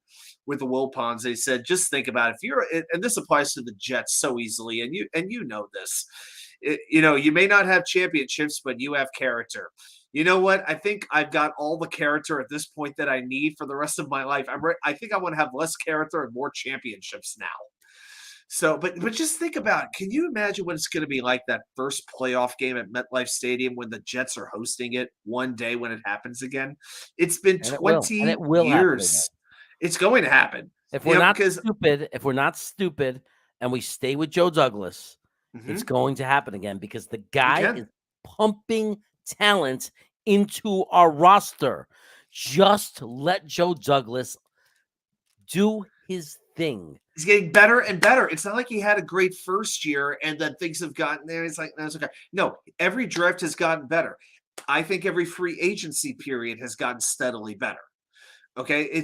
[SPEAKER 7] with the Wilpons. They said, just think about it. And this applies to the Jets so easily. And you know this, you may not have championships, but you have character. you know what? I think I've got all the character at this point that I need for the rest of my life. I think I want to have less character and more championships now. So, but just think about it. Can you imagine what it's going to be like that first playoff game at MetLife Stadium when the Jets are hosting it one day when it happens again? It's been
[SPEAKER 1] And
[SPEAKER 7] 20
[SPEAKER 1] it will happen again.
[SPEAKER 7] years. It's going to happen.
[SPEAKER 1] If we're not stupid and we stay with Joe Douglas, it's going to happen again because the guy is pumping talent into our roster. Just let Joe Douglas do his thing.
[SPEAKER 7] He's getting better and better. It's not like he had a great first year and then things have gotten there. It's like, no, it's okay. No, every draft has gotten better. I think every free agency period has gotten steadily better. Okay,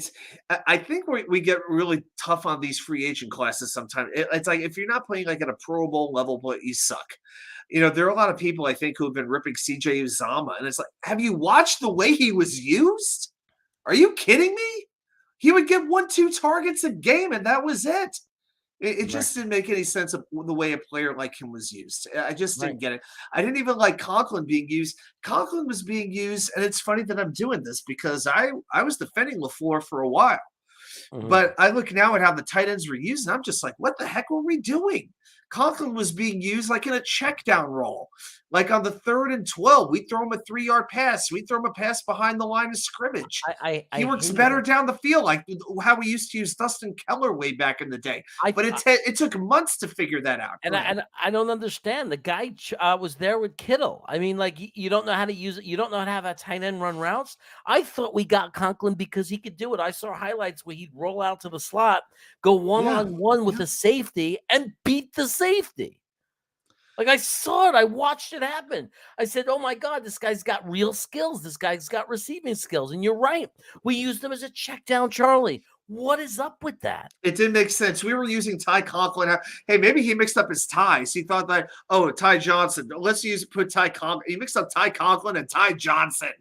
[SPEAKER 7] I think we get really tough on these free agent classes sometimes. It's like if you're not playing like at a Pro Bowl level, but you suck. There are a lot of people I think who have been ripping CJ Uzama, and it's like, have you watched the way he was used? Are you kidding me? He would get 1-2 targets a game, and that was it. It just didn't make any sense of the way a player like him was used. I just didn't get it. I didn't even like Conklin being used. Conklin was being used, and it's funny that I'm doing this because I was defending LaFleur for a while. But I look now at how the tight ends were used, and I'm just like, what the heck were we doing? Conklin was being used like in a check down role. Like on the 3rd and 12, we throw him a 3-yard pass. We throw him a pass behind the line of scrimmage. He works better down the field, like how we used to use Dustin Keller way back in the day. But it took months to figure that out.
[SPEAKER 1] And I don't understand. The guy was there with Kittle. I mean, like, you don't know how to use it. You don't know how to have a tight end run routes. I thought we got Conklin because he could do it. I saw highlights where he'd roll out to the slot, go one-on-one with a safety, and beat the safety. Like, I saw it. I watched it happen. I said, oh, my God, this guy's got real skills. This guy's got receiving skills. And you're right. We used him as a check down Charlie. What is up with that?
[SPEAKER 7] It didn't make sense. We were using Ty Conklin. Hey, maybe he mixed up his ties. He thought that, Ty Johnson. Let's put Ty Conklin. He mixed up Ty Conklin and Ty Johnson.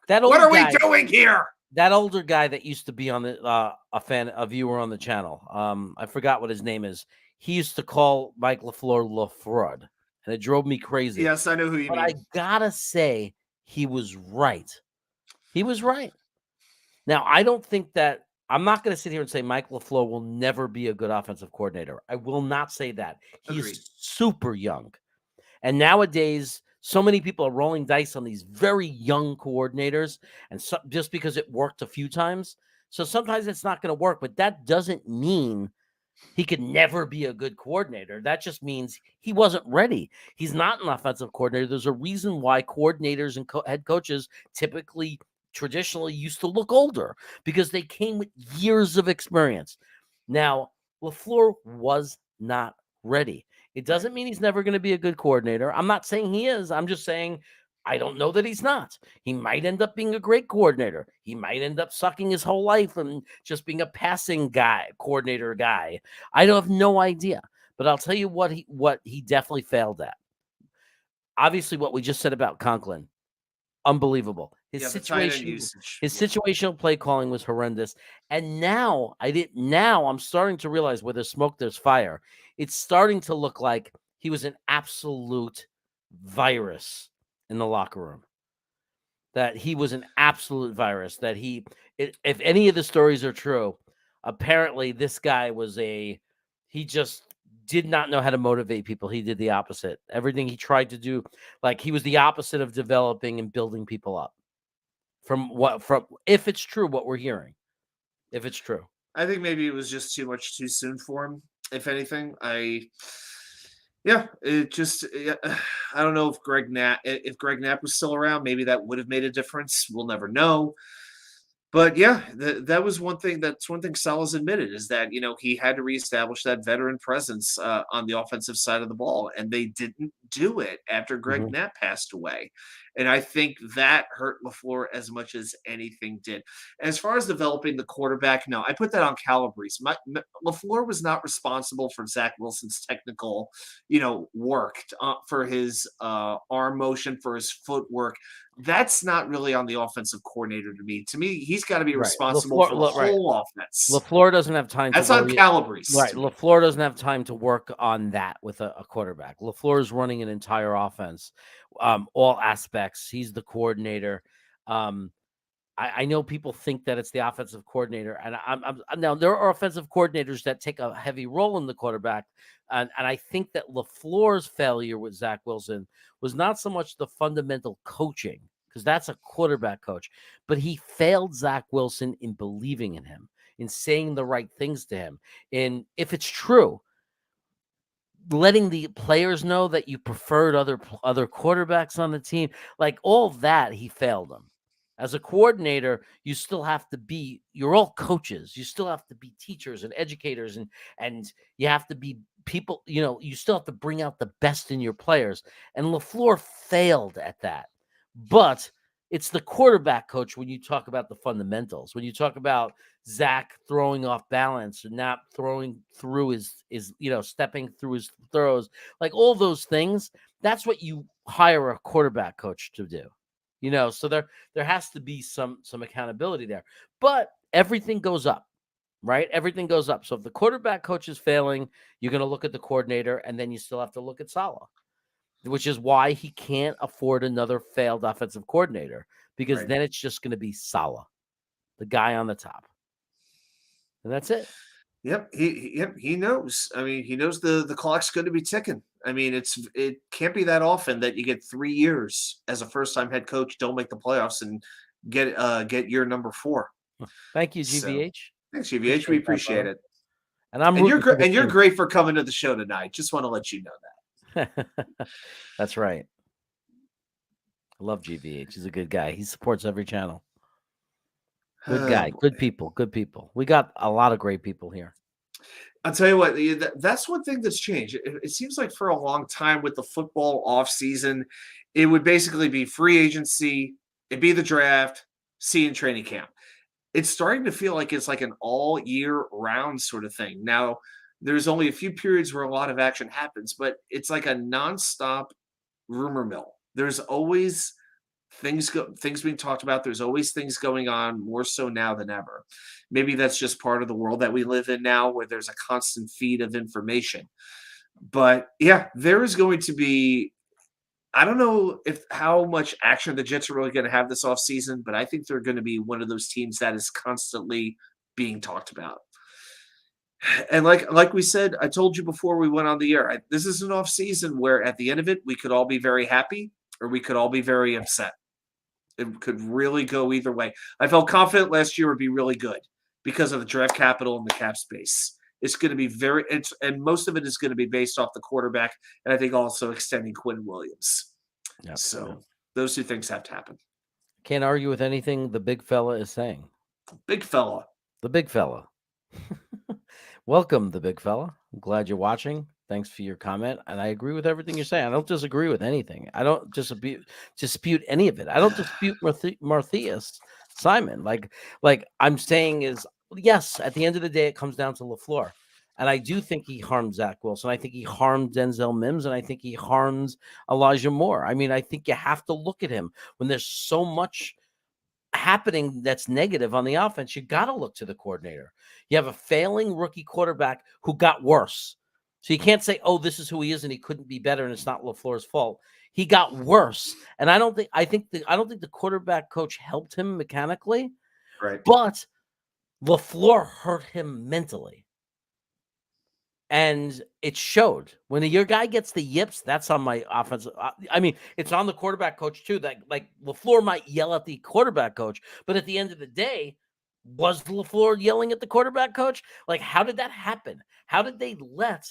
[SPEAKER 7] What are we doing here?
[SPEAKER 1] That older guy that used to be on the a viewer on the channel. I forgot what his name is. He used to call Mike LaFleur LaFraud, and it drove me crazy.
[SPEAKER 7] Yes, I know who you mean.
[SPEAKER 1] But I gotta say, he was right. He was right. Now, I don't think that I'm not going to sit here and say Mike LaFleur will never be a good offensive coordinator. I will not say that. He's
[SPEAKER 7] Agreed.
[SPEAKER 1] super young. And nowadays, so many people are rolling dice on these very young coordinators, and just because it worked a few times. So sometimes it's not going to work, but that doesn't mean he could never be a good coordinator. That just means he wasn't ready. He's not an offensive coordinator. There's a reason why coordinators and head coaches traditionally used to look older because they came with years of experience. Now, LaFleur was not ready. It doesn't mean he's never going to be a good coordinator. I'm not saying he is. I'm just saying I don't know that he's not. He might end up being a great coordinator. He might end up sucking his whole life and just being a passing coordinator guy. I have no idea. But I'll tell you what he definitely failed at. Obviously, what we just said about Conklin, unbelievable. His situational play calling was horrendous. And now I'm starting to realize where there's smoke, there's fire. It's starting to look like he was an absolute virus in the locker room. That he was an absolute virus. That if any of the stories are true, apparently this guy he just did not know how to motivate people. He did the opposite. Everything he tried to do, like he was the opposite of developing and building people up. If it's true what we're hearing. If it's true.
[SPEAKER 7] I think maybe it was just too much too soon for him. If anything, I don't know if Greg Knapp was still around, maybe that would have made a difference. We'll never know. But yeah, that was one thing. That's one thing Saleh's admitted is that, he had to reestablish that veteran presence on the offensive side of the ball, and they didn't do it after Greg Knapp passed away. And I think that hurt LaFleur as much as anything did. As far as developing the quarterback, no, I put that on Calabrese. LaFleur was not responsible for Zach Wilson's technical, work for his arm motion, for his footwork. that's not really on the offensive coordinator to me. To me, he's got to be
[SPEAKER 1] Right.
[SPEAKER 7] responsible for the
[SPEAKER 1] Right.
[SPEAKER 7] whole offense.
[SPEAKER 1] LaFleur doesn't have time
[SPEAKER 7] That's
[SPEAKER 1] to
[SPEAKER 7] on
[SPEAKER 1] worry.
[SPEAKER 7] Calabrese.
[SPEAKER 1] Right. LaFleur doesn't have time to work on that with a quarterback. LaFleur is running an entire offense, all aspects. He's the coordinator. I know people think that it's the offensive coordinator, and I'm now there are offensive coordinators that take a heavy role in the quarterback, and I think that LaFleur's failure with Zach Wilson was not so much the fundamental coaching, because that's a quarterback coach, but he failed Zach Wilson in believing in him, in saying the right things to him, and if it's true, letting the players know that you preferred other quarterbacks on the team, like all that, he failed them. As a coordinator, you still have to be, you're all coaches. You still have to be teachers and educators, and you have to be people, you still have to bring out the best in your players. And LaFleur failed at that. But it's the quarterback coach when you talk about the fundamentals. When you talk about Zach throwing off balance and not throwing through his stepping through his throws, like all those things, that's what you hire a quarterback coach to do. So there has to be some accountability there. But everything goes up, right? Everything goes up. So if the quarterback coach is failing, you're going to look at the coordinator, and then you still have to look at Saleh, which is why he can't afford another failed offensive coordinator, because then it's just going to be Saleh, the guy on the top. And that's it.
[SPEAKER 7] Yep, he knows. I mean, he knows the clock's going to be ticking. I mean, it can't be that often that you get 3 years as a first-time head coach, don't make the playoffs, and get year number 4.
[SPEAKER 1] Thank you,
[SPEAKER 7] So,
[SPEAKER 1] GVH.
[SPEAKER 7] thanks, GVH. We appreciate it.
[SPEAKER 1] And
[SPEAKER 7] you're great for coming to the show tonight. Just want to let you know that.
[SPEAKER 1] That's right. I love GVH. He's a good guy. He supports every channel. Good guy. Good people. Good people. We got a lot of great people here.
[SPEAKER 7] I'll tell you what, that's one thing that's changed. It seems like for a long time with the football offseason, it would basically be free agency, it'd be the draft, and training camp. It's starting to feel like it's like an all year round sort of thing. Now, there's only a few periods where a lot of action happens, but it's like a nonstop rumor mill. There's always things being talked about. There's always things going on, more so now than ever. Maybe that's just part of the world that we live in now, where there's a constant feed of information. But yeah, there is going to be, I don't know how much action the Jets are really going to have this offseason, but I think they're going to be one of those teams that is constantly being talked about. And like we said, I told you before we went on the air, this is an offseason where at the end of it, we could all be very happy or we could all be very upset. It could really go either way. I felt confident last year would be really good because of the draft capital and the cap space. It's going to be and most of it is going to be based off the quarterback, and I think also extending Quinn Williams. Yep. So those two things have to happen.
[SPEAKER 1] Can't argue with anything the big fella is saying.
[SPEAKER 7] Big fella.
[SPEAKER 1] The big fella. Welcome, the big fella. I'm glad you're watching. Thanks for your comment. And I agree with everything you're saying. I don't disagree with anything. I don't dispute any of it. I don't dispute Martheus Simon. Like I'm saying is, yes, at the end of the day, it comes down to LaFleur. And I do think he harmed Zach Wilson. I think he harmed Denzel Mims. And I think he harmed Elijah Moore. I mean, I think you have to look at him when there's so much happening that's negative on the offense. You got to look to the coordinator. You have a failing rookie quarterback who got worse. So you can't say, oh, this is who he is and he couldn't be better and it's not LaFleur's fault. He got worse. And I don't think the quarterback coach helped him mechanically.
[SPEAKER 7] Right.
[SPEAKER 1] But LaFleur hurt him mentally. And it showed. When your guy gets the yips, that's on my offensive. I mean, it's on the quarterback coach too. That like LaFleur might yell at the quarterback coach, but at the end of the day, was LaFleur yelling at the quarterback coach? Like, how did that happen? How did they let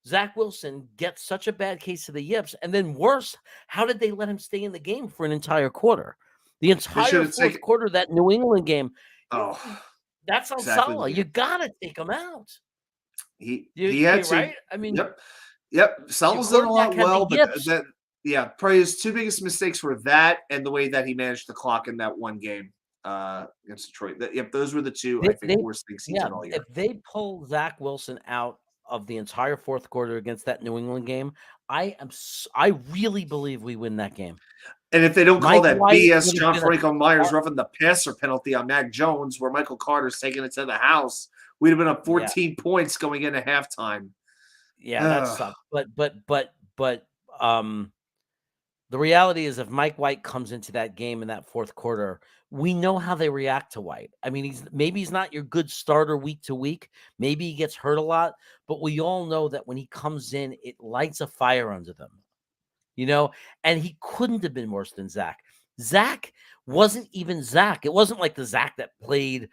[SPEAKER 1] Zach Wilson get such a bad case of the yips? And then worse, how did they let him stay in the game for an entire quarter? The entire fourth quarter, that New England game.
[SPEAKER 7] Oh,
[SPEAKER 1] that's on Saleh. You got to take him out.
[SPEAKER 7] He had to.
[SPEAKER 1] Right? I mean,
[SPEAKER 7] yep. Saleh's done a lot well, but probably his two biggest mistakes were that and the way that he managed the clock in that one game against Detroit. Those were the two worst things he's done all year.
[SPEAKER 1] If they pull Zach Wilson out of the entire fourth quarter against that New England game, I really believe we win that game.
[SPEAKER 7] And if they don't call
[SPEAKER 1] Mike
[SPEAKER 7] that
[SPEAKER 1] White
[SPEAKER 7] BS
[SPEAKER 1] would have
[SPEAKER 7] John
[SPEAKER 1] been
[SPEAKER 7] Franco Myers roughing the passer penalty on Mac Jones, where Michael Carter's taking it to the house, we'd have been up 14 points going into halftime.
[SPEAKER 1] Yeah, that sucks. But the reality is, if Mike White comes into that game in that fourth quarter, we know how they react to White. I mean, maybe he's not your good starter week to week. Maybe he gets hurt a lot, but we all know that when he comes in, it lights a fire under them. And he couldn't have been worse than Zach. Zach wasn't even Zach. It wasn't like the Zach that played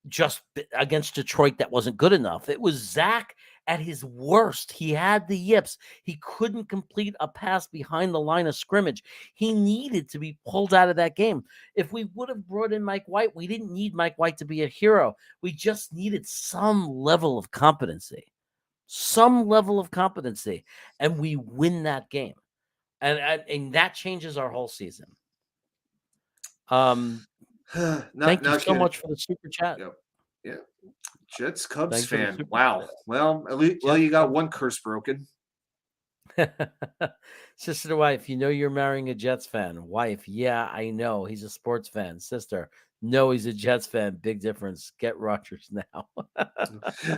[SPEAKER 1] just against Detroit that wasn't good enough. It was Zach at his worst. He had the yips. He couldn't complete a pass behind the line of scrimmage. He needed to be pulled out of that game. If we would have brought in Mike White, we didn't need Mike White to be a hero. We just needed some level of competency. And we win that game. And that changes our whole season. Thank you so much for the super chat.
[SPEAKER 7] Yep. Yeah. Jets Cubs
[SPEAKER 1] Thanks for the
[SPEAKER 7] fan.
[SPEAKER 1] super
[SPEAKER 7] Wow.
[SPEAKER 1] chat.
[SPEAKER 7] Well, at least you got one curse broken.
[SPEAKER 1] Sister to wife, you're marrying a Jets fan. Wife, yeah, I know. He's a sports fan. Sister, no, he's a Jets fan. Big difference. Get Rodgers now.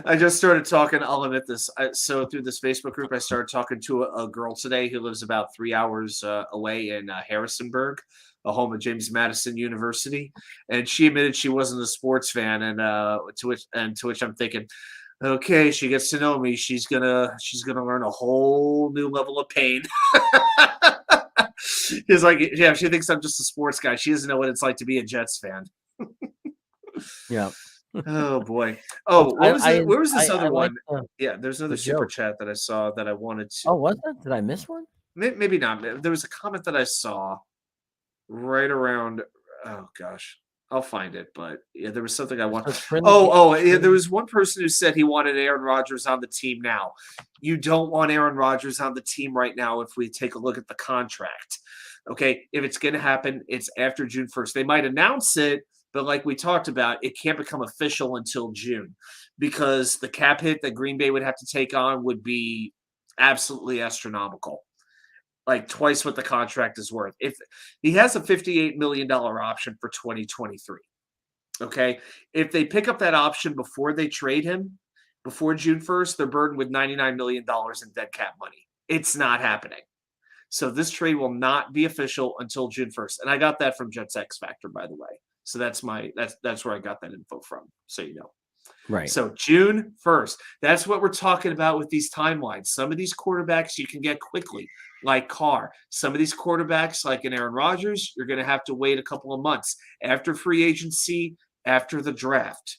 [SPEAKER 7] I just started talking. I'll admit this. So through this Facebook group, I started talking to a girl today who lives about 3 hours away in Harrisonburg, a home of James Madison University, and she admitted she wasn't a sports fan, and to which I'm thinking, okay, she gets to know me. She's gonna learn a whole new level of pain. He's like, yeah, she thinks I'm just a sports guy. She doesn't know what it's like to be a Jets fan.
[SPEAKER 1] Yeah.
[SPEAKER 7] Oh boy. Oh, where was this other one?
[SPEAKER 1] Like
[SPEAKER 7] yeah, there's another super chat that I saw that I wanted to.
[SPEAKER 1] Oh, was that? Did I miss one?
[SPEAKER 7] Maybe not. There was a comment that I saw right around. Oh gosh, I'll find it. But yeah, there was something I wanted. Yeah, there was one person who said he wanted Aaron Rodgers on the team now. You don't want Aaron Rodgers on the team right now if we take a look at the contract. Okay, if it's going to happen, it's after June 1st. They might announce it, but like we talked about, it can't become official until June because the cap hit that Green Bay would have to take on would be absolutely astronomical. Like twice what the contract is worth. If he has a $58 million option for 2023, okay, if they pick up that option before they trade him, before June 1st, they're burdened with $99 million in dead cap money. It's not happening. So this trade will not be official until June 1st. And I got that from Jets X Factor, by the way. So that's where I got that info from, so you know.
[SPEAKER 1] Right.
[SPEAKER 7] So June 1st. That's what we're talking about with these timelines. Some of these quarterbacks you can get quickly, like Carr. Some of these quarterbacks, like an Aaron Rodgers, you're going to have to wait a couple of months after free agency, after the draft.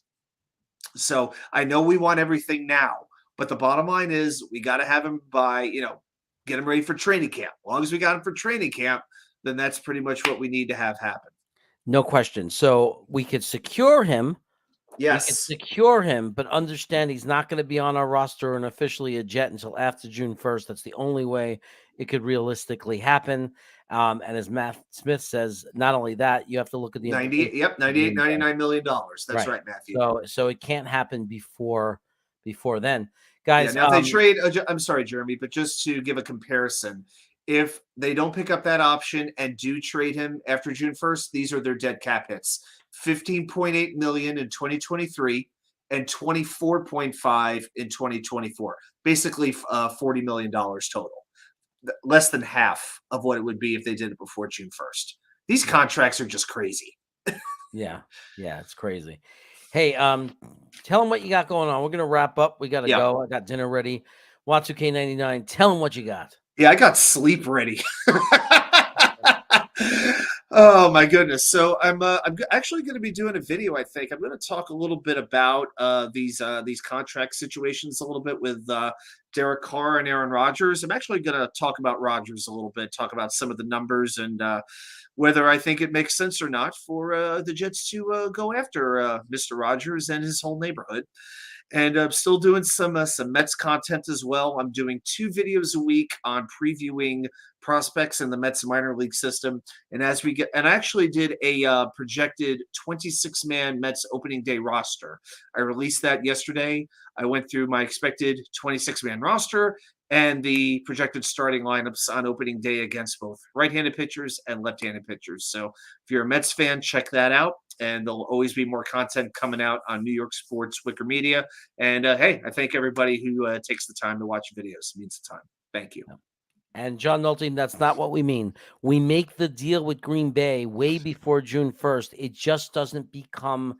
[SPEAKER 7] So I know we want everything now, but the bottom line is we got to have him by, get him ready for training camp. As long as we got him for training camp, then that's pretty much what we need to have happen.
[SPEAKER 1] No question. So we could secure him.
[SPEAKER 7] Yes.
[SPEAKER 1] We could secure him, but understand he's not going to be on our roster and officially a Jet until after June 1st. That's the only way it could realistically happen. And as Matt Smith says, not only that, you have to look at the
[SPEAKER 7] $99 million. That's right, Matthew.
[SPEAKER 1] So it can't happen before then. Guys,
[SPEAKER 7] now they trade. I'm sorry, Jeremy, but just to give a comparison, if they don't pick up that option and do trade him after June 1st, these are their dead cap hits: $15.8 million in 2023 and $24.5 in 2024. Basically, $40 million total. Less than half of what it would be if they did it before June 1st. These contracts are just crazy.
[SPEAKER 1] Yeah, it's crazy. Hey, tell them what you got going on. We're gonna wrap up. We gotta go. I got dinner ready. Watsuk99, tell them what you got.
[SPEAKER 7] Yeah, I got sleep ready. Oh my goodness! So I'm actually going to be doing a video. I think I'm going to talk a little bit about these contract situations a little bit with Derek Carr and Aaron Rodgers. I'm actually going to talk about Rodgers a little bit, talk about some of the numbers and whether I think it makes sense or not for the Jets to go after Mr. Rodgers and his whole neighborhood. And I'm still doing some Mets content as well. I'm doing 2 videos a week on previewing prospects in the Mets minor league system. And I actually did a projected 26-man Mets opening day roster. I released that yesterday. I went through my expected 26-man roster, and the projected starting lineups on opening day against both right-handed pitchers and left-handed pitchers. So if you're a Mets fan, check that out. And there'll always be more content coming out on New York Sports Wicker Media. And hey, I thank everybody who takes the time to watch videos. It means the time. Thank you.
[SPEAKER 1] And John Nolte, that's not what we mean. We make the deal with Green Bay way before June 1st. It just doesn't become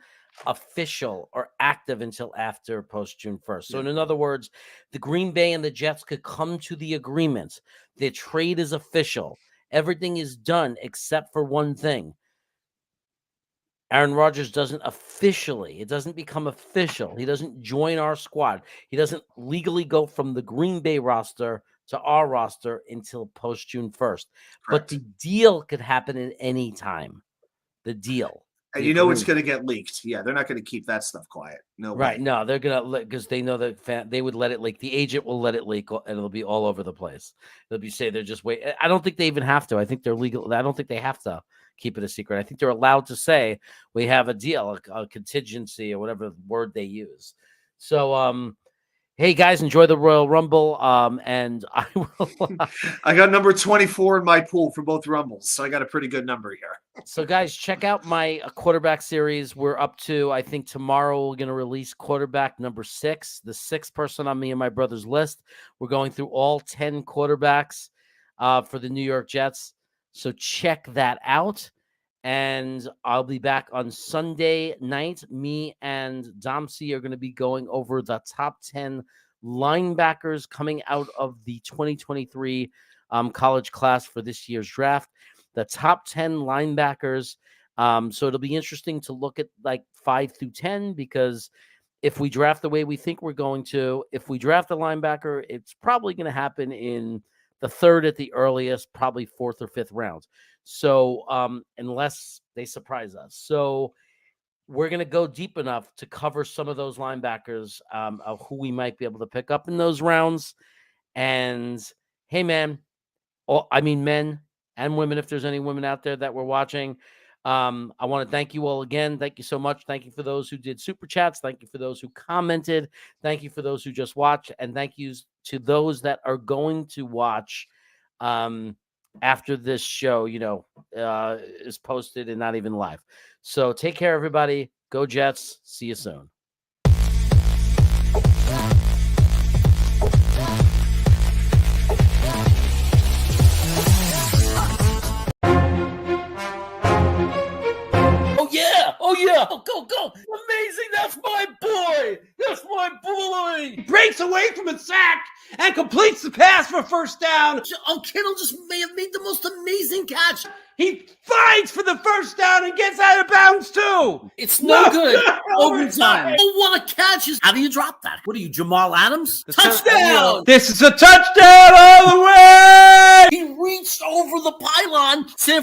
[SPEAKER 1] official or active until after post June 1st. So in other words, the Green Bay and the Jets could come to the agreement. The trade is official. Everything is done except for one thing. Aaron Rodgers doesn't officially, it doesn't become official. He doesn't join our squad. He doesn't legally go from the Green Bay roster to our roster until post June 1st.
[SPEAKER 7] Correct.
[SPEAKER 1] But the deal could happen at any time. The deal.
[SPEAKER 7] And you know it's going to get leaked. Yeah, they're not going to keep that stuff quiet. No
[SPEAKER 1] right.
[SPEAKER 7] way.
[SPEAKER 1] No, they're going to, because they know that they would let it leak. The agent will let it leak, and it'll be all over the place. They'll be saying they're just wait. I don't think they even have to. I think they're legal. I don't think they have to keep it a secret. I think they're allowed to say we have a deal, a contingency, or whatever word they use. So, hey guys, enjoy the Royal Rumble. And I will.
[SPEAKER 7] I got number 24 in my pool for both Rumbles, so I got a pretty good number here.
[SPEAKER 1] So guys, check out my quarterback series. We're up to, I think tomorrow we're going to release quarterback number 6, the 6th person on me and my brother's list. We're going through all 10 quarterbacks for the New York Jets. So check that out. And I'll be back on Sunday night. Me and Domsey are going to be going over the top 10 linebackers coming out of the 2023 college class for this year's draft. The top 10 linebackers. So it'll be interesting to look at like 5 through 10, because if we draft the way we think we're going to, if we draft a linebacker, it's probably going to happen in the 3rd at the earliest, probably 4th or 5th round. So unless they surprise us. So we're going to go deep enough to cover some of those linebackers of who we might be able to pick up in those rounds. And hey, man, men and women, if there's any women out there that were watching, I want to thank you all again. Thank you so much. Thank you for those who did super chats. Thank you for those who commented. Thank you for those who just watched. And thank you to those that are going to watch after this show, is posted and not even live. So take care, everybody. Go Jets. See you soon. Oh, yeah. Go. Amazing. That's my boy. That's my boy.
[SPEAKER 9] He breaks away from a sack and completes the pass for first down.
[SPEAKER 6] Oh, Kittle just may have made the most amazing catch.
[SPEAKER 9] He fights for the first down and gets out of bounds, too.
[SPEAKER 6] It's no good. Overtime. Oh, what a catch. How do you drop that? What are you, Jamal Adams? Touchdown.
[SPEAKER 9] This is a touchdown all the way.
[SPEAKER 6] He reached over the pylon. San